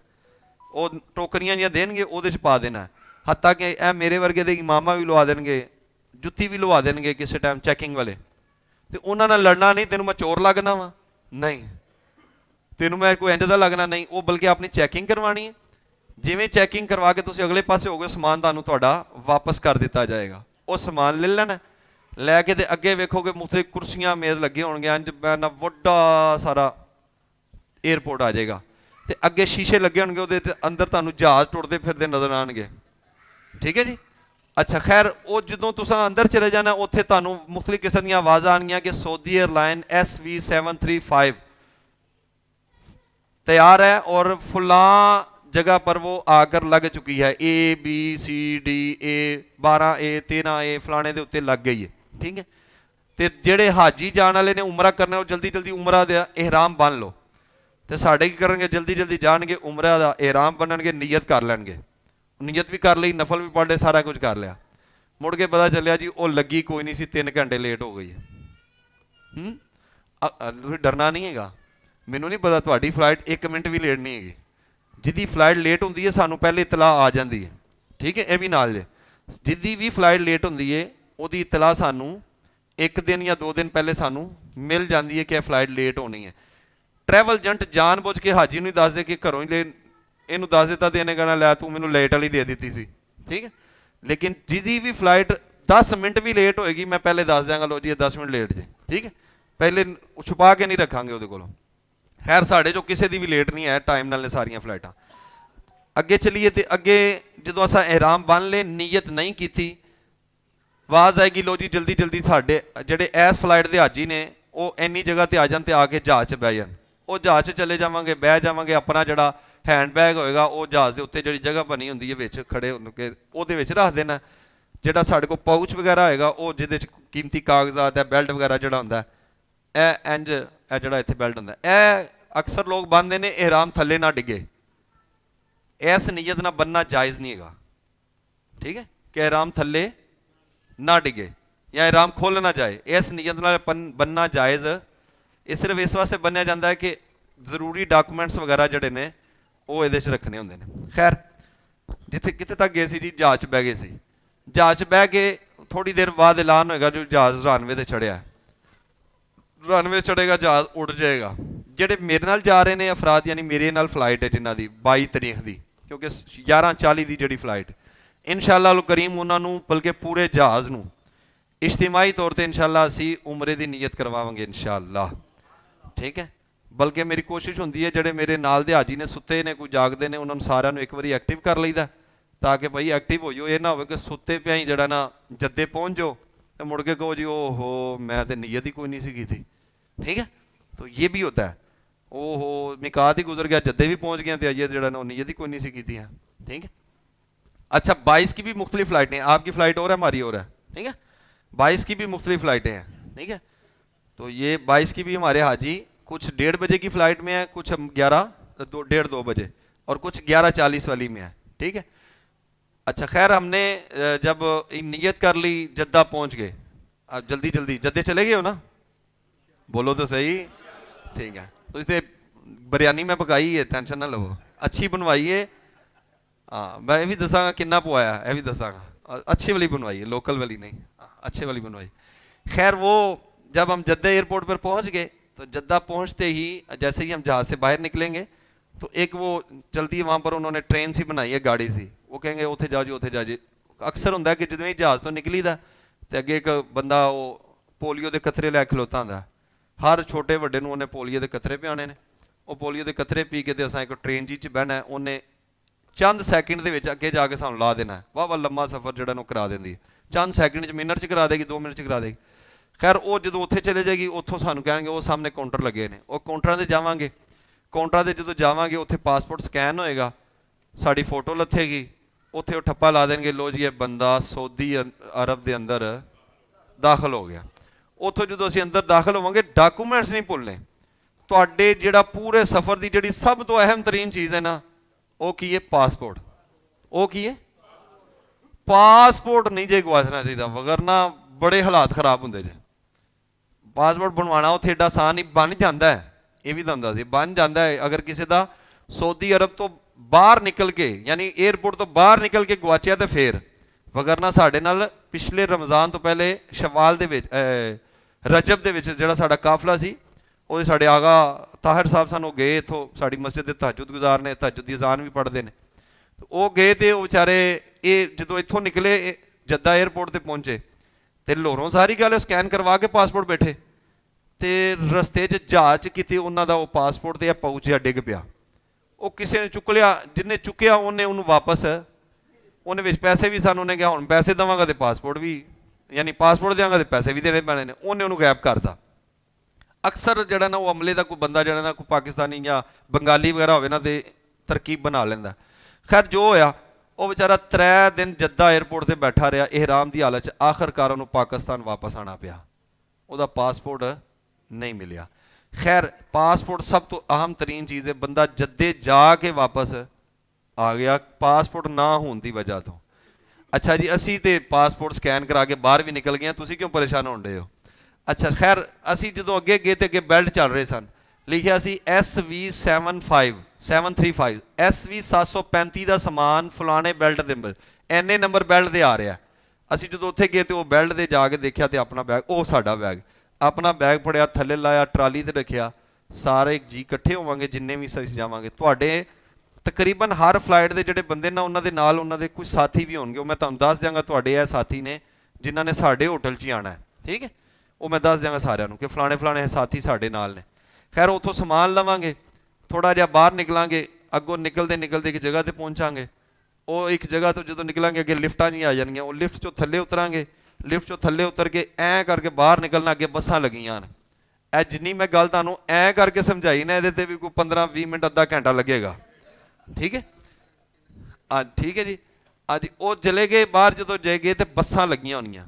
ਉਹ ਟੋਕਰੀਆਂ ਜਿਹੀਆਂ ਦੇਣਗੇ, ਉਹਦੇ 'ਚ ਪਾ ਦੇਣਾ। ਹੱਤਾ ਕਿ ਇਹ ਮੇਰੇ ਵਰਗੇ ਦੇ ਇਮਾਮਾ ਵੀ ਲਵਾ ਦੇਣਗੇ, ਜੁੱਤੀ ਵੀ ਲਵਾ ਦੇਣਗੇ ਕਿਸੇ ਟਾਈਮ ਚੈਕਿੰਗ ਵਾਲੇ। ਤੇ ਉਹਨਾਂ ਨਾਲ ਲੜਨਾ ਨਹੀਂ, ਤੈਨੂੰ ਮੈਂ ਚੋਰ ਲੱਗਣਾ ਵਾ, ਨਹੀਂ, ਤੈਨੂੰ ਮੈਂ ਕੋਈ ਇੰਜ ਦਾ ਲੱਗਣਾ ਨਹੀਂ। ਉਹ ਬਲਕਿ ਆਪਣੀ ਚੈਕਿੰਗ ਕਰਵਾਉਣੀ ਹੈ। ਜਿਵੇਂ ਚੈਕਿੰਗ ਕਰਵਾ ਕੇ ਤੁਸੀਂ ਅਗਲੇ ਪਾਸੇ ਹੋਗੇ, ਸਮਾਨ ਤੁਹਾਨੂੰ ਤੁਹਾਡਾ ਵਾਪਸ ਕਰ ਦਿੱਤਾ ਜਾਏਗਾ। ਉਹ ਸਮਾਨ ਲੈ ਲੈਣਾ, ਲੈ ਕੇ ਤੇ ਅੱਗੇ ਵੇਖੋਗੇ ਮੁਖਤਲਿਫ ਕੁਰਸੀਆਂ ਮੇਜ਼ ਲੱਗੇ ਹੋਣਗੇ, ਇੰਜ ਨਾ ਵੱਡਾ ਸਾਰਾ ਏਅਰਪੋਰਟ ਆ ਜਾਏਗਾ। ਤੇ ਅੱਗੇ ਸ਼ੀਸ਼ੇ ਲੱਗੇ ਹੋਣਗੇ, ਉਹਦੇ ਤੇ ਅੰਦਰ ਤੁਹਾਨੂੰ ਜਹਾਜ਼ ਟੁੱਟਦੇ ਫਿਰਦੇ ਨਜ਼ਰ ਆਉਣਗੇ। ਠੀਕ ਹੈ ਜੀ। ਅੱਛਾ ਖੈਰ, ਉਹ ਜਦੋਂ ਤੁਸੀਂ ਅੰਦਰ ਚਲੇ ਜਾਣਾ, ਉੱਥੇ ਤੁਹਾਨੂੰ ਮੁਖਤਲਿਫ ਕਿਸਮ ਦੀਆਂ ਆਵਾਜ਼ਾਂ ਆਉਣਗੀਆਂ ਕਿ सऊदी एयरलाइन SV735 तैयार है और फलां जगह पर वो आकर लग चुकी है, ABCDA 12A 13A फलाने दे उत्ते लग गई है। ठीक है। तो जेड़े हाजी जाने वाले ने उमरा करना, वो जल्दी जल्दी उमरा का एहराम बन लो। तो साढ़े की करेंगे, जल्दी जल्दी जाएंगे, उमरा का एहराम बननगे, नीयत कर लैणगे। नीयत भी कर ली, नफल भी पढ़ ले, सारा कुछ कर लिया। मुड़ के पता चलिया जी वो लगी कोई नहीं सी, 3 घंटे लेट हो गई है। डरना नहीं है। मैनू नहीं पता तुहाडी फ्लाइट 1 मिनट भी लेट नहीं है। जिदी फ्लाइट लेट होंदी है सानू पहले इतला आ जाती है। ठीक है, यह भी नाल जे जिदी भी फ्लाइट लेट होंदी है उहदी इतला सानू 1 दिन या 2 दिन पहले सानू मिल जाती है कि यह फ्लाइट लेट होनी है। ट्रैवल एजेंट जान बुझ के हाजी नूं दस दे कि घरों ही ले इनू दस दिता तो इन्हें कहना लै तू मैनू लेट वाली दे दी सी। ठीक है, लेकिन जिदी भी फ्लाइट 10 मिनट भी लेट होएगी मैं पहले दस देंगा, लो जी 10 मिनट लेट जे। ठीक है, पहले छुपा के नहीं रखांगे उहदे कोलों। खैर साढ़े चो किसी की भी लेट नहीं है, टाइम नाल ने सारियां फ्लाइटां। अगे चलीए तो अगे जो असा एहराम बन ले, नीयत नहीं की, आवाज़ आएगी लो जी जल्दी जल्दी साढ़े जेडे इस फ्लाइट के हाजी ने वो इन्नी जगह पर आ जान तो आके जहाज़ च बह जान। वो जहाज़ च चले जावांगे, बह जावांगे, अपना जड़ा हैंड बैग होएगा वो जहाज़ के उत्ते जी जगह बनी होंगी है विच खड़े होके उहदे विच रख देना। जिहड़ा साढ़े कोल पाउच वगैरह होएगा वो जिहदे च कीमती कागजात है, बेल्ट वगैरह जिहड़ा हुंदा है, इंज जिहड़ा इत्थे बेल्ट हुंदा है, अक्सर लोग बंदे ने एहराम थल्ले ना डिगे। इस नीयत ना बनना जायज़ नहीं है। ठीक है, कि एहराम थल्ले ना डिगे या एहराम खोल ना जाए, इस नीयत नाल बनना जायज़। ये सिर्फ इस वास्ते बनिया जाता है कि जरूरी डॉक्यूमेंट्स वगैरह जिहड़े ने वो इहदे च रखने होंदे ने। खैर जिथे कितने तक गए सी जी, जहाज़ च बह गए सी। जहाज़ च बह के थोड़ी देर बाद ऐलान होएगा जो जहाज़ रनवे ते चढ़िया है। रनवे चढ़ेगा, जहाज़ उड़ जाएगा। ਜਿਹੜੇ ਮੇਰੇ ਨਾਲ ਜਾ ਰਹੇ ਨੇ ਅਫਰਾਦ यानी मेरे नाल फ्लाइट है जिन्हां दी 22 तरीक दी, क्योंकि 11:40 ਦੀ ਜਿਹੜੀ फ्लाइट इंशाअल्लाह अल करीम उन्होंने बल्कि पूरे जहाज़ नूं इज्तिमाई तौर पर इंशाअल्लाह असी उमरे की नीयत करवावांगे इंशाअल्लाह। ठीक है, बल्कि मेरी कोशिश होंदी है ਜਿਹੜੇ मेरे नाल दे हाजी ने सुते ने कोई जागते ने उन्होंने सारिਆਂ ਨੂੰ एक बारी एक्टिव कर लईदा ताकि भाई एक्टिव हो जाओ। ये ना हो कि सुते पिया ही जड़ा ना जद्दे पहुँच जाओ तो मुड़ के कहो जी ओहो मैं तो नीयत ही कोई नहीं सी की थी। ठीक है, तो ये भी होता है, ओहो मिकात ही गुजर गया, जद्दे भी पहुँच गए तो आइए जड़ा ना नीयत ही कोई नहीं सी की थी। ठीक है। अच्छा 22 की भी मुख्तलिफ फ़्लाइटें हैं, आपकी फ़्लाइट और है, हमारी और है। ठीक है, 22 की भी मुख्तलिफ फ़्लाइटें हैं। ठीक है, तो ये 22 की भी हमारे हाजी कुछ 1:30 बजे की फ़्लाइट में है, कुछ 1:30-2 बजे और कुछ 11:40 वाली में है। ठीक है। अच्छा खैर हमने जब नीयत कर ली, जद्दा पहुँच गए, अब जल्दी जल्दी जद्दे चले गए हो ना, बोलो तो सही। ठीक है, तो इसे बिरयानी में पकाई है, टेंशन ना लो, अच्छी बनवाई है। हाँ मैं भी दसांगा किन्ना पवाया, यह भी दसांगा, अच्छी वाली बनवाई है, लोकल वाली नहीं, अच्छी वाली बनवाई। खैर वो जब हम जद्दा एयरपोर्ट पर पहुंच गए तो जद्दा पहुंचते ही जैसे ही हम जहाज़ से बाहर निकलेंगे तो एक वो चलती है वहाँ पर उन्होंने ट्रेन सी बनाई है, गाड़ी सी, वो कहेंगे उत्थे जाओ जी उत्थे जाओ जी। अक्सर होंदा कि जितने ही जहाज़ तो निकली दा तो अगे एक बंदा वो पोलियो के कतरे लै खलोता होंदा, हर छोटे वड्डे नूं उन्हें पोलियो के कतरे पियाने ने। वो पोलियो के कतरे पी के असां एक ट्रेन जी च बहना है, उन्हें चंद सैकेंड दे विच अगे जाके सानूं ला देना है। वाह वाह लम्मा सफ़र जिहड़ा नूं करा देंदी है, चंद सैकेंड च मिनट च करा देगी, 2 मिनट च करा देगी। खैर वो जो उत्थे चले जाएगी उत्थों सानूं कहेंगे वो सामने काउंटर लगे ने, वो काउंटरां ते जावांगे, काउंटरां ते जदों जावांगे उत्थे पासपोर्ट स्कैन होएगा, साड़ी फोटो लथेगी, उत्थे वो ठप्पा ला देंगे लो जी ये बंदा सऊदी अरब के अंदर ਦਾਖਲ ਹੋ ਗਿਆ। ਉੱਥੋਂ ਜਦੋਂ ਅਸੀਂ ਅੰਦਰ ਦਾਖਲ ਹੋਵਾਂਗੇ, ਡਾਕੂਮੈਂਟਸ ਨਹੀਂ ਭੁੱਲਣੇ। ਤੁਹਾਡੇ ਜਿਹੜਾ ਪੂਰੇ ਸਫ਼ਰ ਦੀ ਜਿਹੜੀ ਸਭ ਤੋਂ ਅਹਿਮ ਤਰੀਨ ਚੀਜ਼ ਹੈ ਨਾ, ਉਹ ਕੀ ਹੈ? ਪਾਸਪੋਰਟ। ਉਹ ਕੀ ਹੈ? ਪਾਸਪੋਰਟ ਨਹੀਂ ਜੇ ਗਵਾਚਣਾ ਚਾਹੀਦਾ, ਵਗਰਨਾ ਬੜੇ ਹਾਲਾਤ ਖਰਾਬ ਹੁੰਦੇ ਜੇ। ਪਾਸਪੋਰਟ ਬਣਵਾਉਣਾ ਉੱਥੇ ਏਡਾ ਆਸਾਨ ਨਹੀਂ, ਬਣ ਜਾਂਦਾ ਹੈ, ਇਹ ਵੀ ਤੁਹਾਨੂੰ ਦੱਸ ਦਈਏ, ਬਣ ਜਾਂਦਾ ਹੈ। ਅਗਰ ਕਿਸੇ ਦਾ ਸਊਦੀ ਅਰਬ ਤੋਂ ਬਾਹਰ ਨਿਕਲ ਕੇ, ਯਾਨੀ ਏਅਰਪੋਰਟ ਤੋਂ ਬਾਹਰ ਨਿਕਲ ਕੇ ਗਵਾਚਿਆ ਤਾਂ ਫੇਰ, ਵਗਰਨਾ ਸਾਡੇ ਨਾਲ ਪਿਛਲੇ ਰਮਜ਼ਾਨ ਤੋਂ ਪਹਿਲੇ ਸ਼ਵਾਲ ਦੇ ਵਿੱਚ, ਰਜਬ ਦੇ ਵਿੱਚ ਜਿਹੜਾ ਸਾਡਾ ਕਾਫਲਾ ਸੀ, ਉਹਦੇ ਸਾਡੇ ਆਗਾ ਤਾਹਿਰ ਸਾਹਿਬ ਸਾਨੂੰ ਗਏ ਇੱਥੋਂ, ਸਾਡੀ ਮਸਜਿਦ ਦੇ ਤਹੱਜੁਦ ਗੁਜ਼ਾਰ ਨੇ, ਤਹੱਜੁਦ ਦੀ ਅਜ਼ਾਨ ਵੀ ਪੜ੍ਹਦੇ ਨੇ, ਉਹ ਗਏ ਤੇ ਉਹ ਵਿਚਾਰੇ ਇਹ ਜਦੋਂ ਇੱਥੋਂ ਨਿਕਲੇ ਜੱਦਾ ਏਅਰਪੋਰਟ ਤੇ ਪਹੁੰਚੇ ਤੇ ਲੋਰੋਂ ਸਾਰੀ ਗੱਲ ਸਕੈਨ ਕਰਵਾ ਕੇ ਪਾਸਪੋਰਟ ਬੈਠੇ, ਤੇ ਰਸਤੇ 'ਚ ਜਹਾਜ਼ 'ਚ ਕਿਤੇ ਉਹਨਾਂ ਦਾ ਉਹ ਪਾਸਪੋਰਟ ਤੇ ਪਾਊਚ ਜਿਹਾ ਡਿੱਗ ਪਿਆ। ਉਹ ਕਿਸੇ ਨੇ ਚੁੱਕ ਲਿਆ, ਜਿਹਨੇ ਚੁੱਕਿਆ ਉਹਨੇ ਉਹਨੂੰ ਵਾਪਸ, ਉਹਨੇ ਵਿੱਚ ਪੈਸੇ ਵੀ ਸਾਨੂੰ, ਉਹਨੇ ਕਿਹਾ ਹੁਣ ਪੈਸੇ ਦੇਵਾਂਗਾ ਤੇ ਪਾਸਪੋਰਟ ਵੀ, ਯਾਨੀ ਪਾਸਪੋਰਟ ਦੇਵਾਂਗਾ ਤੇ ਪੈਸੇ ਵੀ ਦੇਣੇ ਪੈਣੇ ਨੇ, ਉਹਨੇ ਉਹਨੂੰ ਗਾਇਬ ਕਰਤਾ। ਅਕਸਰ ਜਿਹੜਾ ਨਾ ਉਹ ਅਮਲੇ ਦਾ ਕੋਈ ਬੰਦਾ ਜਿਹੜਾ ਨਾ ਕੋਈ ਪਾਕਿਸਤਾਨੀ ਜਾਂ ਬੰਗਾਲੀ ਵਗੈਰਾ ਹੋਵੇ ਨਾ ਤੇ ਤਰਕੀਬ ਬਣਾ ਲੈਂਦਾ। ਖੈਰ ਜੋ ਹੋਇਆ, ਉਹ ਵਿਚਾਰਾ 3 ਦਿਨ ਜੱਦਾ ਏਅਰਪੋਰਟ ਤੇ ਬੈਠਾ ਰਿਹਾ ਇਹਰਾਮ ਦੀ ਹਾਲਤ 'ਚ, ਆਖਰਕਾਰ ਉਹਨੂੰ ਪਾਕਿਸਤਾਨ ਵਾਪਸ ਆਉਣਾ ਪਿਆ, ਉਹਦਾ ਪਾਸਪੋਰਟ ਨਹੀਂ ਮਿਲਿਆ। ਖੈਰ ਪਾਸਪੋਰਟ ਸਭ ਤੋਂ ਅਹਿਮ ਤਰੀਨ ਚੀਜ਼ ਹੈ, ਬੰਦਾ ਜੱਦੇ ਜਾ ਕੇ ਵਾਪਸ ਆ ਗਿਆ ਪਾਸਪੋਰਟ ਨਾ ਹੋਣ ਦੀ ਵਜ੍ਹਾ ਤੋਂ। ਅੱਛਾ ਜੀ, ਅਸੀਂ ਤੇ ਪਾਸਪੋਰਟ ਸਕੈਨ ਕਰਾ ਕੇ ਬਾਹਰ ਵੀ ਨਿਕਲ ਗਏ, ਤੁਸੀਂ ਕਿਉਂ ਪਰੇਸ਼ਾਨ ਹੋਣ ਰਹੇ ਹੋ? ਅੱਛਾ ਖੈਰ ਅਸੀਂ ਜਦੋਂ ਅੱਗੇ ਗਏ ਤੇ ਅੱਗੇ ਬੈਲਟ ਚੱਲ ਰਹੇ ਸਨ, ਲਿਖਿਆ ਸੀ SV735 SV 735 ਦਾ ਸਮਾਨ ਫਲਾਣੇ ਬੈਲਟ ਦੇ ਨੰਬਰ, ਐਨੇ ਨੰਬਰ ਬੈਲਟ ਦੇ ਆ ਰਿਹਾ। ਅਸੀਂ ਜਦੋਂ ਉੱਥੇ ਗਏ ਤੇ ਉਹ ਬੈਲਟ ਦੇ ਜਾ ਕੇ ਦੇਖਿਆ ਤੇ ਆਪਣਾ ਬੈਗ, ਉਹ ਸਾਡਾ ਬੈਗ, ਆਪਣਾ ਬੈਗ ਫੜਿਆ, ਥੱਲੇ ਲਾਇਆ, ਟਰਾਲੀ ਤੇ ਰੱਖਿਆ, ਸਾਰੇ ਜੀ ਇਕੱਠੇ ਹੋਵਾਂਗੇ ਜਿੰਨੇ ਵੀ ਅਸੀਂ ਜਾਵਾਂਗੇ। ਤੁਹਾਡੇ ਤਕਰੀਬਨ ਹਰ ਫਲਾਈਟ ਦੇ ਜਿਹੜੇ ਬੰਦੇ ਨਾ ਉਹਨਾਂ ਦੇ ਨਾਲ ਉਹਨਾਂ ਦੇ ਕੁਝ ਸਾਥੀ ਵੀ ਹੋਣਗੇ, ਉਹ ਮੈਂ ਤੁਹਾਨੂੰ ਦੱਸ ਦਿਆਂਗਾ, ਤੁਹਾਡੇ ਇਹ ਸਾਥੀ ਨੇ ਜਿਨ੍ਹਾਂ ਨੇ ਸਾਡੇ ਹੋਟਲ 'ਚ ਹੀ ਆਉਣਾ ਹੈ, ਠੀਕ ਹੈ, ਉਹ ਮੈਂ ਦੱਸ ਦਿਆਂਗਾ ਸਾਰਿਆਂ ਨੂੰ ਕਿ ਫਲਾਣੇ ਫਲਾਣੇ ਸਾਥੀ ਸਾਡੇ ਨਾਲ ਨੇ। ਖੈਰ ਉੱਥੋਂ ਸਮਾਨ ਲਵਾਂਗੇ, ਥੋੜ੍ਹਾ ਜਿਹਾ ਬਾਹਰ ਨਿਕਲਾਂਗੇ, ਅੱਗੋਂ ਨਿਕਲਦੇ ਨਿਕਲਦੇ ਇੱਕ ਜਗ੍ਹਾ 'ਤੇ ਪਹੁੰਚਾਂਗੇ। ਉਹ ਇੱਕ ਜਗ੍ਹਾ ਤੋਂ ਜਦੋਂ ਨਿਕਲਾਂਗੇ ਅੱਗੇ ਲਿਫਟਾਂ ਨਹੀਂ ਆ ਜਾਣਗੀਆਂ, ਉਹ ਲਿਫਟ 'ਚੋਂ ਥੱਲੇ ਉਤਰਾਂਗੇ, ਲਿਫਟ 'ਚੋਂ ਥੱਲੇ ਉਤਰ ਕੇ ਐਂ ਕਰਕੇ ਬਾਹਰ ਨਿਕਲਣਾ, ਅੱਗੇ ਬੱਸਾਂ ਲੱਗੀਆਂ ਨੇ। ਇਹ ਜਿੰਨੀ ਮੈਂ ਗੱਲ ਤੁਹਾਨੂੰ ਐਂ ਕਰਕੇ ਸਮਝਾਈ ਨਾ, ਇਹਦੇ 'ਤੇ ਵੀ ਕੋਈ 15-20 ਮਿੰਟ ਅੱਧਾ ਘੰਟਾ ਲੱਗੇਗਾ, ਠੀਕ ਹੈ। ਠੀਕ ਹੈ ਜੀ। ਅੱਜ ਉਹ ਚਲੇ ਗਏ ਬਾਹਰ, ਜਦੋਂ ਜੇ ਗਏ ਤੇ ਬੱਸਾਂ ਲੱਗੀਆਂ ਹੋਣੀਆਂ,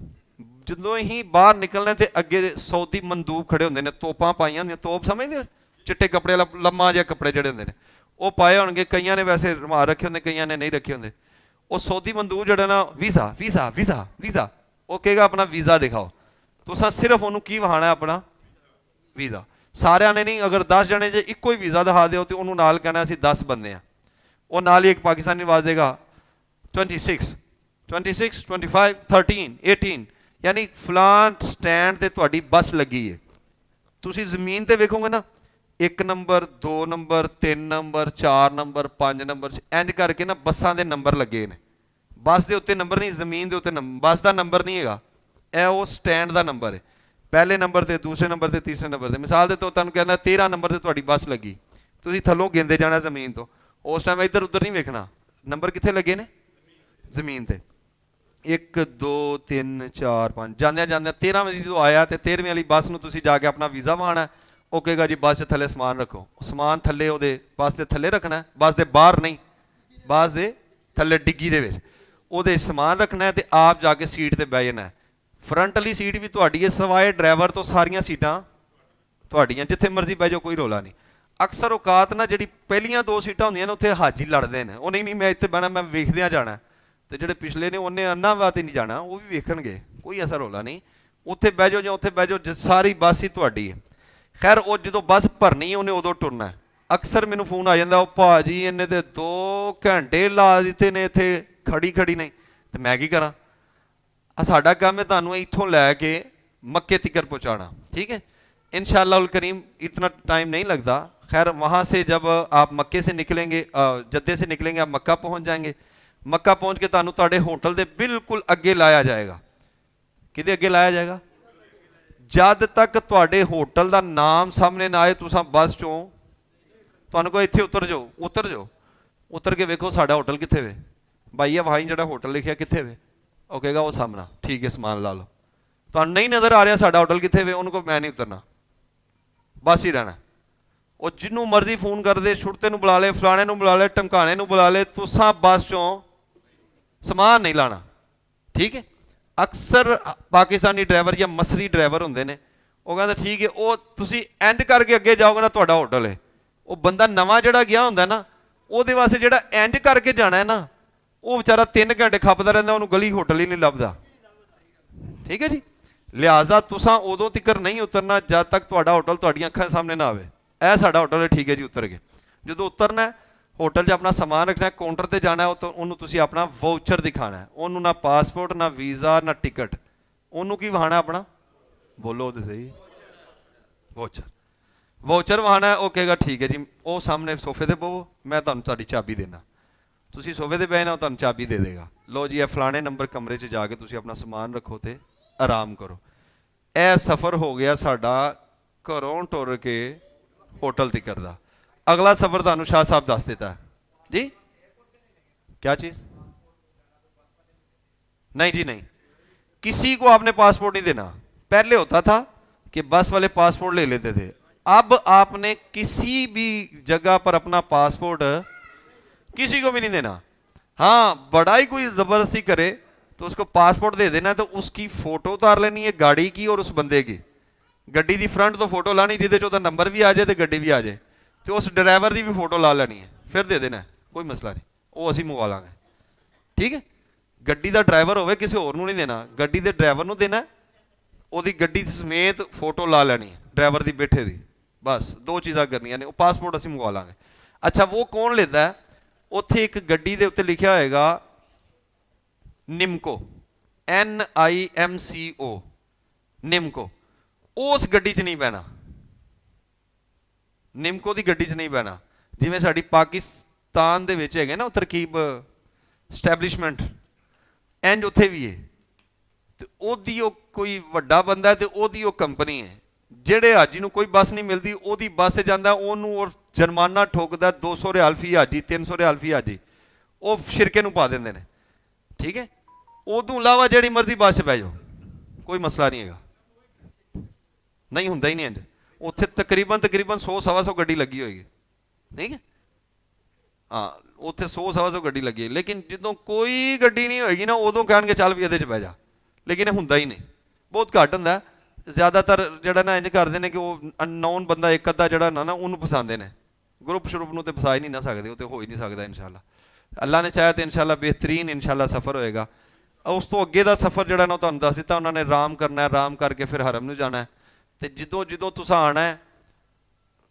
ਜਦੋਂ ਹੀ ਬਾਹਰ ਨਿਕਲਣਾ ਤੇ ਅੱਗੇ ਸਊਦੀ ਮੰਦੂਬ ਖੜੇ ਹੁੰਦੇ ਨੇ, ਤੋਪਾਂ ਪਾਈਆਂ ਹੁੰਦੀਆਂ, ਤੋਪ ਸਮਝਦੇ ਹੋ, ਚਿੱਟੇ ਕੱਪੜੇ ਵਾਲਾ ਲੰਮਾ ਜਿਹਾ ਕੱਪੜੇ ਜਿਹੜੇ ਹੁੰਦੇ ਨੇ ਉਹ ਪਾਏ ਹੋਣਗੇ, ਕਈਆਂ ਨੇ ਵੈਸੇ ਰੁਮਾਲ ਰੱਖੇ ਹੁੰਦੇ, ਕਈਆਂ ਨੇ ਨਹੀਂ ਰੱਖੇ ਹੁੰਦੇ। ਉਹ ਸਊਦੀ ਮੰਦੂਬ ਜਿਹੜਾ ਨਾ, ਵੀਜ਼ਾ ਵੀਜ਼ਾ ਵੀਜ਼ਾ ਵੀਜ਼ਾ, ਉਹ ਕਹੇਗਾ ਆਪਣਾ ਵੀਜ਼ਾ ਦਿਖਾਓ, ਤੁਸੀਂ ਸਿਰਫ ਉਹਨੂੰ ਕੀ ਵਹਾਣਾ, ਆਪਣਾ ਵੀਜ਼ਾ। ਸਾਰਿਆਂ ਨੇ ਨਹੀਂ, ਅਗਰ 10 ਜਣੇ ਜੇ ਇੱਕੋ ਹੀ ਵੀਜ਼ਾ ਦਿਖਾ ਦਿਓ ਤੇ ਉਹਨੂੰ ਨਾਲ ਕਹਿਣਾ ਅਸੀਂ 10 ਬੰਦੇ ਹਾਂ, ਉਹ ਨਾਲ ਹੀ ਇੱਕ ਪਾਕਿਸਤਾਨੀ ਆਵਾਜ਼ ਦੇਗਾ 26 26 25 13 18, ਯਾਨੀ ਫਲਾਨ ਸਟੈਂਡ ਤੇ ਤੁਹਾਡੀ ਬੱਸ ਲੱਗੀ ਹੈ। ਤੁਸੀਂ ਜ਼ਮੀਨ ਤੇ ਵੇਖੋਗੇ ਨਾ, 1 number 2 number 3 number 4 number 5 number, ਇੰਜ ਕਰਕੇ ਨਾ ਬੱਸਾਂ ਦੇ ਨੰਬਰ ਲੱਗੇ ਨੇ। ਬੱਸ ਦੇ ਉੱਤੇ ਨੰਬਰ ਨਹੀਂ, ਜ਼ਮੀਨ ਦੇ ਉੱਤੇ ਬੱਸ ਦਾ ਨੰਬਰ ਨਹੀਂ ਹੈਗਾ, ਇਹ ਉਹ ਸਟੈਂਡ ਦਾ ਨੰਬਰ ਹੈ। ਪਹਿਲੇ ਨੰਬਰ ਤੇ, ਦੂਸਰੇ ਨੰਬਰ ਤੇ, ਤੀਸਰੇ ਨੰਬਰ ਤੇ। ਮਿਸਾਲ ਦੇ ਤੌਰ ਤੁਹਾਨੂੰ ਕਹਿੰਦਾ 13 ਨੰਬਰ ਤੇ ਤੁਹਾਡੀ ਬੱਸ ਲੱਗੀ, ਤੁਸੀਂ ਥੱਲੋਂ ਗਿਣਦੇ ਜਾਣਾ ਜ਼ਮੀਨ ਤੋਂ, ਉਸ ਟਾਈਮ ਇੱਧਰ ਉੱਧਰ ਨਹੀਂ ਵੇਖਣਾ, ਨੰਬਰ ਕਿੱਥੇ ਲੱਗੇ ਨੇ, ਜ਼ਮੀਨ ਤੇ। 1 2 3 4 5 ਜਾਂਦਿਆਂ ਜਾਂਦਿਆਂ 13 ਵਜੇ ਜਦੋਂ ਆਇਆ ਤੇ 13ਵੀਂ ਵਾਲੀ ਬੱਸ ਨੂੰ ਤੁਸੀਂ ਜਾ ਕੇ ਆਪਣਾ ਵੀਜ਼ਾ ਵਹਾਣਾ, ਉਹ ਕਹੇਗਾ ਜੀ ਬੱਸ 'ਚ ਥੱਲੇ ਸਮਾਨ ਰੱਖੋ, ਸਮਾਨ ਥੱਲੇ ਉਹਦੇ ਬੱਸ ਦੇ ਥੱਲੇ ਰੱਖਣਾ, ਬੱਸ ਦੇ ਬਾਹਰ ਨਹੀਂ, ਬੱਸ ਦੇ ਥੱਲੇ ਡਿੱਗੀ ਦੇ ਵਿੱਚ ਉਹਦੇ ਸਮਾਨ ਰੱਖਣਾ ਤੇ ਆਪ ਜਾ ਕੇ ਸੀਟ ਤੇ ਬਹਿ ਜਾਣਾ। ਫਰੰਟ ਵਾਲੀ ਸੀਟ ਵੀ ਤੁਹਾਡੀ ਹੈ, ਸਵਾਏ ਡਰਾਈਵਰ ਤੋਂ ਸਾਰੀਆਂ ਸੀਟਾਂ ਤੁਹਾਡੀਆਂ, ਜਿੱਥੇ ਮਰਜ਼ੀ ਬਹਿ ਜਾਓ, ਕੋਈ ਰੌਲਾ ਨਹੀਂ। ਅਕਸਰ ਔਕਾਤ ਨਾ ਜਿਹੜੀ ਪਹਿਲੀਆਂ 2 ਸੀਟਾਂ ਹੁੰਦੀਆਂ ਨੇ ਉੱਥੇ ਹਾਜੀ ਲੜਦੇ ਨੇ, ਉਹ ਨਹੀਂ ਮੈਂ ਇੱਥੇ ਬਹਿਣਾ, ਮੈਂ ਵੇਖਦਿਆਂ ਜਾਣਾ, ਤੇ ਜਿਹੜੇ ਪਿਛਲੇ ਨੇ ਉਹਨੇ ਅੰਨਾ ਵਾਤ ਹੀ ਨਹੀਂ ਜਾਣਾ, ਉਹ ਵੀ ਵੇਖਣਗੇ, ਕੋਈ ਅਸਰ ਰੌਲਾ ਨਹੀਂ, ਉੱਥੇ ਬਹਿ ਜਾਓ ਜਾਂ ਉੱਥੇ ਬਹਿ ਜਾਓ, ਸਾਰੀ ਬੱਸ ਹੀ ਤੁਹਾਡੀ ਹੈ। ਖੈਰ ਉਹ ਜਦੋਂ ਬੱਸ ਭਰਨੀ ਹੈ ਉਹਨੇ ਉਦੋਂ ਟੁਰਨਾ। ਅਕਸਰ ਮੈਨੂੰ ਫੋਨ ਆ ਜਾਂਦਾ, ਉਹ ਭਾਜੀ ਇਹਨੇ ਤੇ 2 ਘੰਟੇ ਲਾ ਦਿੱਤੇ ਨੇ ਇੱਥੇ ਖੜੀ ਨਹੀਂ, ਤੇ ਮੈਂ ਕੀ ਕਰਾਂ? ਸਾਡਾ ਕੰਮ ਹੈ ਤੁਹਾਨੂੰ ਇੱਥੋਂ ਲੈ ਕੇ मक्के तिकर पहुँचाना, ठीक है इंशाअल्लाह करीम। इतना टाइम नहीं लगता। खैर वहाँ से जब आप मक्के से निकलेंगे, जद्दे से निकलेंगे, आप मक्का पहुँच जाएंगे। मक्का पहुँच के तुहानू तुहाडे होटल दे बिल्कुल अगे लाया जाएगा। किदे अगे लाया जाएगा? जद तक तुहाडे होटल का नाम सामने ना आए तुसां बस चों तुहानू को इत्थे उतर जाओ, उतर के वेखो साडा होटल कित्थे वे, भाई वहाँ जिहड़ा होटल लिखिया कित्थे वे, वो कहेगा वो सामना, ठीक है समान ला लो। तुहानू नहीं नज़र आ रहा साडा होटल कित्थे वे, उनको मैं नहीं उतरना, बस ही रहना। वो जिन्हों मर्जी फोन कर दे, छुड़ते नूं बुला ले, फलाने नूं बुला ले, टमकाने नूं बुला ले, तुसां बस चों समान नहीं लाना, ठीक है। ਅਕਸਰ ਪਾਕਿਸਤਾਨੀ ਡਰਾਈਵਰ ਜਾਂ ਮਸਰੀ ਡਰਾਈਵਰ ਹੁੰਦੇ ਨੇ, ਉਹ ਕਹਿੰਦਾ ਠੀਕ ਹੈ, ਉਹ ਤੁਸੀਂ ਐਂਡ ਕਰਕੇ ਅੱਗੇ ਜਾਓਗੇ ਨਾ ਤੁਹਾਡਾ ਹੋਟਲ ਹੈ। ਉਹ ਬੰਦਾ ਨਵਾਂ ਜਿਹੜਾ ਗਿਆ ਹੁੰਦਾ ਨਾ, ਉਹਦੇ ਵਾਸਤੇ ਜਿਹੜਾ ਐਂਡ ਕਰਕੇ ਜਾਣਾ ਹੈ ਨਾ, ਉਹ ਵਿਚਾਰਾ 3 ਘੰਟੇ ਖੱਪਦਾ ਰਹਿੰਦਾ, ਉਹਨੂੰ ਗਲੀ ਹੋਟਲ ਹੀ ਨਹੀਂ ਲੱਭਦਾ। ਠੀਕ ਹੈ ਜੀ, ਲਿਹਾਜ਼ਾ ਤੁਸਾਂ ਉਦੋਂ ਤੱਕ ਨਹੀਂ ਉਤਰਨਾ ਜਦ ਤੱਕ ਤੁਹਾਡਾ ਹੋਟਲ ਤੁਹਾਡੀਆਂ ਅੱਖਾਂ ਸਾਹਮਣੇ ਨਾ ਆਵੇ। ਇਹ ਸਾਡਾ ਹੋਟਲ ਹੈ, ਠੀਕ ਹੈ ਜੀ, ਉਤਰ ਗਏ। ਜਦੋਂ ਉਤਰਨਾ ਹੋਟਲ 'ਚ ਆਪਣਾ ਸਮਾਨ ਰੱਖਣਾ, ਕਾਊਂਟਰ ਤੇ ਜਾਣਾ, ਉਹਨੂੰ ਤੁਸੀਂ ਆਪਣਾ ਵਾਊਚਰ ਦਿਖਾਣਾ, ਉਹਨੂੰ ਨਾ ਪਾਸਪੋਰਟ, ਨਾ ਵੀਜ਼ਾ, ਨਾ ਟਿਕਟ, ਉਹਨੂੰ ਕੀ ਵਹਾਣਾ ਆਪਣਾ, ਬੋਲੋ ਤੇ ਸਹੀ, ਵਾਊਚਰ। ਵਾਊਚਰ ਵਹਾਣਾ, ਉਹ ਕਹੇਗਾ ਠੀਕ ਹੈ ਜੀ, ਉਹ ਸਾਹਮਣੇ ਸੋਫੇ ਤੇ ਪਵੋ, ਮੈਂ ਤੁਹਾਨੂੰ ਤੁਹਾਡੀ ਚਾਬੀ ਦੇਣਾ। ਤੁਸੀਂ ਸੋਫੇ ਤੇ ਬਹਿਣਾ, ਉਹ ਤੁਹਾਨੂੰ ਚਾਬੀ ਦੇ ਦੇਗਾ, ਲਓ ਜੀ ਇਹ ਫਲਾਣੇ ਨੰਬਰ ਕਮਰੇ 'ਚ ਜਾ ਕੇ ਤੁਸੀਂ ਆਪਣਾ ਸਮਾਨ ਰੱਖੋ ਤੇ ਆਰਾਮ ਕਰੋ। ਇਹ ਸਫ਼ਰ ਹੋ ਗਿਆ ਸਾਡਾ ਘਰੋਂ ਟੁਰ ਕੇ ਹੋਟਲ ਤੱਕ ਦਾ। ਅਗਲਾ ਸਫ਼ਰ ਤੁਹਾਨੂੰ ਸ਼ਾਹ ਸਾਹਿਬ ਦੱਸ ਦਿੱਤਾ ਜੀ। क्या चीज? नहीं जी नहीं, किसी को आपने पासपोर्ट नहीं देना। पहले होता था कि बस वाले पासपोर्ट ले लेते थे, अब आपने किसी भी जगह पर अपना पासपोर्ट किसी को भी नहीं देना। हाँ, बड़ा ही कोई जबरदस्ती करे तो उसको पासपोर्ट दे देना, तो उसकी फोटो उतार लेनी है गाड़ी की और उस बंदे की। गड्डी की फ्रंट तो फोटो लानी जिहदे च ओहदा नंबर भी आ जाए तो गड्डी भी आ जाए, तो उस ड्राइवर की भी फोटो ला लेनी है, फिर दे देना, कोई मसला नहीं, वो असीं मंगवा लांगे। ठीक है, गड्डी का ड्राइवर होवे किसी होर नूं नहीं देना, गड्डी के ड्राइवर नूं देना, ओहदी गड्डी समेत फोटो ला लेनी ड्राइवर की बैठे दी, बस दो चीज़ां करनियां ने, पासपोर्ट असीं मंगवा लांगे। अच्छा, वो कौन लेता है? उत्थे एक गड्डी दे उत्ते लिखिया होएगा निमको, NIMCO, निमको, उस गड्डी च नहीं बहना, निमको की गड्डी च नहीं बहना। जिवें साडी पाकिस्तान दे विच हैगे ना तरकीब स्टैबलिशमेंट, इंज उत्थे भी है, तो ओहदी कोई वड्डा बंदा है तो ओहदी कंपनी है, जेड़े हाजी नूं कोई बस नहीं मिलती ओहदी बस से जांदा, ओहनूं और जुर्माना ठोकदा 200 रियाल फी हाजी, 300 रियाल फी हाजी, वो शिरके नूं पा देंदे ने। ठीक है, उदों इलावा जिहड़ी मर्जी बस बह जाओ, कोई मसला नहीं है, नहीं हुंदा ही नहीं इंज। उत्थे तकरीबन 100-125 गड्डी लगी होएगी। ठीक है, हाँ, उत्थे 100-125 गड्डी लगी है, लेकिन जदों कोई गड्डी नहीं होएगी ना, उदों कहणगे चल भी इहदे च बह जा, लेकिन ये हुंदा ही नहीं, बहुत घट हुंदा। ज़्यादातर जिहड़ा ना इंज करदे ने कि वो अननोन बंदा एक अद्धा जिहड़ा ना उहनूं फसांदे ने, ग्रुप श्रुप नूं ते फसा ही नहीं ना सकदे, वो ते हो ही नहीं सकदा। इंशाअल्लाह अल्लाह ने चाहे तो इंशाअल्लाह बेहतरीन इंशाअल्लाह सफ़र होएगा। उस तो अगे का सफ़र जिहड़ा ना तुहानूं दस दित्ता, उन्होंने आराम करना है, आराम करके फिर हरम नूं जाना है, तो जदों तुसां आना है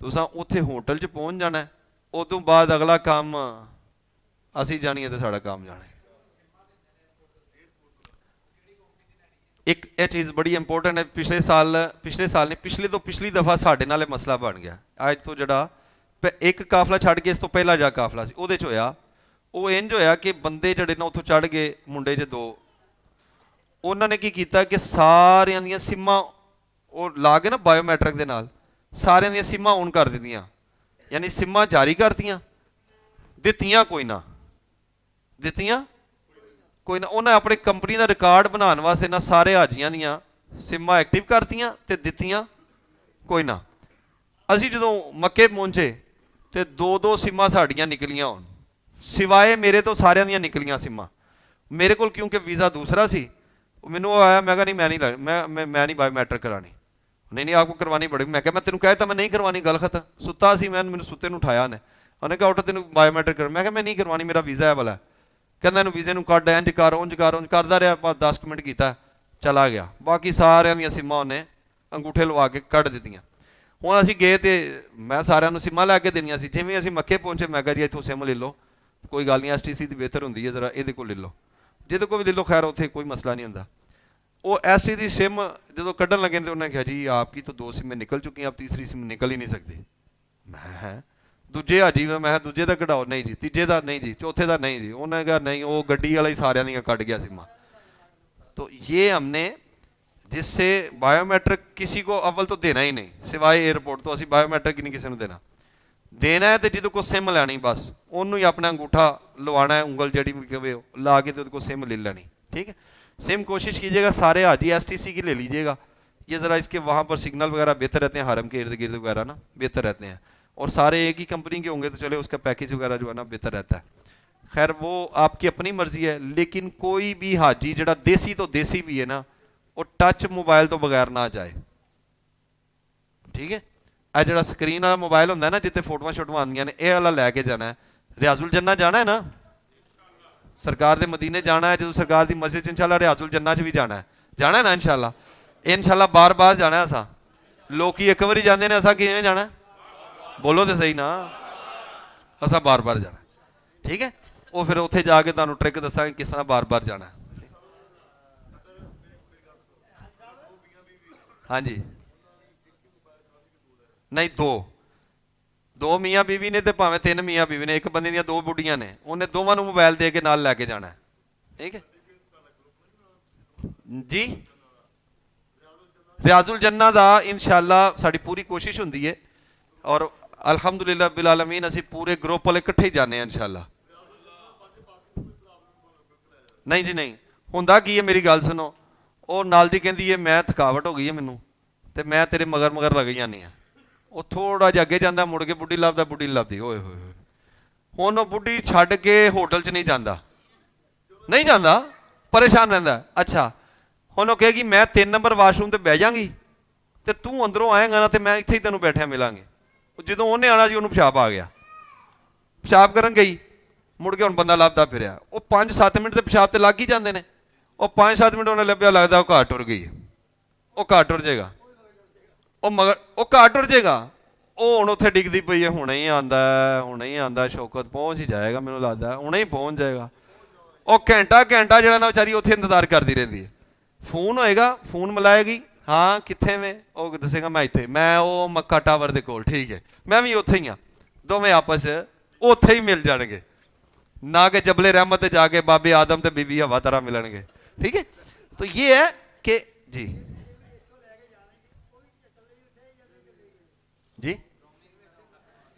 तुसां उत्थे होटल च पहुँच जाना है, उदों बाद अगला काम असीं जाणीए ते साडा काम जाणे। एक ये चीज़ बड़ी इंपोर्टेंट है, पिछले साल नहीं, पिछली दफ़ा साढ़े नाल मसला बन गया। अज तो जड़ा एक काफला छड़ के इस तो पहला जा काफला सी, उहदे च होया वो इंज होया कि बंदे जड़े ना उत्थों चढ़ गए, मुंडे च दो, उन्होंने की कीता कि सारियां दियां सिमां और ला के ना बायोमैट्रिक दे नाल सारियां दियां सिमां ऑन कर दित्तियां, यानी सिमां जारी करतियां, दित्तियां कोई ना, दित्तियां कोई ना। उन्हें अपनी कंपनी का रिकॉर्ड बनाने वास्ते ना सारे हाजियां दियां सिमां एक्टिव करतियां ते दित्तियां कोई ना। असीं जदों मक्के पहुंचे तो 2-2 सिमां साड़ियां निकलियां होण, सिवाए मेरे तो सारियां दियां निकलियां सिमां। मेरे को क्योंकि वीज़ा दूसरा सी, मैनू आया, मैं कहा नहीं मैं नहीं बायोमैट्रिक करानी, नहीं आपको करवानी पड़ेगी। मैं क्या, मैं तेन कहता मैं नहीं करवानी, गल खत्म। सुता सी, मैंने सुते नूं उठाया ने, उन्हें कहा उठ तेन बायोमैट्रिक कर, मैं क्या मैं नहीं करवानी, मेरा वीज़ा है वाला। कहंदा इहनूं वीज़े नूं कढ, इंज कर उंज करदा रहा, 10 मिनट कीता, चला गया। बाकी सारियां दियां सिमां उन्हें अंगूठे लवा के कढ दित्तियां। हुण असीं गए तो मैं सारियां नूं सिमां लैके देनियां सी। जिवें असीं मक्के पहुंचे, मैं कहा जी इत्थों सिम ले लो, कोई गल नहीं, STC की बेहतर होंदी है, जरा इहदे कोल ले लो, जिहदे कोल भी ले लो, खैर उत्थे कोई मसला नहीं हुंदा। वो STC की सिम जो कढ़न लगे तो उन्होंने कहा जी आपकी तो 2 सिमें निकल चुकी हैं, अब तीसरी सिम निकल ही नहीं सकती। मैं दूजे हाजी, मैं दूजे का कढ़ाओ, नहीं जी, तीजे का नहीं जी, चौथे का नहीं जी। उन्होंने कहा नहीं, वो गड्डी वाला ही सारियां दियां कट गया सिमा। तो ये हमने, जिससे बायोमैट्रिक किसी को अव्वल तो देना ही नहीं, सिवाय एयरपोर्ट तो असी बायोमैट्रिक ही नहीं किसी को देना है। तो जिद को सिम लैनी बस उन्होंने ही अपना अंगूठा लवाना है, उंगल जड़ी कहे ला के तो सिम ले लेनी। ठीक है, सिम कोशिश कीजिएगा सारे हाजी STC की ले लीजिएगा, ये ज़रा इसके वहाँ पर सिग्नल वगैरह बेहतर रहते हैं, हरम के इर्द गिर्द वगैरह ना बेहतर रहते हैं, और सारे एक ही कंपनी के होंगे तो चले उसका पैकेज वगैरह जो है ना बेहतर रहता है। खैर वो आपकी अपनी मर्जी है, लेकिन कोई भी हाजी जिहड़ा देसी तो देसी भी है ना, वो टच मोबाइल तो बगैर ना जाए, ठीक है। ਇਹ ਜਿਹੜਾ ਸਕਰੀਨ ਵਾਲਾ ਮੋਬਾਈਲ ਹੁੰਦਾ ਨਾ, ਜਿੱਥੇ ਫੋਟੋਆਂ ਸ਼ੋਟੋਆਂ ਆਉਂਦੀਆਂ ਨੇ, ਇਹ ਵਾਲਾ ਲੈ ਕੇ ਜਾਣਾ ਹੈ। ਰਿਆਜ਼ੁਲ ਜੰਨਾ ਜਾਣਾ ਹੈ ਨਾ, ਸਰਕਾਰ ਦੇ ਮਦੀਨੇ ਜਾਣਾ ਹੈ, ਜਦੋਂ ਸਰਕਾਰ ਦੀ ਮਸਜਿਦ 'ਚ ਇਨਸ਼ਾਅੱਲਾ ਰਿਆਜ਼ੁਲ ਜੰਨਾ 'ਚ ਵੀ ਜਾਣਾ ਹੈ ਨਾ ਇਨਸ਼ਾਅੱਲਾ। ਇਨਸ਼ਾਅੱਲਾ ਬਾਰ-ਬਾਰ ਜਾਣਾ ਅਸਾਂ। ਲੋਕੀ ਇੱਕ ਵਾਰੀ ਜਾਂਦੇ ਨੇ, ਅਸਾਂ ਕਿਵੇਂ ਜਾਣਾ? ਬੋਲੋ ਤੇ ਸਹੀ ਨਾ, ਅਸਾਂ ਬਾਰ-ਬਾਰ ਜਾਣਾ, ਠੀਕ ਹੈ। ਉਹ ਫਿਰ ਉੱਥੇ ਜਾ ਕੇ ਤੁਹਾਨੂੰ ਟ੍ਰਿਕ ਦੱਸਾਂਗੇ ਕਿਸ ਤਰ੍ਹਾਂ ਬਾਰ-ਬਾਰ ਜਾਣਾ। ਹਾਂਜੀ नहीं, दो मियाँ बीवी ने तो भावें 3 मियाँ बीवी ने, एक बंदे दी 2 बुढ़ियां ने, उन्हें दोवां नूं मोबाइल दे के नाल लैके जाना है, ठीक है जी। रियाजुल जन्ना दा इंशाअल्लाह साड़ी पूरी कोशिश हुंदी है, और अल्हम्दुलिल्लाह बिल आलमीन असीं पूरे ग्रुप वाले इकट्ठे ही जाने इंशाअल्लाह। नहीं जी नहीं, हुंदा की है, मेरी गल सुनो, वो नाल दी कहंदी है मैं थकावट हो गई है मैनूं, ते मैं तेरे मगर मगर लग जानी है। ਉਹ ਥੋੜਾ ਜਿਹਾ ਅੱਗੇ ਜਾਂਦਾ, ਮੁੜ ਕੇ ਬੁੱਢੀ ਲੱਭਦਾ, ਬੁੱਢੀ ਨਹੀਂ ਲੱਭਦੀ। ਓਏ ਹੋਏ ਹੋਏ, ਹੁਣ ਉਹ ਬੁੱਢੀ ਛੱਡ ਕੇ ਹੋਟਲ 'ਚ ਨਹੀਂ ਜਾਂਦਾ, ਪਰੇਸ਼ਾਨ ਰਹਿੰਦਾ। ਅੱਛਾ, ਹੁਣ ਉਹ ਕਹੇਗੀ ਮੈਂ 3 ਨੰਬਰ ਵਾਸ਼ਰੂਮ ਤੇ ਬਹਿ ਜਾਵਾਂਗੀ, ਤੇ ਤੂੰ ਅੰਦਰੋਂ ਆਏਗਾ ਨਾ, ਤੇ ਮੈਂ ਇੱਥੇ ਹੀ ਤੈਨੂੰ ਬੈਠਿਆ ਮਿਲਾਂਗੇ। ਜਦੋਂ ਉਹਨੇ ਆਉਣਾ ਜੀ, ਉਹਨੂੰ ਪਿਸ਼ਾਬ ਆ ਗਿਆ, ਪਿਸ਼ਾਬ ਕਰਨ ਗਈ, ਮੁੜ ਕੇ ਹੁਣ ਬੰਦਾ ਲੱਭਦਾ ਫਿਰਿਆ। ਉਹ 5-7 ਮਿੰਟ ਤੇ ਪਿਸ਼ਾਬ ਤੇ ਲੱਗ ਹੀ ਜਾਂਦੇ ਨੇ। ਉਹ 5-7 ਮਿੰਟ ਉਹਨੇ ਲੱਭਿਆ, ਲੱਗਦਾ ਉਹ ਘਰ ਟੁਰ ਗਈ ਹੈ। ਉਹ ਘਰ ਟੁਰ ਜਾਏਗਾ, ਉਹ ਮਗਰ ਉਹ ਘਰ ਟੁਰ ਜਾਏਗਾ। ਉਹ ਹੁਣ ਉੱਥੇ ਡਿੱਗਦੀ ਪਈ ਹੈ, ਹੁਣੇ ਹੀ ਆਉਂਦਾ ਸ਼ੌਕਤ ਪਹੁੰਚ ਹੀ ਜਾਏਗਾ, ਮੈਨੂੰ ਲੱਗਦਾ ਹੁਣੇ ਹੀ ਪਹੁੰਚ ਜਾਏਗਾ। ਉਹ ਘੰਟਾ ਜਿਹੜਾ ਨਾ ਵਿਚਾਰੀ ਉੱਥੇ ਇੰਤਜ਼ਾਰ ਕਰਦੀ ਰਹਿੰਦੀ ਹੈ। ਫੋਨ ਹੋਏਗਾ, ਫੋਨ ਮਿਲਾਏਗੀ, ਹਾਂ ਕਿੱਥੇ ਵੇ? ਉਹ ਦੱਸੇਗਾ ਮੈਂ ਇੱਥੇ, ਮੈਂ ਉਹ ਮੱਕਾ ਟਾਵਰ ਦੇ ਕੋਲ, ਠੀਕ ਹੈ, ਮੈਂ ਵੀ ਉੱਥੇ ਹੀ ਹਾਂ। ਦੋਵੇਂ ਆਪਸ ਉੱਥੇ ਹੀ ਮਿਲ ਜਾਣਗੇ, ਨਾ ਕਿ ਜਬਲੇ रहमत ਤੇ ਜਾ ਕੇ ਬਾਬੇ ਆਦਮ ਤੇ ਬੀਬੀ ਹਵਾ ਤਰ੍ਹਾਂ ਮਿਲਣਗੇ, ਠੀਕ है। तो ये है कि जी जी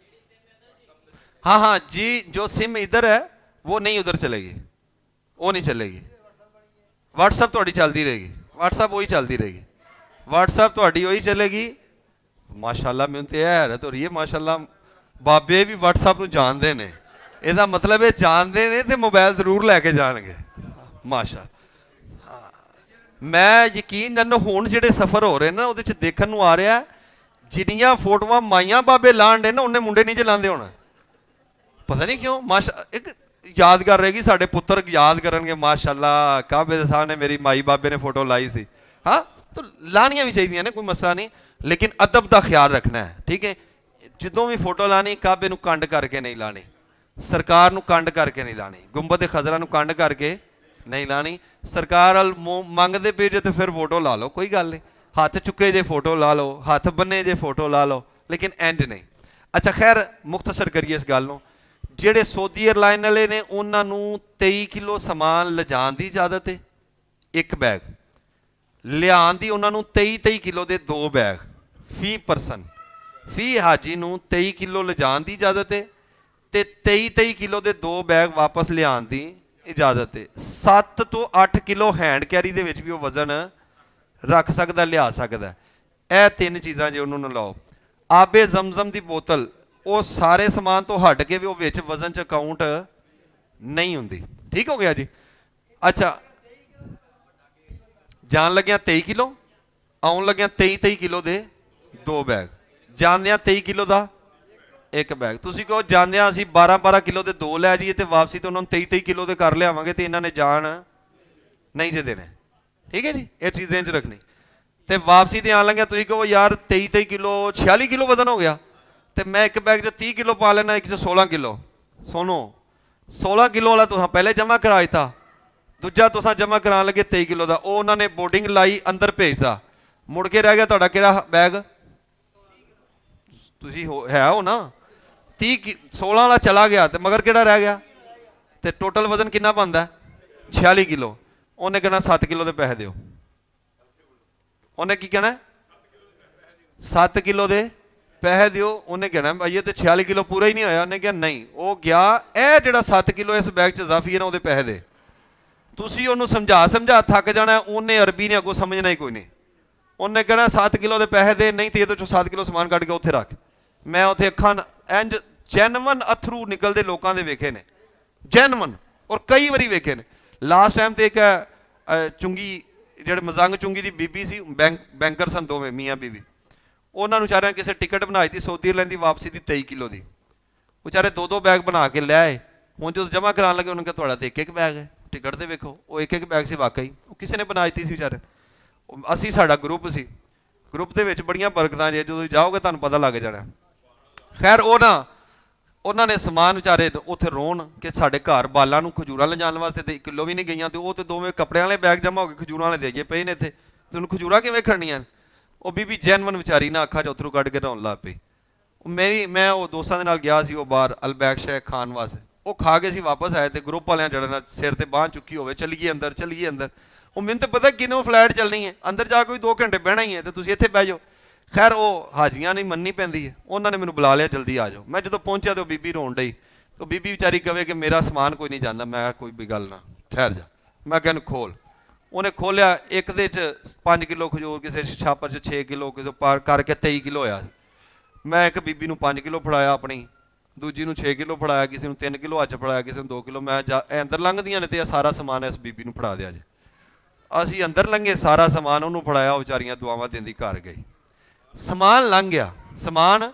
हाँ जी, जो सिम इधर है वो नहीं उधर चलेगी, वो नहीं चलेगी। व्हाट्सअप थोड़ी चलती रहेगी, व्हाट्सअप वही चलती रहेगी, व्हाट्सअप थोड़ी वही चलेगी। माशाल्लाह मैंने तो हैरत हो रही है, माशाल्लाह बाबे भी व्हाट्सअप ਨੂੰ ਜਾਣਦੇ ਨੇ। ਇਹਦਾ ਮਤਲਬ ਇਹ ਜਾਣਦੇ ਨੇ ਤੇ ਮੋਬਾਈਲ ਜ਼ਰੂਰ ਲੈ ਕੇ ਜਾਣਗੇ, ਮਾਸ਼ਾ। ਮੈਂ ਯਕੀਨ ਜਾਨੋ ਹੁਣ ਜਿਹੜੇ ਸਫ਼ਰ ਹੋ ਰਹੇ ਨਾ, ਉਹਦੇ 'ਚ ਦੇਖਣ ਨੂੰ ਆ ਰਿਹਾ ਜਿੰਨੀਆਂ ਫੋਟੋਆਂ ਮਾਈਆਂ ਬਾਬੇ ਲਾਣ ਦੇ ਨਾ, ਉਹਨੇ ਮੁੰਡੇ ਨਹੀਂ ਚਲਾਉਂਦੇ ਹੁਣ, ਪਤਾ ਨਹੀਂ ਕਿਉਂ। ਮਾਸ਼ਾ ਇੱਕ ਯਾਦਗਾਰ ਰਹੇਗੀ, ਸਾਡੇ ਪੁੱਤਰ ਯਾਦ ਕਰਨਗੇ, ਮਾਸ਼ਾਅੱਲਾ ਕਾਬੇ ਦੇ ਸਾਹਮਣੇ ਮੇਰੀ ਮਾਈ ਬਾਬੇ ਨੇ ਫੋਟੋ ਲਾਈ ਸੀ। ਹਾਂ, ਤਾਂ ਲਾਣੀਆਂ ਵੀ ਚਾਹੀਦੀਆਂ ਨੇ, ਕੋਈ ਮਸਲਾ ਨਹੀਂ, ਲੇਕਿਨ ਅਦਬ ਦਾ ਖਿਆਲ ਰੱਖਣਾ ਹੈ, ਠੀਕ ਹੈ। ਜਦੋਂ ਵੀ ਫੋਟੋ ਲਾਣੀ, ਕਾਬੇ ਨੂੰ ਕੰਡ ਕਰਕੇ ਨਹੀਂ ਲਾਣੀ, ਸਰਕਾਰ ਨੂੰ ਕੰਡ ਕਰਕੇ ਨਹੀਂ ਲਾਣੀ, ਗੁੰਬਦ ਖਜ਼ਰਾ ਨੂੰ ਕੰਡ ਕਰਕੇ ਨਹੀਂ ਲਾਣੀ। ਸਰਕਾਰ ਵੱਲ ਮੰਗਦੇ ਪਏ ਜੇ ਤੇ ਫਿਰ ਫੋਟੋ ਲਾ ਲਓ, ਕੋਈ ਗੱਲ ਨਹੀਂ, ਹੱਥ ਚੁੱਕੇ ਜੇ ਫੋਟੋ ਲਾ ਲਓ, ਹੱਥ ਬੰਨੇ ਜੇ ਫੋਟੋ ਲਾ ਲਓ, ਲੇਕਿਨ ਇੰਜ ਨਹੀਂ। ਅੱਛਾ ਖੈਰ, ਮੁਖਤਸਰ ਕਰੀਏ ਇਸ ਗੱਲ ਨੂੰ। ਜਿਹੜੇ ਸਊਦੀ ਏਅਰਲਾਈਨ ਵਾਲੇ ਨੇ, ਉਹਨਾਂ ਨੂੰ 23 ਕਿਲੋ ਸਮਾਨ ਲਿਜਾਣ ਦੀ ਇਜਾਜ਼ਤ ਹੈ, 1 ਬੈਗ ਲਿਆਉਣ ਦੀ ਉਹਨਾਂ ਨੂੰ 23 ਕਿਲੋ ਦੇ 2 ਬੈਗ ਫੀ ਪਰਸਨ, ਫੀ ਹਾਜੀ ਨੂੰ 23 ਕਿਲੋ ਲਿਜਾਣ ਦੀ ਇਜਾਜ਼ਤ ਹੈ, ਤੇ 23 ਕਿਲੋ ਦੇ 2 ਬੈਗ ਵਾਪਸ ਲਿਆਉਣ ਦੀ ਇਜਾਜ਼ਤ ਹੈ। 7 ਤੋਂ 8 ਕਿਲੋ ਹੈਂਡ ਕੈਰੀ ਦੇ ਵਿੱਚ ਵੀ ਉਹ ਵਜ਼ਨ ਰੱਖ ਸਕਦਾ, ਲਿਆ ਸਕਦਾ। ਇਹ 3 ਚੀਜ਼ਾਂ ਜੇ ਉਹਨੂੰ ਲਾਓ। ਆਬੇ ਜ਼ਮਜ਼ਮ ਦੀ ਬੋਤਲ, ਉਹ ਸਾਰੇ ਸਮਾਨ ਤੋਂ ਹਟ ਕੇ ਵੀ ਉਹ ਵਿੱਚ ਵਜ਼ਨ 'ਚ ਕਾਊਂਟ ਨਹੀਂ ਹੁੰਦੀ, ਠੀਕ ਹੋ ਗਿਆ ਜੀ। ਅੱਛਾ, ਜਾਣ ਲੱਗਿਆ 23 ਕਿਲੋ, ਆਉਣ ਲੱਗਿਆ 23 ਕਿਲੋ ਦੇ 2 ਬੈਗ, ਜਾਂਦਿਆਂ 23 ਕਿਲੋ ਦਾ 1 ਬੈਗ। ਤੁਸੀਂ ਕਹੋ ਜਾਂਦਿਆਂ ਅਸੀਂ 12 ਕਿਲੋ ਦੇ 2 ਲੈ ਜਾਈਏ ਤੇ ਵਾਪਸੀ ਤੋਂ ਉਹਨਾਂ ਨੂੰ 23 ਕਿਲੋ ਦੇ ਕਰ ਲਿਆਵਾਂਗੇ, ਤੇ ਇਹਨਾਂ ਨੇ ਜਾਣ ਨਹੀਂ ਜੇ ਦੇਣੇ, ਠੀਕ ਹੈ ਜੀ। ਇਹ ਚੀਜ਼ਾਂ 'ਚ ਰੱਖਣੀ। ਤੇ ਵਾਪਸੀ ਤੇ ਆਉਣ ਲੱਗਿਆ ਤੁਸੀਂ ਕਹੋ ਯਾਰ 23 ਕਿਲੋ 46 ਕਿਲੋ ਵਜ਼ਨ ਹੋ ਗਿਆ, ਤੇ ਮੈਂ 1 ਬੈਗ 'ਚ 30 ਕਿਲੋ ਪਾ ਲੈਣਾ, 1 'ਚ 16 ਕਿਲੋ। ਸੁਣੋ, 16 ਕਿਲੋ ਵਾਲਾ ਤੁਸੀਂ ਪਹਿਲੇ ਜਮ੍ਹਾਂ ਕਰਾ ਦਿੱਤਾ, ਦੂਜਾ ਤੁਸੀਂ ਜਮ੍ਹਾਂ ਕਰਾਉਣ ਲੱਗੇ 23 ਕਿਲੋ ਦਾ, ਉਹ ਉਹਨਾਂ ਨੇ ਬੋਰਡਿੰਗ ਲਾਈ, ਅੰਦਰ ਭੇਜਦਾ, ਮੁੜ ਕੇ ਰਹਿ ਗਿਆ ਤੁਹਾਡਾ ਕਿਹੜਾ ਬੈਗ? ਤੁਸੀਂ ਹੈ ਹੋ ਨਾ 16 ਵਾਲਾ ਚਲਾ ਗਿਆ, ਤੇ ਮਗਰ ਕਿਹੜਾ ਰਹਿ ਗਿਆ? ਤੇ ਟੋਟਲ ਵਜ਼ਨ ਕਿੰਨਾ ਬਣਦਾ? 46 ਕਿਲੋ। ਉਹਨੇ ਕਹਿਣਾ 7 ਕਿਲੋ ਦੇ ਪੈਸੇ ਦਿਓ। ਉਹਨੇ ਕੀ ਕਹਿਣਾ? 7 ਕਿਲੋ ਦੇ ਪੈਸੇ ਦਿਓ। ਉਹਨੇ ਕਹਿਣਾ ਭਾਈ ਇਹ ਤੇ 46 ਕਿਲੋ ਪੂਰਾ ਹੀ ਨਹੀਂ ਹੋਇਆ। ਉਹਨੇ ਕਿਹਾ ਨਹੀਂ, ਉਹ ਗਿਆ, ਇਹ ਜਿਹੜਾ 7 ਕਿਲੋ ਇਸ ਬੈਗ 'ਚ ਇਜ਼ਾਫੀ ਹੈ ਨਾ, ਉਹਦੇ ਪੈਸੇ ਦੇ। ਤੁਸੀਂ ਉਹਨੂੰ ਸਮਝਾ ਥੱਕ ਜਾਣਾ, ਉਹਨੇ ਅਰਬੀ ਨੇ ਅੱਗੋਂ ਸਮਝਣਾ ਹੀ ਕੋਈ ਨਹੀਂ। ਉਹਨੇ ਕਹਿਣਾ 7 ਕਿਲੋ ਦੇ ਪੈਸੇ ਦੇ, ਨਹੀਂ ਤੇ ਇਹਦੇ 'ਚੋਂ 7 ਕਿਲੋ ਸਮਾਨ ਕੱਢ ਕੇ ਉੱਥੇ ਰੱਖ। ਮੈਂ ਉੱਥੇ ਅੱਖਾਂ ਇੰਜ ਜੈਨਵਨ ਅਥਰੂ ਨਿਕਲਦੇ ਲੋਕਾਂ ਦੇ ਵੇਖੇ ਨੇ, ਜੈਨੂਅਨ। ਔਰ ਕਈ ਵਾਰੀ ਵੇਖੇ ਨੇ। ਲਾਸਟ ਟਾਈਮ ਤੇ ਇੱਕ ਚੁੰਗੀ ਜਿਹੜੇ ਮਜ਼ੰਗ ਚੁੰਗੀ ਦੀ ਬੀਬੀ ਸੀ, ਬੈਂਕਰ ਸਨ ਦੋਵੇਂ ਮੀਆਂ ਬੀਵੀ, ਉਹਨਾਂ ਨੂੰ ਵਿਚਾਰਿਆਂ ਕਿਸੇ ਟਿਕਟ ਬਣਾਈ ਸੀ ਸਾਊਦੀ ਅਰਬ ਦੀ ਵਾਪਸੀ ਦੀ 23 ਕਿਲੋ ਦੀ। ਵਿਚਾਰੇ 2-2 ਬੈਗ ਬਣਾ ਕੇ ਲੈ ਆਏ। ਹੁਣ ਜਦੋਂ ਜਮ੍ਹਾਂ ਕਰਾਉਣ ਲੱਗੇ ਉਹਨਾਂ ਨੇ ਕਿਹਾ ਤੁਹਾਡਾ ਤਾਂ ਇੱਕ ਬੈਗ ਹੈ, ਟਿਕਟ ਤੇ ਵੇਖੋ ਉਹ ਇੱਕ ਬੈਗ ਸੀ। ਵਾਕਈ ਉਹ ਕਿਸੇ ਨੇ ਬਣਾ ਦਿੱਤੀ ਸੀ ਵਿਚਾਰੇ। ਅਸੀਂ ਸਾਡਾ ਗਰੁੱਪ ਸੀ, ਗਰੁੱਪ ਦੇ ਵਿੱਚ ਬੜੀਆਂ ਬਰਕਤਾਂ ਜੇ, ਜਦੋਂ ਜਾਓਗੇ ਤੁਹਾਨੂੰ ਪਤਾ ਲੱਗ ਜਾਣਾ। ਖੈਰ ਉਹਨਾਂ ਨੇ ਸਮਾਨ ਵਿਚਾਰੇ ਉੱਥੇ ਰੋਣ ਕਿ ਸਾਡੇ ਘਰ ਬਾਲਾਂ ਨੂੰ ਖਜੂਰਾਂ ਲਿਜਾਣ ਵਾਸਤੇ ਤੇ 1 ਕਿਲੋ ਵੀ ਨਹੀਂ ਗਈਆਂ, ਤੇ ਉਹ ਤੇ ਦੋਵੇਂ ਕੱਪੜਿਆਂ ਵਾਲੇ ਬੈਗ ਜਮ੍ਹਾਂ ਹੋ ਕੇ ਖਜੂਰਾਂ ਵਾਲੇ ਦੇ ਗਏ ਪਏ ਨੇ ਇੱਥੇ, ਤੇ ਉਹਨੂੰ ਖਜੂਰਾਂ ਕਿਵੇਂ ਖੜਨੀਆਂ? ਉਹ ਬੀਬੀ ਜੈਨੂਅਨ ਵਿਚਾਰੀ ਨਾ ਅੱਖਾਂ 'ਚ ਉੱਥੋਂ ਕੱਢ ਕੇ ਰੋਣ ਲੱਗ ਪਈ। ਮੈਂ ਉਹ ਦੋਸਤਾਂ ਦੇ ਨਾਲ ਗਿਆ ਸੀ ਉਹ ਬਾਹਰ ਅਲਬੈਕ ਸ਼ੇਖ ਖਾਨ ਵਾਸਤੇ, ਉਹ ਖਾ ਕੇ ਸੀ ਵਾਪਸ ਆਏ ਤੇ ਗਰੁੱਪ ਵਾਲਿਆਂ ਜਿਹੜੇ ਨਾਲ ਸਿਰ ਤੇ ਬਾਂਹ ਚੁੱਕੀ ਹੋਵੇ ਚੱਲੀਏ ਅੰਦਰ ਚੱਲੀਏ ਅੰਦਰ। ਉਹ ਮੈਨੂੰ ਤਾਂ ਪਤਾ ਕਿਨੋਂ ਫਲੈਟ ਚੱਲਣੀ ਹੈ, ਅੰਦਰ ਜਾ ਕੇ 2 ਘੰਟੇ ਬਹਿਣਾ ਹੀ ਹੈ ਤੇ ਤੁਸੀਂ ਇੱਥੇ ਬਹਿ ਜਾਓ। ਖੈਰ ਉਹ ਹਾਜੀਆਂ ਨਹੀਂ ਮੰਨਣੀ ਪੈਂਦੀ ਹੈ, ਉਹਨਾਂ ਨੇ ਮੈਨੂੰ ਬੁਲਾ ਲਿਆ ਜਲਦੀ ਆ ਜਾਓ। ਮੈਂ ਜਦੋਂ ਪਹੁੰਚਿਆ ਤਾਂ ਉਹ ਬੀਬੀ ਰੋਣ ਡਈ, ਤਾਂ ਬੀਬੀ ਵਿਚਾਰੀ ਕਵੇ ਕਿ ਮੇਰਾ ਸਮਾਨ ਕੋਈ ਨਹੀਂ ਜਾਂਦਾ। ਮੈਂ ਕੋਈ ਵੀ ਗੱਲ ਨਾ, ਠਹਿਰ ਜਾ। ਮੈਂ ਕਿਹਾ ਖੋਲ। ਉਹਨੇ ਖੋਲਿਆ, ਇੱਕ ਦੇ 'ਚ 5 ਕਿਲੋ ਖਜੂਰ, ਕਿਸੇ ਛਾਪਰ 'ਚ 6 ਕਿਲੋ, ਕਿਸੇ ਪਾਰ ਕਰਕੇ 23 ਕਿਲੋ ਹੋਇਆ। ਮੈਂ ਇੱਕ ਬੀਬੀ ਨੂੰ 5 ਕਿਲੋ ਫੜਾਇਆ ਆਪਣੀ, ਦੂਜੀ ਨੂੰ 6 ਕਿਲੋ ਫੜਾਇਆ, ਕਿਸੇ ਨੂੰ 3 ਕਿਲੋ ਅੱਜ ਫੜਾਇਆ, ਕਿਸੇ ਨੂੰ 2 ਕਿਲੋ। ਮੈਂ ਅੰਦਰ ਲੰਘਦੀਆਂ ਨੇ ਤੇ ਇਹ ਸਾਰਾ ਸਮਾਨ ਇਸ ਬੀਬੀ ਨੂੰ ਫੜਾ ਦਿਆ ਜੇ। ਅਸੀਂ ਅੰਦਰ ਲੰਘੇ, ਸਾਰਾ ਸਮਾਨ ਉਹਨੂੰ ਫੜਾਇਆ, ਉਹ ਵਿਚਾਰੀਆਂ ਦੁਆਵਾਂ ਦਿੰਦੀ ਘਰ ਗਈ। ਸਮਾਨ ਲੰਘ ਗਿਆ, ਸਮਾਨ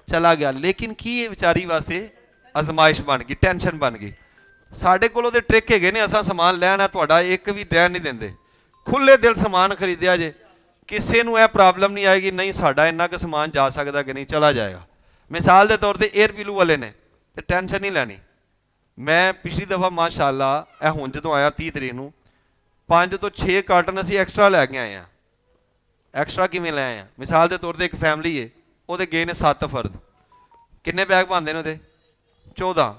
ਚਲਾ ਗਿਆ, ਲੇਕਿਨ ਕੀ ਇਹ ਵਿਚਾਰੀ ਵਾਸਤੇ ਅਜ਼ਮਾਇਸ਼ ਬਣ ਗਈ, ਟੈਨਸ਼ਨ ਬਣ ਗਈ। ਸਾਡੇ ਕੋਲ ਉਹਦੇ ਟ੍ਰਿਕ ਹੈਗੇ ਨੇ, ਅਸਾਂ ਸਮਾਨ ਲੈਣਾ ਤੁਹਾਡਾ ਇੱਕ ਵੀ ਰਹਿਣ ਨਹੀਂ ਦਿੰਦੇ। ਖੁੱਲੇ ਦਿਲ ਸਮਾਨ ਖਰੀਦਿਆ ਜੇ, ਕਿਸੇ ਨੂੰ ਇਹ ਪ੍ਰੋਬਲਮ ਨਹੀਂ ਆਏਗੀ ਨਹੀਂ ਸਾਡਾ ਇੰਨਾ ਕੁ ਸਮਾਨ ਜਾ ਸਕਦਾ ਕਿ ਨਹੀਂ, ਚਲਾ ਜਾਏਗਾ। ਮਿਸਾਲ ਦੇ ਤੌਰ ਤੇ 에ਅਰ ਪੀਲੂ ਵਾਲੇ ਨੇ ਤੇ ਟੈਨਸ਼ਨ ਨਹੀਂ ਲੈਣੀ। ਮੈਂ ਪਿਛਲੀ ਦਫਾ ਮਾਸ਼ਾਅੱਲਾ ਇਹ ਹੁਣ ਜਦੋਂ ਆਇਆ 30 ਤਰੀਕ ਨੂੰ 5 ਤੋਂ 6 ਕਾਰਟਨ ਅਸੀਂ ਐਕਸਟਰਾ ਲੈ ਕੇ ਆਏ ਹਾਂ। ਐਕਸਟਰਾ ਕਿਵੇਂ ਲੈ ਆਏ ਹਾਂ? ਮਿਸਾਲ ਦੇ ਤੌਰ ਤੇ ਇੱਕ ਫੈਮਿਲੀ ਹੈ, ਉਹਦੇ ਗਏ ਨੇ 7 ਫਰਦ, ਕਿੰਨੇ ਬੈਗ ਬਣਦੇ ਨੇ ਉਹਦੇ? 14।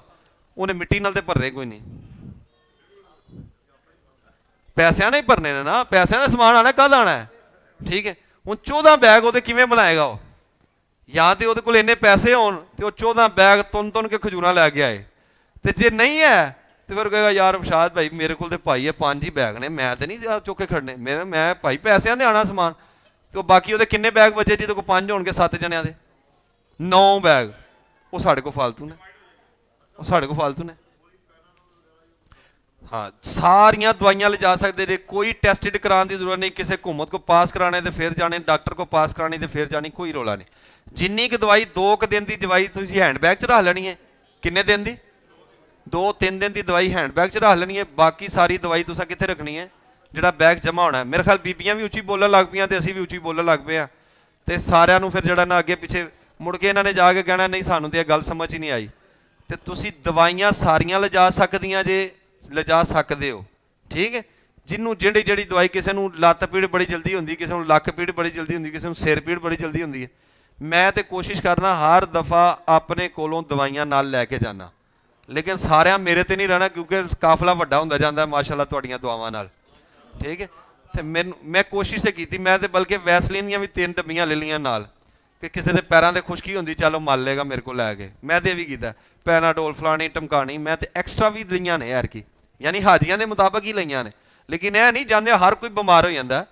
ਉਹਨੇ ਮਿੱਟੀ ਨਾਲ ਤੇ ਭਰਨੇ ਕੋਈ ਨਹੀਂ, ਪੈਸਿਆਂ ਨੇ ਹੀ ਭਰਨੇ ਨੇ ਨਾ, ਪੈਸਿਆਂ ਦਾ ਸਮਾਨ ਆਣਾ ਕਦ ਆਣਾ ਹੈ? ਠੀਕ ਹੈ, ਹੁਣ 14 ਬੈਗ ਉਹਦੇ ਕਿਵੇਂ ਬਣਾਏਗਾ ਉਹ? ਜਾਂ ਤੇ ਉਹਦੇ ਕੋਲ ਇੰਨੇ ਪੈਸੇ ਹੋਣ ਤੇ ਉਹ 14 ਬੈਗ ਤੁੰਨ ਕੇ ਖਜੂਰਾਂ ਲੈ ਕੇ ਆਏ, ਤੇ ਜੇ ਨਹੀਂ ਹੈ ਤੇ ਫਿਰ ਕਹੇਗਾ ਯਾਰ ਸ਼ਾਦ ਭਾਈ ਮੇਰੇ ਕੋਲ ਤੇ ਭਾਈ ਹੈ 5 ਹੀ ਬੈਗ ਨੇ, ਮੈਂ ਤੇ ਨਹੀਂ ਚੁੱਕ ਕੇ ਖੜਨੇ, ਮੈਂ ਭਾਈ ਪੈਸਿਆਂ ਦੇ ਆਣਾ ਸਮਾਨ। ਤੇ ਉਹ ਬਾਕੀ ਉਹਦੇ ਕਿੰਨੇ ਬੈਗ ਬਚੇ ਜਿਹਦੇ ਕੋਲ 5 ਹੋਣਗੇ 7 ਜਣਿਆਂ ਦੇ? 9 ਬੈਗ ਉਹ ਸਾਡੇ ਕੋਲ ਫਾਲਤੂ ਨੇ, ਉਹ ਸਾਡੇ ਕੋਲ ਫਾਲਤੂ ਨੇ। ਹਾਂ, ਸਾਰੀਆਂ ਦਵਾਈਆਂ ਲਿਜਾ ਸਕਦੇ ਜੇ, ਕੋਈ ਟੈਸਟਡ ਕਰਾਉਣ ਦੀ ਜ਼ਰੂਰਤ ਨਹੀਂ, ਕਿਸੇ ਹੁਕੂਮਤ को पास कराने ਤੇ ਫਿਰ ਜਾਣੇ, ਡਾਕਟਰ को पास करानी ਤੇ ਫਿਰ ਜਾਣੀ, ਕੋਈ ਰੌਲਾ ਨਹੀਂ। ਜਿੰਨੀ ਕੁ ਦਵਾਈ 2 ਦਿਨ ਦੀ ਦਵਾਈ ਤੁਸੀਂ ਹੈਂਡ ਬੈਗ 'ਚ ਰੱਖ ਲੈਣੀ ਹੈ। ਕਿੰਨੇ ਦਿਨ ਦੀ? 2-3 ਦਿਨ ਦੀ ਦਵਾਈ ਹੈਂਡ ਬੈਗ 'ਚ ਰੱਖ ਲੈਣੀ ਹੈ। ਬਾਕੀ ਸਾਰੀ ਦਵਾਈ ਤੁਸੀਂ ਕਿੱਥੇ ਰੱਖਣੀ ਹੈ? ਜਿਹੜਾ ਬੈਗ ਜਮ੍ਹਾਂ ਹੋਣਾ ਹੈ। ਮੇਰੇ ਖਿਆਲ ਬੀਬੀਆਂ ਵੀ ਉੱਚੀ ਬੋਲਣ ਲੱਗ ਪਈਆਂ ਤੇ ਅਸੀਂ ਵੀ ਉੱਚੀ ਬੋਲਣ ਲੱਗ ਪਏ ਹਾਂ, ਤੇ ਸਾਰਿਆਂ ਨੂੰ ਫਿਰ ਜਿਹੜਾ ਨਾ ਅੱਗੇ ਪਿੱਛੇ ਮੁੜ ਕੇ ਇਹਨਾਂ ਨੇ ਜਾ ਕੇ ਕਹਿਣਾ ਨਹੀਂ ਸਾਨੂੰ ਤੇ ਇਹ ਗੱਲ ਸਮਝ ਹੀ ਨਹੀਂ ਆਈ। ਤੇ ਤੁਸੀਂ ਦਵਾਈਆਂ ਸਾਰੀਆਂ ਲਿਜਾ ਸਕਦੀਆਂ ਜੇ, ਲਿਜਾ ਸਕਦੇ ਹੋ, ਠੀਕ ਹੈ। ਜਿਹਨੂੰ ਜਿਹੜੀ ਦਵਾਈ, ਕਿਸੇ ਨੂੰ ਲੱਤ ਪੀੜ ਬੜੀ ਜਲਦੀ ਹੁੰਦੀ, ਕਿਸੇ ਨੂੰ ਲੱਕ ਪੀੜ ਬੜੀ ਜਲਦੀ ਹੁੰਦੀ, ਕਿਸੇ ਨੂੰ ਸਿਰ ਪੀੜ ਬੜੀ ਜਲਦੀ ਹੁੰਦੀ ਹੈ। ਮੈਂ ਤੇ ਕੋਸ਼ਿਸ਼ ਕਰਨਾ ਹਰ ਦਫਾ ਆਪਣੇ ਕੋਲੋਂ ਦਵਾਈਆਂ ਨਾਲ ਲੈ ਕੇ ਜਾਣਾ, ਲੇਕਿਨ ਸਾਰਿਆਂ ਮੇਰੇ ਤੇ ਨਹੀਂ ਰਹਿਣਾ ਕਿਉਂਕਿ ਕਾਫਲਾ ਵੱਡਾ ਹੁੰਦਾ ਜਾਂਦਾ ਮਾਸ਼ਾਅੱਲਾ ਤੁਹਾਡੀਆਂ ਦੁਆਵਾਂ ਨਾਲ, ਠੀਕ ਹੈ। ਤੇ ਮੈਂ ਕੋਸ਼ਿਸ਼ ਤੇ ਕੀਤੀ, ਮੈਂ ਤੇ ਬਲਕਿ ਵੈਸਲੀਨ ਦੀਆਂ ਵੀ 3 ਡੱਬੀਆਂ ਲੈ ਲਈਆਂ ਨਾਲ ਕਿ ਕਿਸੇ ਦੇ ਪੈਰਾਂ ਤੇ ਖੁਸ਼ਕੀ ਹੁੰਦੀ ਚਲੋ ਮਲ ਲੇਗਾ ਮੇਰੇ ਕੋਲ ਲੈ ਕੇ। ਮੈਂ ਤੇ ਇਹ ਵੀ ਕੀਤਾ, ਪੈਨਾਡੋਲ ਫਲਾਣੀ ਟਮਕਾਣੀ, ਮੈਂ ਤੇ ਐਕਸਟਰਾ ਵੀ ਲਈਆਂ ਨੇ ਯਾਰ ਕੀ, ਯਾਨੀ ਹਾਜੀਆਂ ਦੇ ਮੁਤਾਬਕ ਹੀ ਲਈਆਂ ਨੇ। ਲੇਕਿਨ ਇਹ ਨਹੀਂ ਜਾਂਦੇ ਹਰ ਕੋਈ ਬਿਮਾਰ ਹੋ ਜਾਂਦਾ।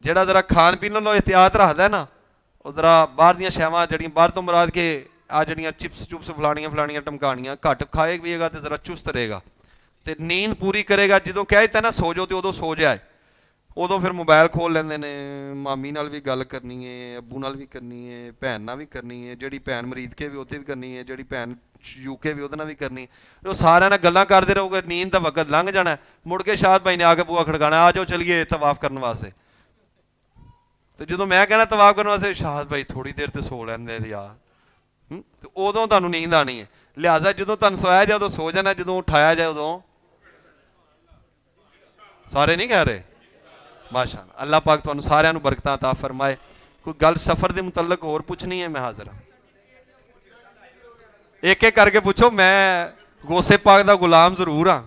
ਜਿਹੜਾ ਜ਼ਰਾ ਖਾਣ ਪੀਣ ਨਾਲੋਂ ਇਹਤਿਆਤ ਰੱਖਦਾ ਨਾ, ਉਹ ਜ਼ਰਾ ਬਾਹਰ ਦੀਆਂ ਸ਼ੈਵਾਂ ਜਿਹੜੀਆਂ ਬਾਹਰ ਤੋਂ ਮੁਰਾਦ ਕੇ ਆ ਜਿਹੜੀਆਂ ਚਿਪਸ ਫਲਾਣੀਆਂ ਟਮਕਾਣੀਆਂ ਘੱਟ ਖਾਏ ਪੀਏਗਾ ਤੇ ਜ਼ਰਾ ਚੁਸਤ ਰਹੇਗਾ ਤੇ ਨੀਂਦ ਪੂਰੀ ਕਰੇਗਾ। ਜਦੋਂ ਕਹਿ ਦਿੱਤਾ ਨਾ ਸੋ ਜਾਓ ਤੇ ਉਦੋਂ ਸੋ ਜਾਏ। ਉਦੋਂ ਫਿਰ ਮੋਬਾਈਲ ਖੋਲ ਲੈਂਦੇ ਨੇ, ਮਾਮੀ ਨਾਲ ਵੀ ਗੱਲ ਕਰਨੀ ਹੈ, ਅੱਬੂ ਨਾਲ ਵੀ ਕਰਨੀ ਹੈ, ਭੈਣ ਨਾਲ ਵੀ ਕਰਨੀ ਹੈ, ਜਿਹੜੀ ਭੈਣ ਮਰੀਦ ਕੇ ਵੀ ਉਹਤੇ ਵੀ ਕਰਨੀ ਹੈ, ਜਿਹੜੀ ਭੈਣ ਯੂਕੇ ਵੀ ਉਹਦੇ ਨਾਲ ਵੀ ਕਰਨੀ। ਉਹ ਸਾਰਿਆਂ ਨਾਲ ਗੱਲਾਂ ਕਰਦੇ ਰਹੋਗੇ, ਨੀਂਦ ਦਾ ਵਕਤ ਲੰਘ ਜਾਣਾ। ਮੁੜ ਕੇ ਸ਼ਾਦ ਭਾਈ ਨੇ ਆ ਕੇ ਬੂਆ ਖੜਕਾਣਾ, ਆ ਜਾਓ ਚਲੀਏ ਤਵਾਫ ਕਰਨ ਵਾਸਤੇ। ਤੇ ਜਦੋਂ ਮੈਂ ਕਹਿਣਾ ਤਵਾਫ ਕਰਨ ਵਾਸਤੇ, ਸ਼ਾਦ ਭਾਈ ਥੋੜੀ ਦੇਰ ਤੇ ਸੋ ਲੈਂਦੇ ਯਾਰ, ਤੇ ਉਦੋਂ ਤੁਹਾਨੂੰ ਨੀਂਦ ਆਣੀ ਹੈ। ਲਿਹਾਜ਼ਾ ਜਦੋਂ ਤੁਹਾਨੂੰ ਸੋਇਆ ਜਾਏ ਉਦੋਂ ਸੋ ਜਾਣਾ, ਜਦੋਂ ਉਠਾਇਆ ਜਾਏ ਉਦੋਂ। ਸਾਰੇ ਨਹੀਂ ਕਹਿ ਰਹੇ? ਮਾਸ਼ਾਅੱਲਾ, ਅੱਲਾਹ ਪਾਕ ਤੁਹਾਨੂੰ ਸਾਰਿਆਂ ਨੂੰ ਬਰਕਤਾਂ ਅਤਾ ਫਰਮਾਏ। ਕੋਈ ਗੱਲ ਸਫ਼ਰ ਦੇ ਮੁਤਲਕ ਹੋਰ ਪੁੱਛਣੀ ਹੈ? ਮੈਂ ਹਾਜ਼ਰ ਹਾਂ। ਇੱਕ ਇੱਕ ਕਰਕੇ ਪੁੱਛੋ, ਮੈਂ ਗੋਸੇ ਪਾਕ ਦਾ ਗੁਲਾਮ ਜ਼ਰੂਰ ਹਾਂ।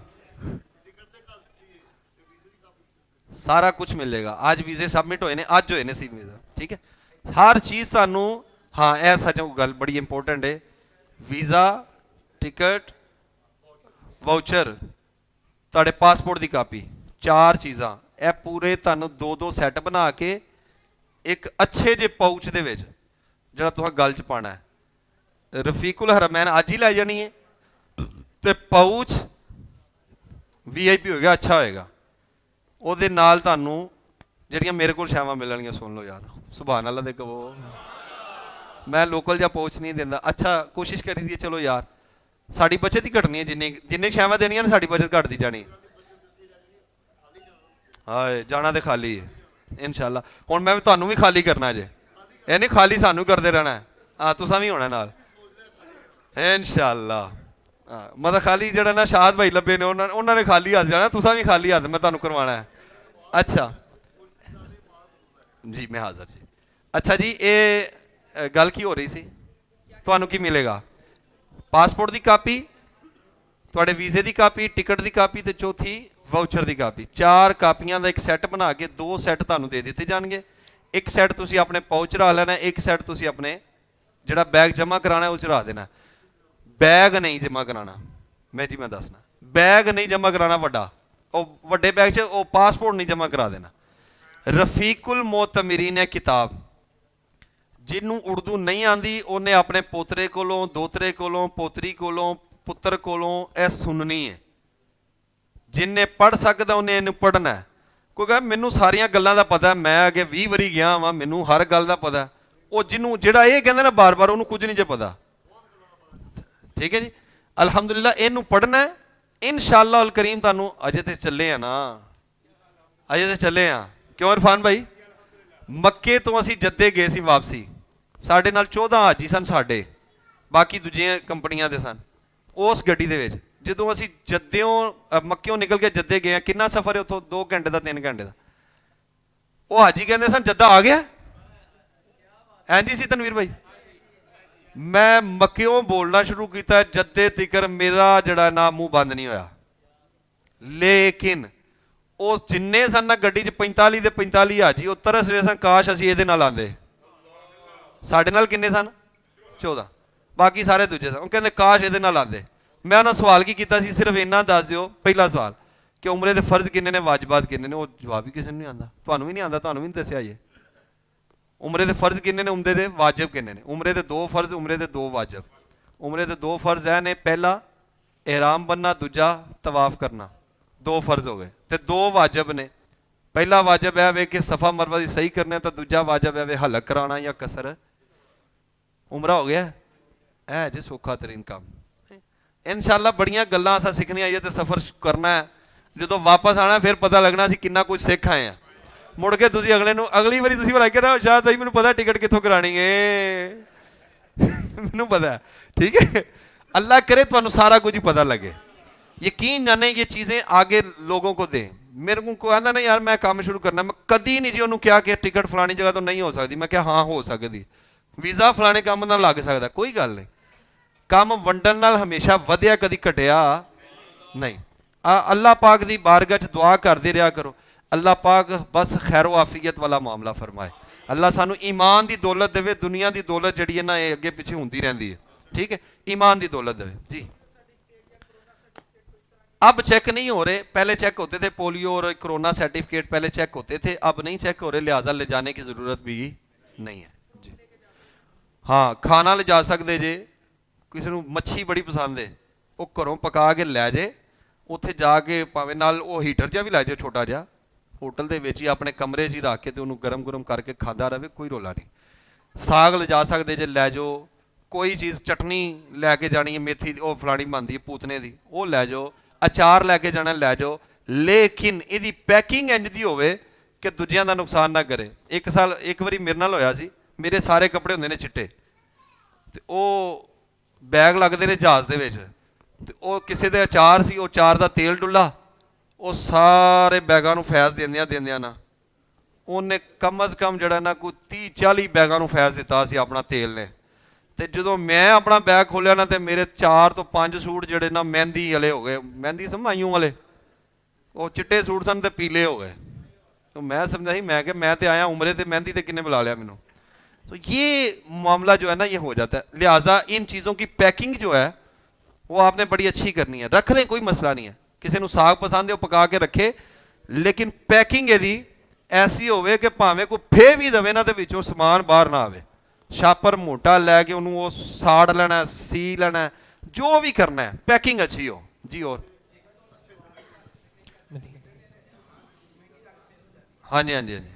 ਸਾਰਾ ਕੁਝ ਮਿਲੇਗਾ। ਅੱਜ ਵੀਜ਼ੇ ਸਬਮਿਟ ਹੋਏ ਨੇ, ਅੱਜ ਹੋਏ ਨੇ ਸੀ ਵੀਜ਼ਾ, ਠੀਕ ਹੈ। ਹਰ ਚੀਜ਼ ਤੁਹਾਨੂੰ, ਹਾਂ ਇਹ ਸੱਚ ਗੱਲ ਬੜੀ ਇੰਪੋਰਟੈਂਟ ਹੈ, ਵੀਜ਼ਾ, ਟਿਕਟ, ਵਾਊਚਰ, ਤੁਹਾਡੇ ਪਾਸਪੋਰਟ ਦੀ ਕਾਪੀ, 4 ਚੀਜ਼ਾਂ। ਇਹ ਪੂਰੇ ਤੁਹਾਨੂੰ 2-2 ਸੈੱਟ ਬਣਾ ਕੇ ਇੱਕ ਅੱਛੇ ਜਿਹੇ ਪਾਊਚ ਦੇ ਵਿੱਚ ਜਿਹੜਾ ਤੁਸੀਂ ਗਲ 'ਚ ਪਾਉਣਾ ਹੈ। ਰਫੀਕੁਲ ਹਰਮੈਨ ਅੱਜ ਹੀ ਲੈ ਜਾਣੀ ਹੈ, ਤੇ ਪਾਊਚ VIP ਹੋਏਗਾ, ਅੱਛਾ ਹੋਏਗਾ। ਉਹਦੇ ਨਾਲ ਤੁਹਾਨੂੰ ਜਿਹੜੀਆਂ ਮੇਰੇ ਕੋਲ ਸ਼ਾਵਾਂ ਮਿਲਣਗੀਆਂ, ਸੁਣ ਲਓ ਯਾਰ, ਸੁਭਾਨ ਅੱਲਾ ਦੇ ਕਹੋ। ਮੈਂ ਲੋਕਲ ਜਿਹਾ ਪਾਊਚ ਨਹੀਂ ਦਿੰਦਾ। ਅੱਛਾ ਕੋਸ਼ਿਸ਼ ਕਰੀ ਦੀ ਚਲੋ ਯਾਰ, ਸਾਡੀ ਬਚਤ ਹੀ ਘਟਣੀ ਹੈ, ਜਿੰਨੇ ਸ਼ਾਵਾਂ ਦੇਣੀਆਂ ਨੇ ਸਾਡੀ ਬਚਤ ਘਟਦੀ ਜਾਣੀ। ਹਾਏ ਜਾਣਾ ਤੇ ਖਾਲੀ ਹੈ ਇਨਸ਼ਾਅੱਲਾ। ਹੁਣ ਮੈਂ ਤੁਹਾਨੂੰ ਵੀ ਖਾਲੀ ਕਰਨਾ ਜੇ, ਇਹ ਨਹੀਂ ਖਾਲੀ ਸਾਨੂੰ ਕਰਦੇ ਰਹਿਣਾ। ਹਾਂ ਤੁਸੀਂ ਵੀ ਹੋਣਾ ਨਾਲ ਇਨਸ਼ਾਅੱਲਾ। ਹਾਂ ਮਤਲਬ ਖਾਲੀ ਜਿਹੜਾ ਨਾ ਸ਼ਾਹਦ ਭਾਈ ਲੱਭੇ ਨੇ ਉਹਨਾਂ ਨੇ ਖਾਲੀ ਹੱਥ ਜਾਣਾ, ਤੁਸੀਂ ਵੀ ਖਾਲੀ ਹੱਥ ਮੈਂ ਤੁਹਾਨੂੰ ਕਰਵਾਉਣਾ ਹੈ। ਅੱਛਾ ਜੀ ਮੈਂ ਹਾਜ਼ਰ ਜੀ। ਅੱਛਾ ਜੀ ਇਹ ਗੱਲ ਕੀ ਹੋ ਰਹੀ ਸੀ? ਤੁਹਾਨੂੰ ਕੀ ਮਿਲੇਗਾ? ਪਾਸਪੋਰਟ ਦੀ ਕਾਪੀ, ਤੁਹਾਡੇ ਵੀਜ਼ੇ ਦੀ ਕਾਪੀ, ਟਿਕਟ ਦੀ ਕਾਪੀ ਤੇ ਚੌਥੀ ਵਾਊਚਰ ਦੀ ਕਾਪੀ। 4 ਕਾਪੀਆਂ ਦਾ ਇੱਕ ਸੈੱਟ ਬਣਾ ਕੇ 2 ਸੈੱਟ ਤੁਹਾਨੂੰ ਦੇ ਦਿੱਤੇ ਜਾਣਗੇ। ਇੱਕ ਸੈੱਟ ਤੁਸੀਂ ਆਪਣੇ ਪਾਊਚ ਰਾ ਲੈਣਾ, ਇੱਕ ਸੈੱਟ ਤੁਸੀਂ ਆਪਣੇ ਜਿਹੜਾ ਬੈਗ ਜਮ੍ਹਾਂ ਕਰਾਉਣਾ ਉਹ 'ਚ ਰਾ ਦੇਣਾ। ਬੈਗ ਨਹੀਂ ਜਮ੍ਹਾਂ ਕਰਾਉਣਾ, ਮੈਂ ਦੱਸਣਾ, ਬੈਗ ਨਹੀਂ ਜਮ੍ਹਾਂ ਕਰਾਉਣਾ ਵੱਡਾ, ਉਹ ਵੱਡੇ ਬੈਗ 'ਚ ਉਹ ਪਾਸਪੋਰਟ ਨਹੀਂ ਜਮ੍ਹਾਂ ਕਰਾ ਦੇਣਾ। ਰਫੀਕੁਲ ਮੋਤਮਰੀਨ ਹੈ ਕਿਤਾਬ, ਜਿਹਨੂੰ ਉਰਦੂ ਨਹੀਂ ਆਂਦੀ ਉਹਨੇ ਆਪਣੇ ਪੋਤਰੇ ਕੋਲੋਂ, ਦੋਤਰੇ ਕੋਲੋਂ, ਪੋਤਰੀ ਕੋਲੋਂ, ਪੁੱਤਰ ਕੋਲੋਂ ਇਹ ਸੁਣਨੀ ਹੈ। ਜਿੰਨੇ ਪੜ੍ਹ ਸਕਦਾ ਉਹਨੇ ਇਹਨੂੰ ਪੜ੍ਹਨਾ। ਕਿਉਂਕਿ ਮੈਨੂੰ ਸਾਰੀਆਂ ਗੱਲਾਂ ਦਾ ਪਤਾ, ਮੈਂ ਅੱਗੇ 20 ਵਾਰੀ ਗਿਆ ਵਾਂ, ਮੈਨੂੰ ਹਰ ਗੱਲ ਦਾ ਪਤਾ। ਉਹ ਜਿਹਨੂੰ ਜਿਹੜਾ ਇਹ ਕਹਿੰਦਾ ਨਾ ਬਾਰ-ਬਾਰ, ਉਹਨੂੰ ਕੁਝ ਨਹੀਂ ਜੇ ਪਤਾ। ਠੀਕ ਹੈ ਜੀ, ਅਲਹਮਦੁਲਿਲਾ ਇਹਨੂੰ ਪੜ੍ਹਨਾ ਇਨਸ਼ਾਅੱਲਾ ਅਲ ਕਰੀਮ। ਤੁਹਾਨੂੰ ਅਜੇ ਤੇ ਚੱਲੇ ਆ ਨਾ, ਅਜੇ ਤੇ ਚੱਲੇ ਆ। ਕਿਉਂ ਇਰਫਾਨ ਭਾਈ? ਮੱਕੇ ਤੋਂ ਅਸੀਂ ਜੱਦੇ ਗਏ ਸੀ ਵਾਪਸੀ, ਸਾਡੇ ਨਾਲ 14 ਹਾਜੀ ਸਨ ਸਾਡੇ, ਬਾਕੀ ਦੂਜੀਆਂ ਕੰਪਨੀਆਂ ਦੇ ਸਨ। ਉਸ ਗੱਡੀ ਦੇ ਵਿੱਚ ਜਦੋਂ ਅਸੀਂ ਜੱਦਿਓਂ ਮੱਕਿਓਂ ਨਿਕਲ ਕੇ ਜੱਦੇ ਗਏ, ਕਿੰਨਾ ਸਫ਼ਰ ਹੈ ਉੱਥੋਂ? 2 ਘੰਟੇ ਦਾ, 3 ਘੰਟੇ ਦਾ। ਉਹ ਹਾਜੀ ਕਹਿੰਦੇ ਸਨ ਜੱਦਾ ਆ ਗਿਆ। ਐਂਜੀ ਸੀ ਤਨਵੀਰ ਭਾਈ? ਮੈਂ ਮੱਕਿਓਂ ਬੋਲਣਾ ਸ਼ੁਰੂ ਕੀਤਾ, ਜੱਦੇ ਤਿਕਰ ਮੇਰਾ ਜਿਹੜਾ ਨਾ ਮੂੰਹ ਬੰਦ ਨਹੀਂ ਹੋਇਆ। ਲੇਕਿਨ ਉਹ ਜਿੰਨੇ ਸਨ ਨਾ ਗੱਡੀ 'ਚ 45 ਦੇ 45 ਹਾਜੀ, ਉਹ ਤਰਸ ਰਹੇ ਸਨ ਕਾਸ਼ ਅਸੀਂ ਇਹਦੇ ਨਾਲ ਆਉਂਦੇ। ਸਾਡੇ ਨਾਲ ਕਿੰਨੇ ਸਨ? 14, ਬਾਕੀ ਸਾਰੇ ਦੂਜੇ ਸਨ। ਉਹ ਕਹਿੰਦੇ ਕਾਸ਼ ਇਹਦੇ ਨਾਲ ਆਉਂਦੇ। ਮੈਂ ਉਹਨਾਂ ਸਵਾਲ ਕੀ ਕੀਤਾ ਸੀ, ਸਿਰਫ ਇੰਨਾ ਦੱਸ ਦਿਓ, ਪਹਿਲਾ ਸਵਾਲ ਕਿ ਉਮਰੇ ਦੇ ਫਰਜ਼ ਕਿੰਨੇ ਨੇ, ਵਾਜਬਾਤ ਕਿੰਨੇ ਨੇ? ਉਹ ਜਵਾਬ ਹੀ ਕਿਸੇ ਨੂੰ ਨਹੀਂ ਆਉਂਦਾ। ਤੁਹਾਨੂੰ ਵੀ ਨਹੀਂ ਆਉਂਦਾ, ਤੁਹਾਨੂੰ ਵੀ ਨਹੀਂ ਦੱਸਿਆ ਇਹ। ਉਮਰੇ ਦੇ ਫਰਜ਼ ਕਿੰਨੇ ਨੇ, ਉਮਰੇ ਦੇ ਵਾਜਬ ਕਿੰਨੇ ਨੇ? ਉਮਰੇ ਦੇ 2 ਫਰਜ਼, ਉਮਰੇ ਦੇ 2 ਵਾਜਬ। ਉਮਰੇ ਦੇ 2 ਫਰਜ਼ ਇਹ ਨੇ, ਪਹਿਲਾ ਇਹਿਰਾਮ ਬੰਨਣਾ, ਦੂਜਾ ਤਵਾਫ ਕਰਨਾ। 2 ਫਰਜ਼ ਹੋ ਗਏ ਤੇ 2 ਵਾਜਬ ਨੇ। ਪਹਿਲਾ ਵਾਜਬ ਹੈ ਵੇ ਕਿ ਸਫਾ ਮਰਵਾ ਦੀ ਸਹੀ ਕਰਨਾ, ਤਾਂ ਦੂਜਾ ਵਾਜਬ ਹੈ ਵੇ ਹਲਕ ਕਰਾਉਣਾ ਜਾਂ ਕਸਰ। ਉਮਰਾ ਹੋ ਗਿਆ, ਇਹ ਜੇ ਸੌਖਾ ਤਰੀਨ ਕੰਮ। ਇਨਸ਼ਾਅੱਲਾ ਬੜੀਆਂ ਗੱਲਾਂ ਅਸਾਂ ਸਿੱਖਣੀਆਂ ਇਹ ਤੇ ਸਫ਼ਰ ਕਰਨਾ ਹੈ। ਜਦੋਂ ਵਾਪਸ ਆਉਣਾ ਫਿਰ ਪਤਾ ਲੱਗਣਾ ਅਸੀਂ ਕਿੰਨਾ ਕੁਝ ਸਿੱਖ ਆਏ ਹਾਂ। ਮੁੜ ਕੇ ਤੁਸੀਂ ਅਗਲੀ ਵਾਰੀ ਤੁਸੀਂ ਬੁਲਾ ਕੇ ਨਾ ਸ਼ਾਇਦ ਭਾਈ ਮੈਨੂੰ ਪਤਾ ਟਿਕਟ ਕਿੱਥੋਂ ਕਰਾਣੀ ਹੈ, ਮੈਨੂੰ ਪਤਾ। ਠੀਕ ਹੈ, अल्लाह करे तो सारा कुछ ही पता लगे। यकीन जाने ये चीज़ें आगे लोगों को दें। मेरे को कहना ना यार मैं काम शुरू करना, मैं कदी नहीं जी उन्होंने क्या कि टिकट फलानी जगह तो नहीं हो सकती, मैं क्या हाँ हो सकती, वीज़ा फलाने काम ना लग सकता, कोई गल नहीं। काम वंडन नाल हमेशा वधिया कदी घटिया नहीं। अल्लाह पाक दी बारगाह च दुआ करते रहा करो, अल्लाह पाक बस खैरो आफियत वाला मामला फरमाए। अल्लाह सानू ईमान दी दौलत देवे, दुनिया दी दौलत जिहड़ी है ना ये अगे पिछे होंदी रहंदी है। ठीक है, ईमान दी दौलत देवे जी। अब चेक नहीं हो रहे, पहले चेक होते थे, पोलियो और कोरोना सर्टिफिकेट पहले चेक होते थे, अब नहीं चेक हो रहे, लिहाजा ले जाने की ज़रूरत भी नहीं है जी। हाँ, खाना ले जा सकते जे, किसी को मच्छी बड़ी पसंद है वो घरों पका के लै जाए, उत्थे जाके भावें नाल वो हीटर जिहा भी लै जाए छोटा जिहा, होटल दे विच ही अपने कमरे च ही रख के तो उन्होंने गर्म गुरम करके खाता रहे, कोई रौला नहीं। साग ले जा सकते जे, लै जाओ। कोई चीज़ चटनी लैके जानी है, मेथी वो फलानी बनती है पूतने की, वो लै जाओ। अचार लैके जाना लै जाओ, लेकिन इहदी पैकिंग इंज दी होवे कि दूजियां दा नुकसान ना करे। एक साल एक बारी मेरे नाल होया सी, मेरे सारे कपड़े हुंदे ने चिट्टे ते ओ बैग लगदे ने जहाज़ दे विच ते ओ किसी दे अचार सी, ओ अचार दा तेल डुल्ला, ਉਹ ਸਾਰੇ ਬੈਗਾਂ ਨੂੰ ਫੈਜ਼ ਦਿੰਦਿਆਂ ਨਾ ਉਹਨੇ ਕਮ ਅਜ਼ ਕਮ ਜਿਹੜਾ ਨਾ ਕੋਈ 30-40 ਬੈਗਾਂ ਨੂੰ ਫੈਜ਼ ਦਿੱਤਾ ਸੀ ਆਪਣਾ ਤੇਲ ਨੇ। ਤੇ ਜਦੋਂ ਮੈਂ ਆਪਣਾ ਬੈਗ ਖੋਲਿਆ ਨਾ ਤੇ ਮੇਰੇ 4 ਤੋਂ 5 ਸੂਟ ਜਿਹੜੇ ਨਾ ਮਹਿੰਦੀ ਵਾਲੇ ਹੋ ਗਏ, ਮਹਿੰਦੀ ਸਮਾਈਓਂ ਵਾਲੇ, ਉਹ ਚਿੱਟੇ ਸੂਟ ਸਨ ਤੇ ਪੀਲੇ ਹੋ ਗਏ। तो मैं समझा ही, मैं कि मैं तो आया उम्रे ते मेहंदी ते किन्ने बुला लिया मैनू। तो ये मामला जो है ना ये हो जाता है। लिहाजा इन चीज़ों की पैकिंग जो है वो आपने बड़ी अच्छी करनी है। रख लें, कोई मसला नहीं है, किसी को साग पसंद है वो पका के रखे, लेकिन पैकिंग यदि ऐसी होवे कि भावें कोई फे भी दवे ना तो विचों समान बाहर ना आवे। छापर मोटा लैके उन्होंने वो साड़ लेना, सी लेना, जो भी करना है पैकिंग अच्छी हो जी। और हाँ जी हाँ जी हाँ जी,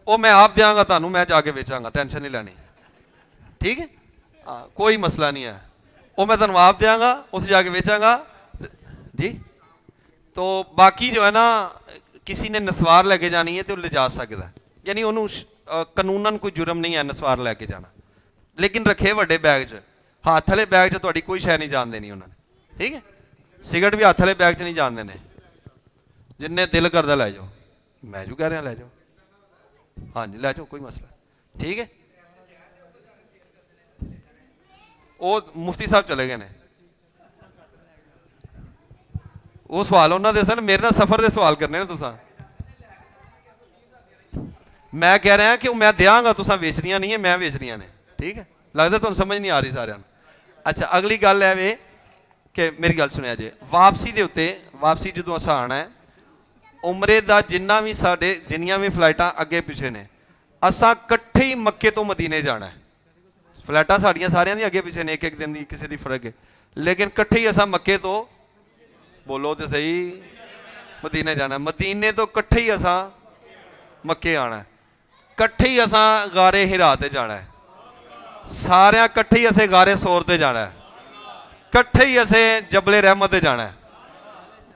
वो मैं आप देंगा ਤੁਹਾਨੂੰ, मैं जाके बेचांगा, टेंशन नहीं लेनी, ठीक है। हाँ कोई मसला नहीं है, वो मैं ਤੁਹਾਨੂੰ आप देंगा, उसे जाके बेचांगा जी। तो बाकी जो है ना किसी ने नसवार लेके जानी है तो ले जा सकता है, यानी उन्होंने कानूनन कोई जुर्म नहीं है नसवार लेके जाना, लेकिन रखे वड्डे बैग च, हाथ वाले बैग च तुहाडी कोई शै नहीं जान देनी उन्होंने, ठीक है। सिगरट भी हाथ वाले बैग च नहीं जान देने, जिन्ने दिल करदा लै जाओ, मैं जो कह रहा लै जाओ, हाँ जी लै जाओ कोई मसला, ठीक है। वो मुफ्ती साहब चले गए ने, वो सवाल उन्होंने दे सन, मेरे ना सफर के सवाल करने ने तुसा, मैं कह रहा कि मैं देंगा, तुसा बेचनिया नहीं है, मैं बेचनिया ने, ठीक है। लगता तुहानू समझ नहीं आ रही सारे। अच्छा अगली गल है वे कि मेरी गल सुनिया जे, वापसी के उत्ते, वापसी जो असा आना है उमरे का जिन्ना भी साडे जिन्नियां भी फ्लाइटां अगे पिछे ने, असा कट्ठे ही मक्के तो मदीने जाना है। फ्लाइटां साडियां सारियां दी अगे पिछे ने, एक एक दिन की किसी की फर्क है, लेकिन कट्ठे ही असा मक्के तो, बोलो तो सही, मदीने जाना है। मदीने तो कट्ठे ही असा मक्के आना है, कट्ठे ही असा गारे हिरा ते जाना है, सारे कट्ठे ही असें गारे सोर ते जाना है, कट्ठे ही असें जबले रहमत ते जाना है,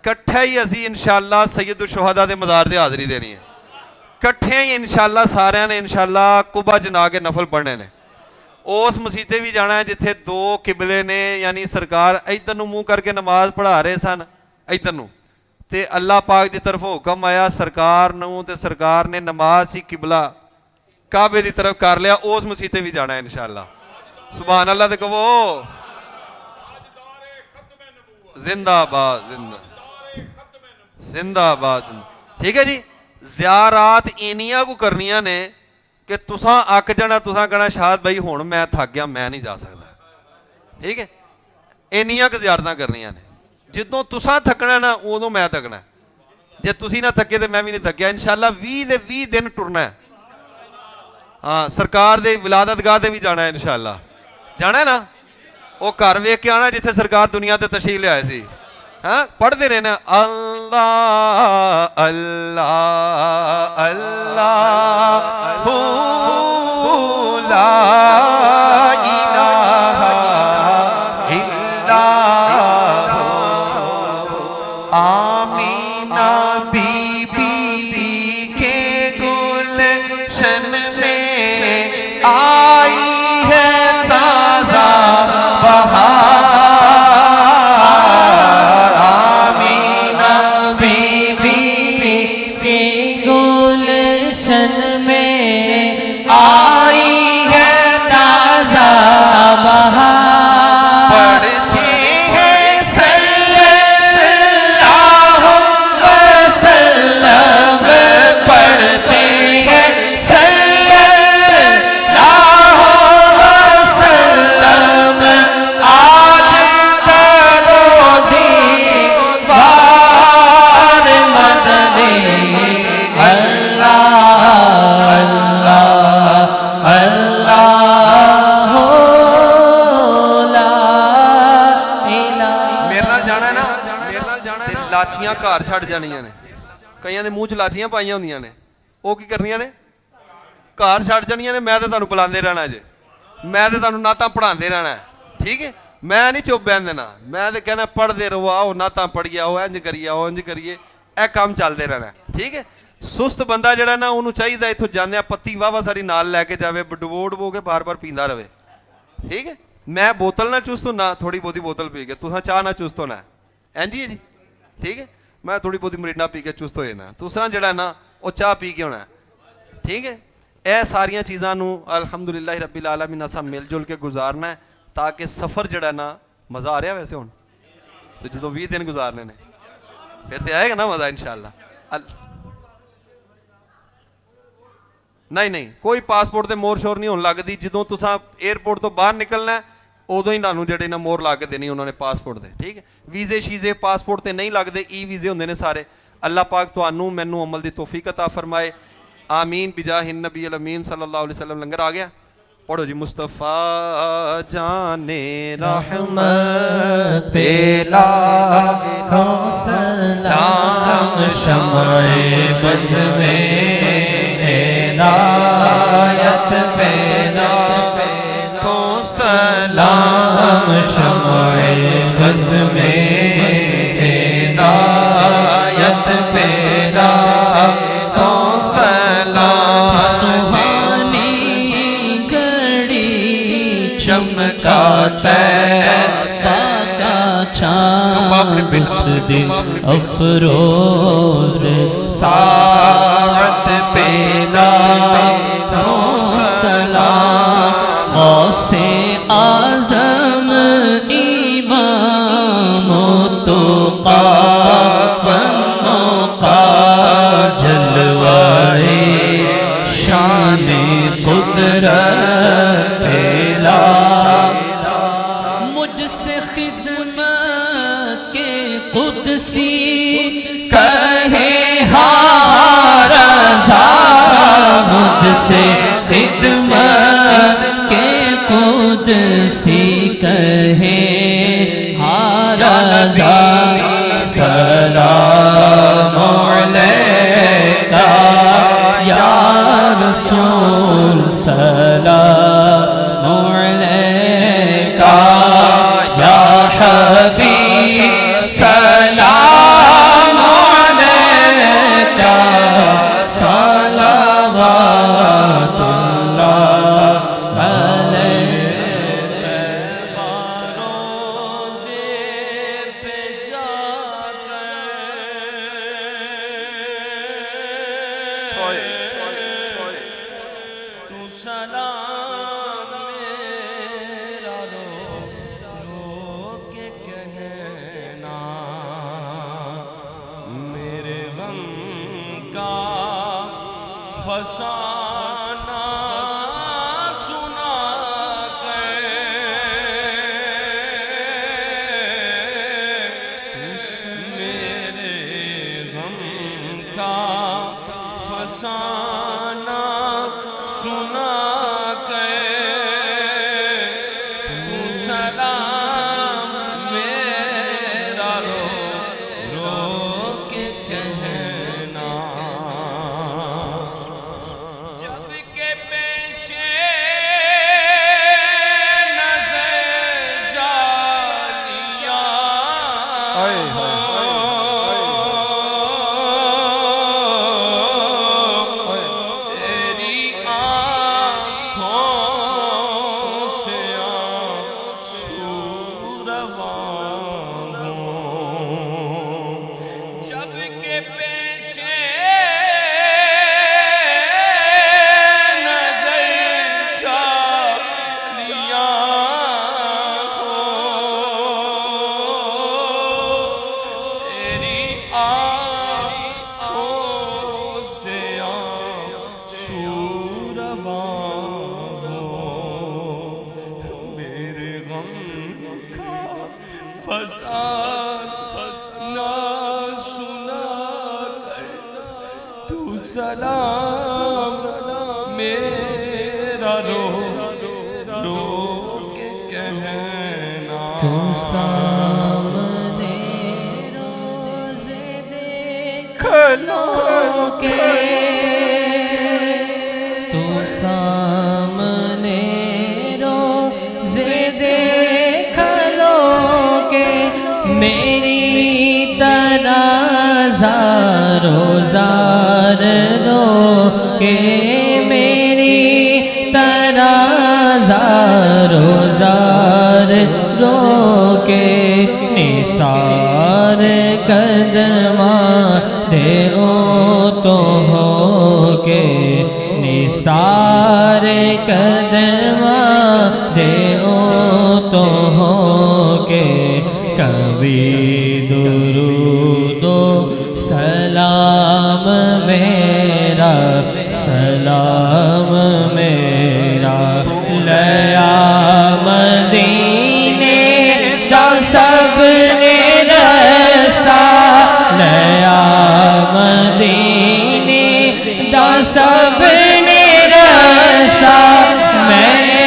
कट्ठे ही असी इंशाअल्लाह सैयदुल शुहदा दे मज़ार ते हाज़री देनी है, कट्ठे ही इंशाअल्लाह सारे ने इंशाअल्लाह कुबा जना के नफल पढ़ने ने। उस मसीते भी जाना है जिथे दो किबले ने, यानी सरकार इधर नूं मुँह करके नमाज पढ़ा रहे सन, इधर नूं ते अल्लाह पाक की तरफ हुक्म आया सरकार नूं, ते सरकार ने नमाज ही किबला काबे की तरफ कर लिया। उस मसीते भी जाना है इंशाअल्लाह, सुभान अल्लाह ते कहो जिंदाबाद, जिंदाबाद, ठीक है जी। ज़ियारात इनिया को करनिया ने कि तुसा अक जाना, तुसा कहना शायद भाई हुण मैं थक गया, मैं नहीं जा सकता, ठीक है। इनिया क ज़ियारतां करनिया ने, जदों तुसा थकना ना उदों मैं थकना, जे तुसी ना थके तो मैं भी नहीं थकिया। इंशाअल्लाह 20 दिन टुरना है। हाँ सरकार दे विलादतगाह ते भी जाना है इंशाअल्लाह, जाना है ना, वो घर वेख के आना जिथे सरकार दुनिया ते तशरीफ लियाए सी। हाँ पढ़ते रहना अल्लाह अल्लाह अल्लाह ला इलाहा इल्लल्लाह। आमीना बीबी के गुलशन में आई है ताज़ा बहार, लाचियां घर छड़ जानियां ने, कईयां दे मूँह च लाचियां पाइयां होंदियां ने, वो की करनियां ने घर छड़ जानियां ने। मैं तो तुहानू बुलांदे रहना जे, मैं तो तुहानू नातां पढ़ांदे रहना है, ठीक है। मैं नहीं चुप बहन देना, मैं तो कहना पढ़ते रहो, आओ नातां पढ़िए, आओ इंज करिए, आओ इंज करिए, यह काम चलते रहना, ठीक है। सुस्त बंदा जिहड़ा ना उन्होंने चाहिए इत्थों जांदे पत्ती वाह सारी नाल लैके जावे, डबो डबो के बार बार पींदा रहे, ठीक है। मैं बोतल ना चुस्त होना, थोड़ी बहुती बोतल पी के, तुसां चाह ना चुस्त होना, इंज ही है जी, ठीक है। मैं थोड़ी बहुती मरीना पी के चुस्त हो जाना, तुसां जिहड़ा ना वो चाह पी के होना, ठीक है। यह सारिया चीज़ों अल्हम्दुलिल्लाह रब्बिल आलमीन असां मिल जुल के गुजारना है, ताकि सफ़र जिहड़ा ना मज़ा आ रहा वैसे हुण तो जो 20 दिन गुजारने ने फिर तो आएगा ना मज़ा इंशाअल्लाह। नहीं नहीं कोई पासपोर्ट से मोहर शोर नहीं होने लगती, जो तुसा एयरपोर्ट तो बाहर निकलना है उदों ही तुहानू जिहड़े ना मोहर ला के देनी उन्होंने पासपोर्ट से, ठीक है। वीज़े शीज़े पासपोर्ट से नहीं लगते, ई वीज़े होंगे ने सारे। अल्लाह पाक तुहानू मैनू अमल की तौफीक अता फरमाए, आमीन बिजाहिन नबी अमीन सल्लल्लाहु अलैहि वसल्लम। लंगर आ गया, पढ़ो जी। मुस्तफ़ा जाने रहमत पेला सलाम शम्ए बज़ में इनायत पेला को सलाम शम्ए बज़ में इनायत पेला को सलाम चमकाता पाका चाँद उस दिन अफरोज साअत पेला को सलाम गौसे आज़म इमाम तुक़ा वन्नुक़ा जलवाए शान कुदरत पेला मुझसे खिदमत के कुदसी कहे हारज़ा मुझसे खिदमत के कुदसी कहे हारज़ा सलाम अलैका या रसूल सलाम अलैका या हबीब सलाम अलैका सलावतुल्लाह अलैका तू सलाम मेरा रो के कहना मेरे गम का फसाना सुना मेरे गम का फसाना सुना तू सलाम मेरा रो के कहना जब के पेशे नज़र जालिया तेरी आँखों से आंसू रवां जब के पेशे नज़र जालिया तेरी आँखों से आंसू रवां मेरे गम का फसाना सुना तू सलाम मेरा रो के कहना तू सामने रोज़े देख लोगे तू सामने रोज़े देख लोगे मेरी तरह ज़ार लोगे मेरी तरह ज़ार रोके निसार कदमा दे ओ तो हो के निसार कदमा दे ओ तो हो के कभी दुरूदो सलाम मेरा सलाम मेरा लया मदीने दा सबने रस्ता लया मदीने दा सबने रस्ता मैं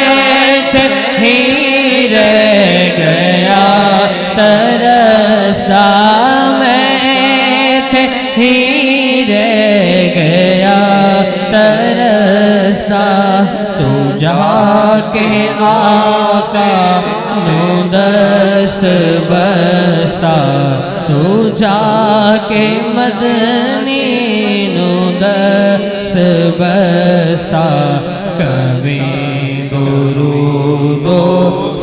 आका नू दस्त बस्ता तू जाके मदनी नू दस्त बस्ता कभी दुरूदो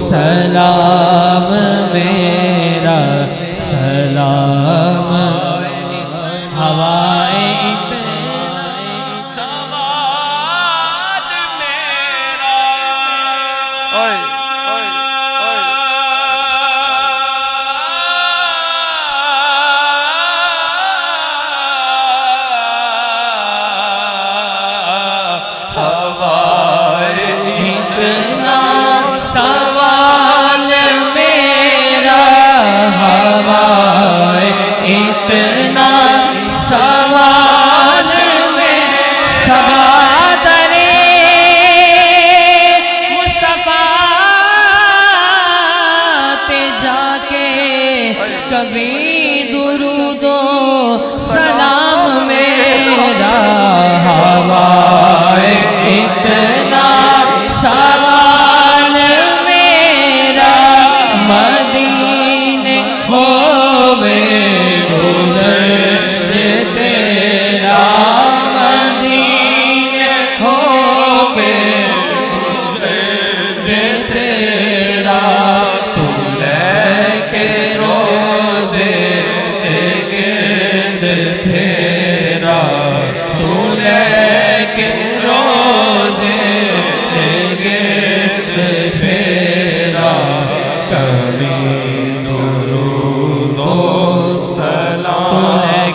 सलाम मेरा सलाम हवाए इतना सवाल में सबादरे मुस्तफा ते जाके कभी दुरूदो सलाम मेरा हवाए इतना सवाल मेरा मदीने होवे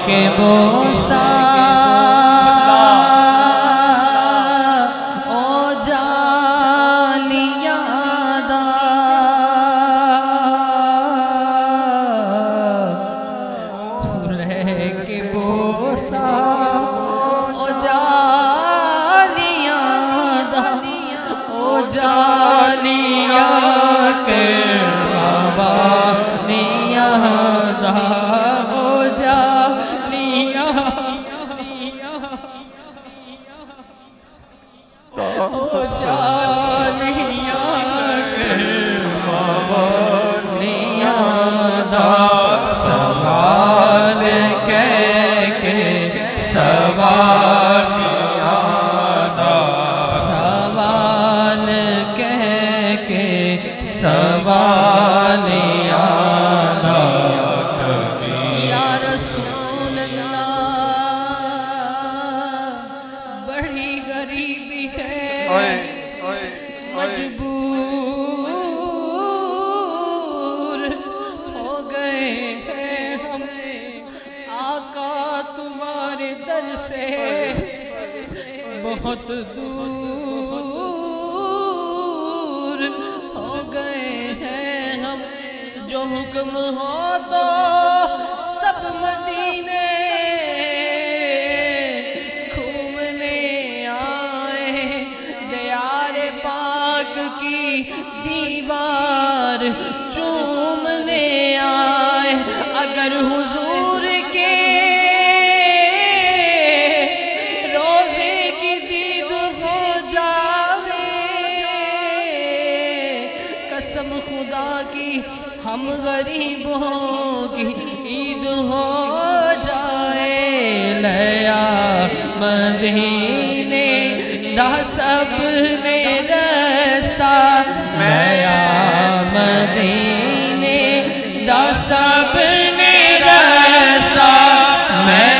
के बोसा ओ जालिया दा रह के बोसा ओ जालिया दा ओ जालिया के बाबा निया दा सवाल कह के सवाल सवाल कह के सवाल या रसूल अल्लाह बड़ी गरीबी है मजबूर हो गए हैं हम आका तुम्हारे दर से बहुत दूर हो गए हैं हम जो हुक्म हो तो सब मदीने घूमने आए दयार पाक की दीवार चूमने आए अगर हुजूर के रोजे की दीद हो जाए कसम खुदा की हम गरीबों की ईद हो जाए लया मदीने दा सबने रस्ता लया मदीने दा सबने रस्ता मैं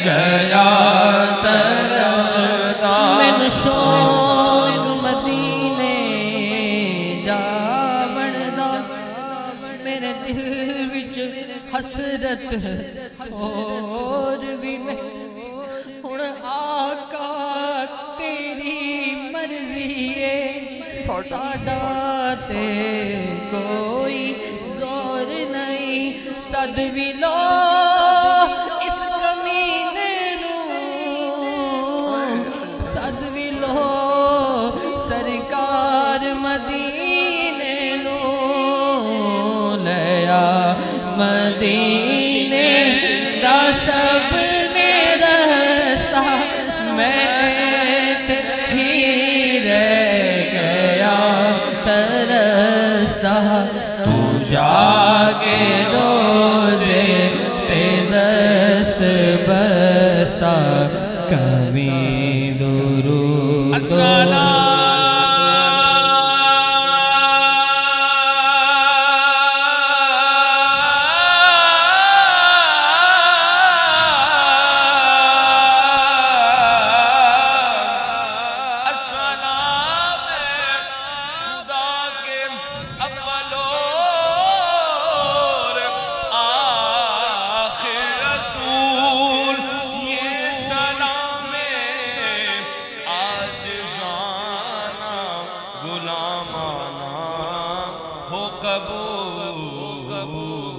गया तरसता मैनू शौक मदीने जावण दा मेरे दिल विच हसरत और भी मैं हुण आका तेरी मर्जी है साडा ते कोई जोर नहीं सद भी लो इस कमीने नू सद भी लो सरकार मदीने नू लया मदीने दा सबने रस्ता मैं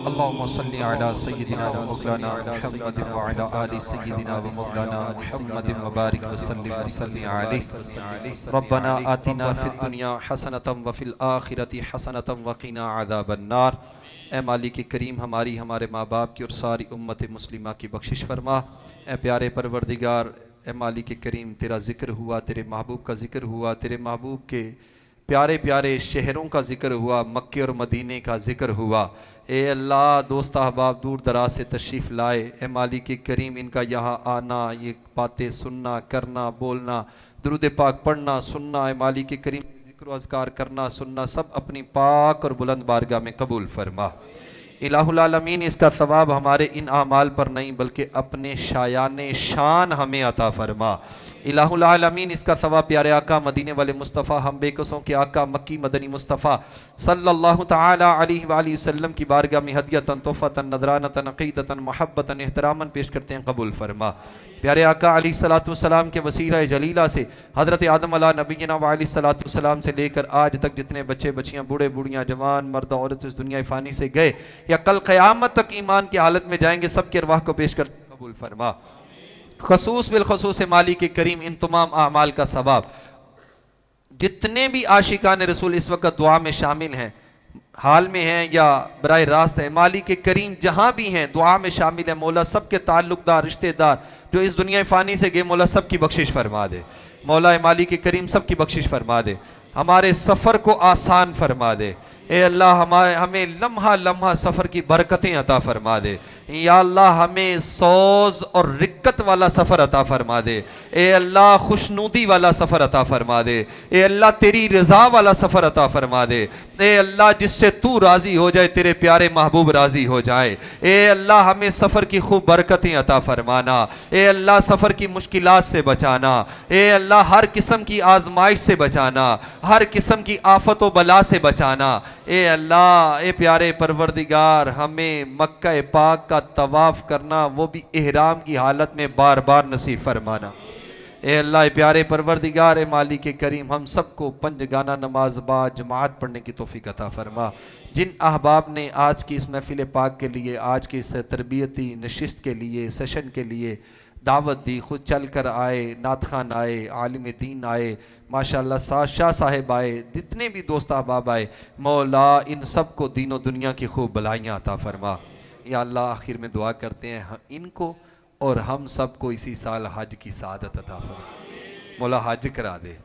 अल्लाहुम्मा सल्ली अला सय्यिदिना व मौलाना मुहम्मदिन व अला आलि सय्यिदिना व मौलाना मुहम्मदिन व बारिक व सल्लिम अलैहि रब्बना आतिना फिद दुनिया हसनतम व फिल आखिरति हसनतम व क़िना अज़ाबन नार। ए मालिक करीम, हमारी हमारे माँ बाप की और सारी उम्मत मुस्लिमा की बख्शिश फरमा। ए प्यारे परवरदिगार, ए मालिक करीम, तेरा ज़िक्र हुआ, तेरे महबूब का ज़िक्र हुआ, तेरे महबूब के प्यारे प्यारे शहरों का ज़िक्र हुआ, मक्के और मदीने का ज़िक्र हुआ। ए अल्लाह, दोस्त अहबाब दूर दराज से तशरीफ़ लाए। ए मालिक करीम, इनका यहाँ आना, ये बातें सुनना, करना, बोलना, दुरूद पाक पढ़ना, सुनना, ए मालिक करीम ज़िक्र व अज़कार करना, सुनना, सब अपनी पाक और बुलंद बारगाह में कबूल फरमा। इलाहुल आलमीन, इसका सवाब हमारे इन आमाल पर नहीं बल्कि अपने शायाने शान हमें अता फरमा। इलाहुल आलमीन, इसका सवाब प्यारे आका मदीने वाले मुस्तफ़ा, हम बेकसों के आका मक्की मदनी मुस्तफ़ा सल्लल्लाहु तआला अलैहि वसल्लम की बारगाह में हदियतन, तोहफ़तन, नदरानतन, अक़ीदतन, महब्बतन, एहतरामन पेश करते हैं, कबूल फरमा। प्यारे आका अलैहिस्सलातु वस्सलाम के वसीला जलीला से हज़रत आदम अला नबीना व अलैहिस्सलातु वस्सलाम से लेकर आज तक जितने बच्चे बच्चियाँ, बूढ़े बूढ़ियाँ, जवान मर्द औरत इस दुनिया फ़ानी से गए या कल क़यामत तक ईमान की हालत में जाएंगे, सब के अरवाह को पेश कर कबूल फरमा। खसूस बिलखसूस मालिक करीम, इन तमाम अमाल का सवाब जितने भी आशिकान रसूल इस वक्त दुआ में शामिल हैं, हाल में हैं या बराह रास्त है, मालिक करीम जहाँ भी हैं दुआ में शामिल है, मौला सबके ताल्लुकदार रिश्तेदार जो इस दुनिया फ़ानी से गए, मौला सबकी बख्शिश फरमा दे। मौला मालिक करीम सबकी बख्शिश फरमा दे, हमारे सफ़र को आसान फरमा दे। ए अल्लाह, हमें लम्हा लम्हा सफ़र की बरकतें अता फरमा दे। या अल्लाह, हमें सौज़ और रिक्कत वाला सफ़र अता फरमा दे। ए अल्लाह, खुशनूदी वाला सफ़र अता फरमा दे। ए अल्लाह, तेरी रज़ा वाला सफ़र अता फरमा दे। ए अल्लाह, जिससे तू राज़ी हो जाए, तेरे प्यारे महबूब राज़ी हो जाए। ए अल्लाह, हमें सफ़र की खूब बरकतें अता फरमाना। ए अल्लाह, सफ़र की मुश्किलात से बचाना। ए अल्लाह, हर किस्म की आजमाइश से बचाना, हर किस्म की आफत व बला से बचाना। ए अल्लाह, ए प्यारे परवरदिगार, हमें मक्का पाक का तवाफ़ करना, वो भी इहराम की हालत में बार बार नसीब फरमाना। ए अल्लाह, प्यारे परवरदिगार, ए मालिक करीम, हम सबको पंजगाना नमाज बाद जमात पढ़ने की तौफीक अता फरमा। जिन अहबाब ने आज की इस महफिल पाक के लिए, आज की इस तरबियती नशिस्त के लिए, सेशन के लिए दावत दी, खुद चल कर आए, नात खान आए, आलिम दीन आए, माशाअल्लाह शाह साहिब आए, जितने भी दोस्त अहबाब आए, मौला इन सब को दीनो दुनिया की खूब भलाइयाँ अता फरमा। या अल्लाह, आखिर में दुआ करते हैं इनको और हम सब को इसी साल हज की सादत अता फरमा। मौला हज करा दे,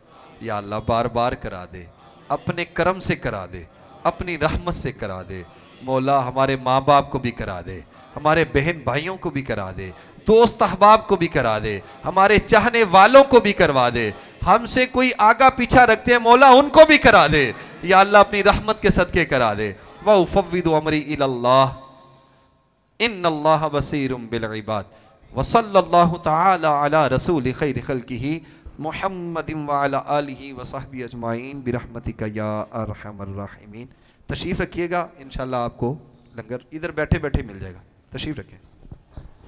या अल्लाह बार बार करा दे, अपने करम से करा दे, अपनी रहमत से करा दे। मौला, हमारे माँ बाप को भी करा दे, हमारे बहन भाइयों को भी करा दे, दोस्त अहबाब को भी करा दे, हमारे चाहने वालों को भी करवा दे। हमसे कोई आगा पीछा रखते हैं, मौला उनको भी करा दे। या अल्लाह, अपनी रहमत के सदके करा दे। व उफ़व्विदु अमरी इलल्लाह, इन्नल्लाह बसीरुम बिल इबाद। व सल्लल्लाहु तआला अला रसूल खैर खल्किही मुहम्मदिन व अला आलिहि व सहबी अजमाइन बिरहमतिका या अरहमर राहिमीन। तशरीफ़ रखिएगा, इंशाअल्लाह आपको लंगर इधर बैठे बैठे मिल जाएगा। तशरीफ़ रखें।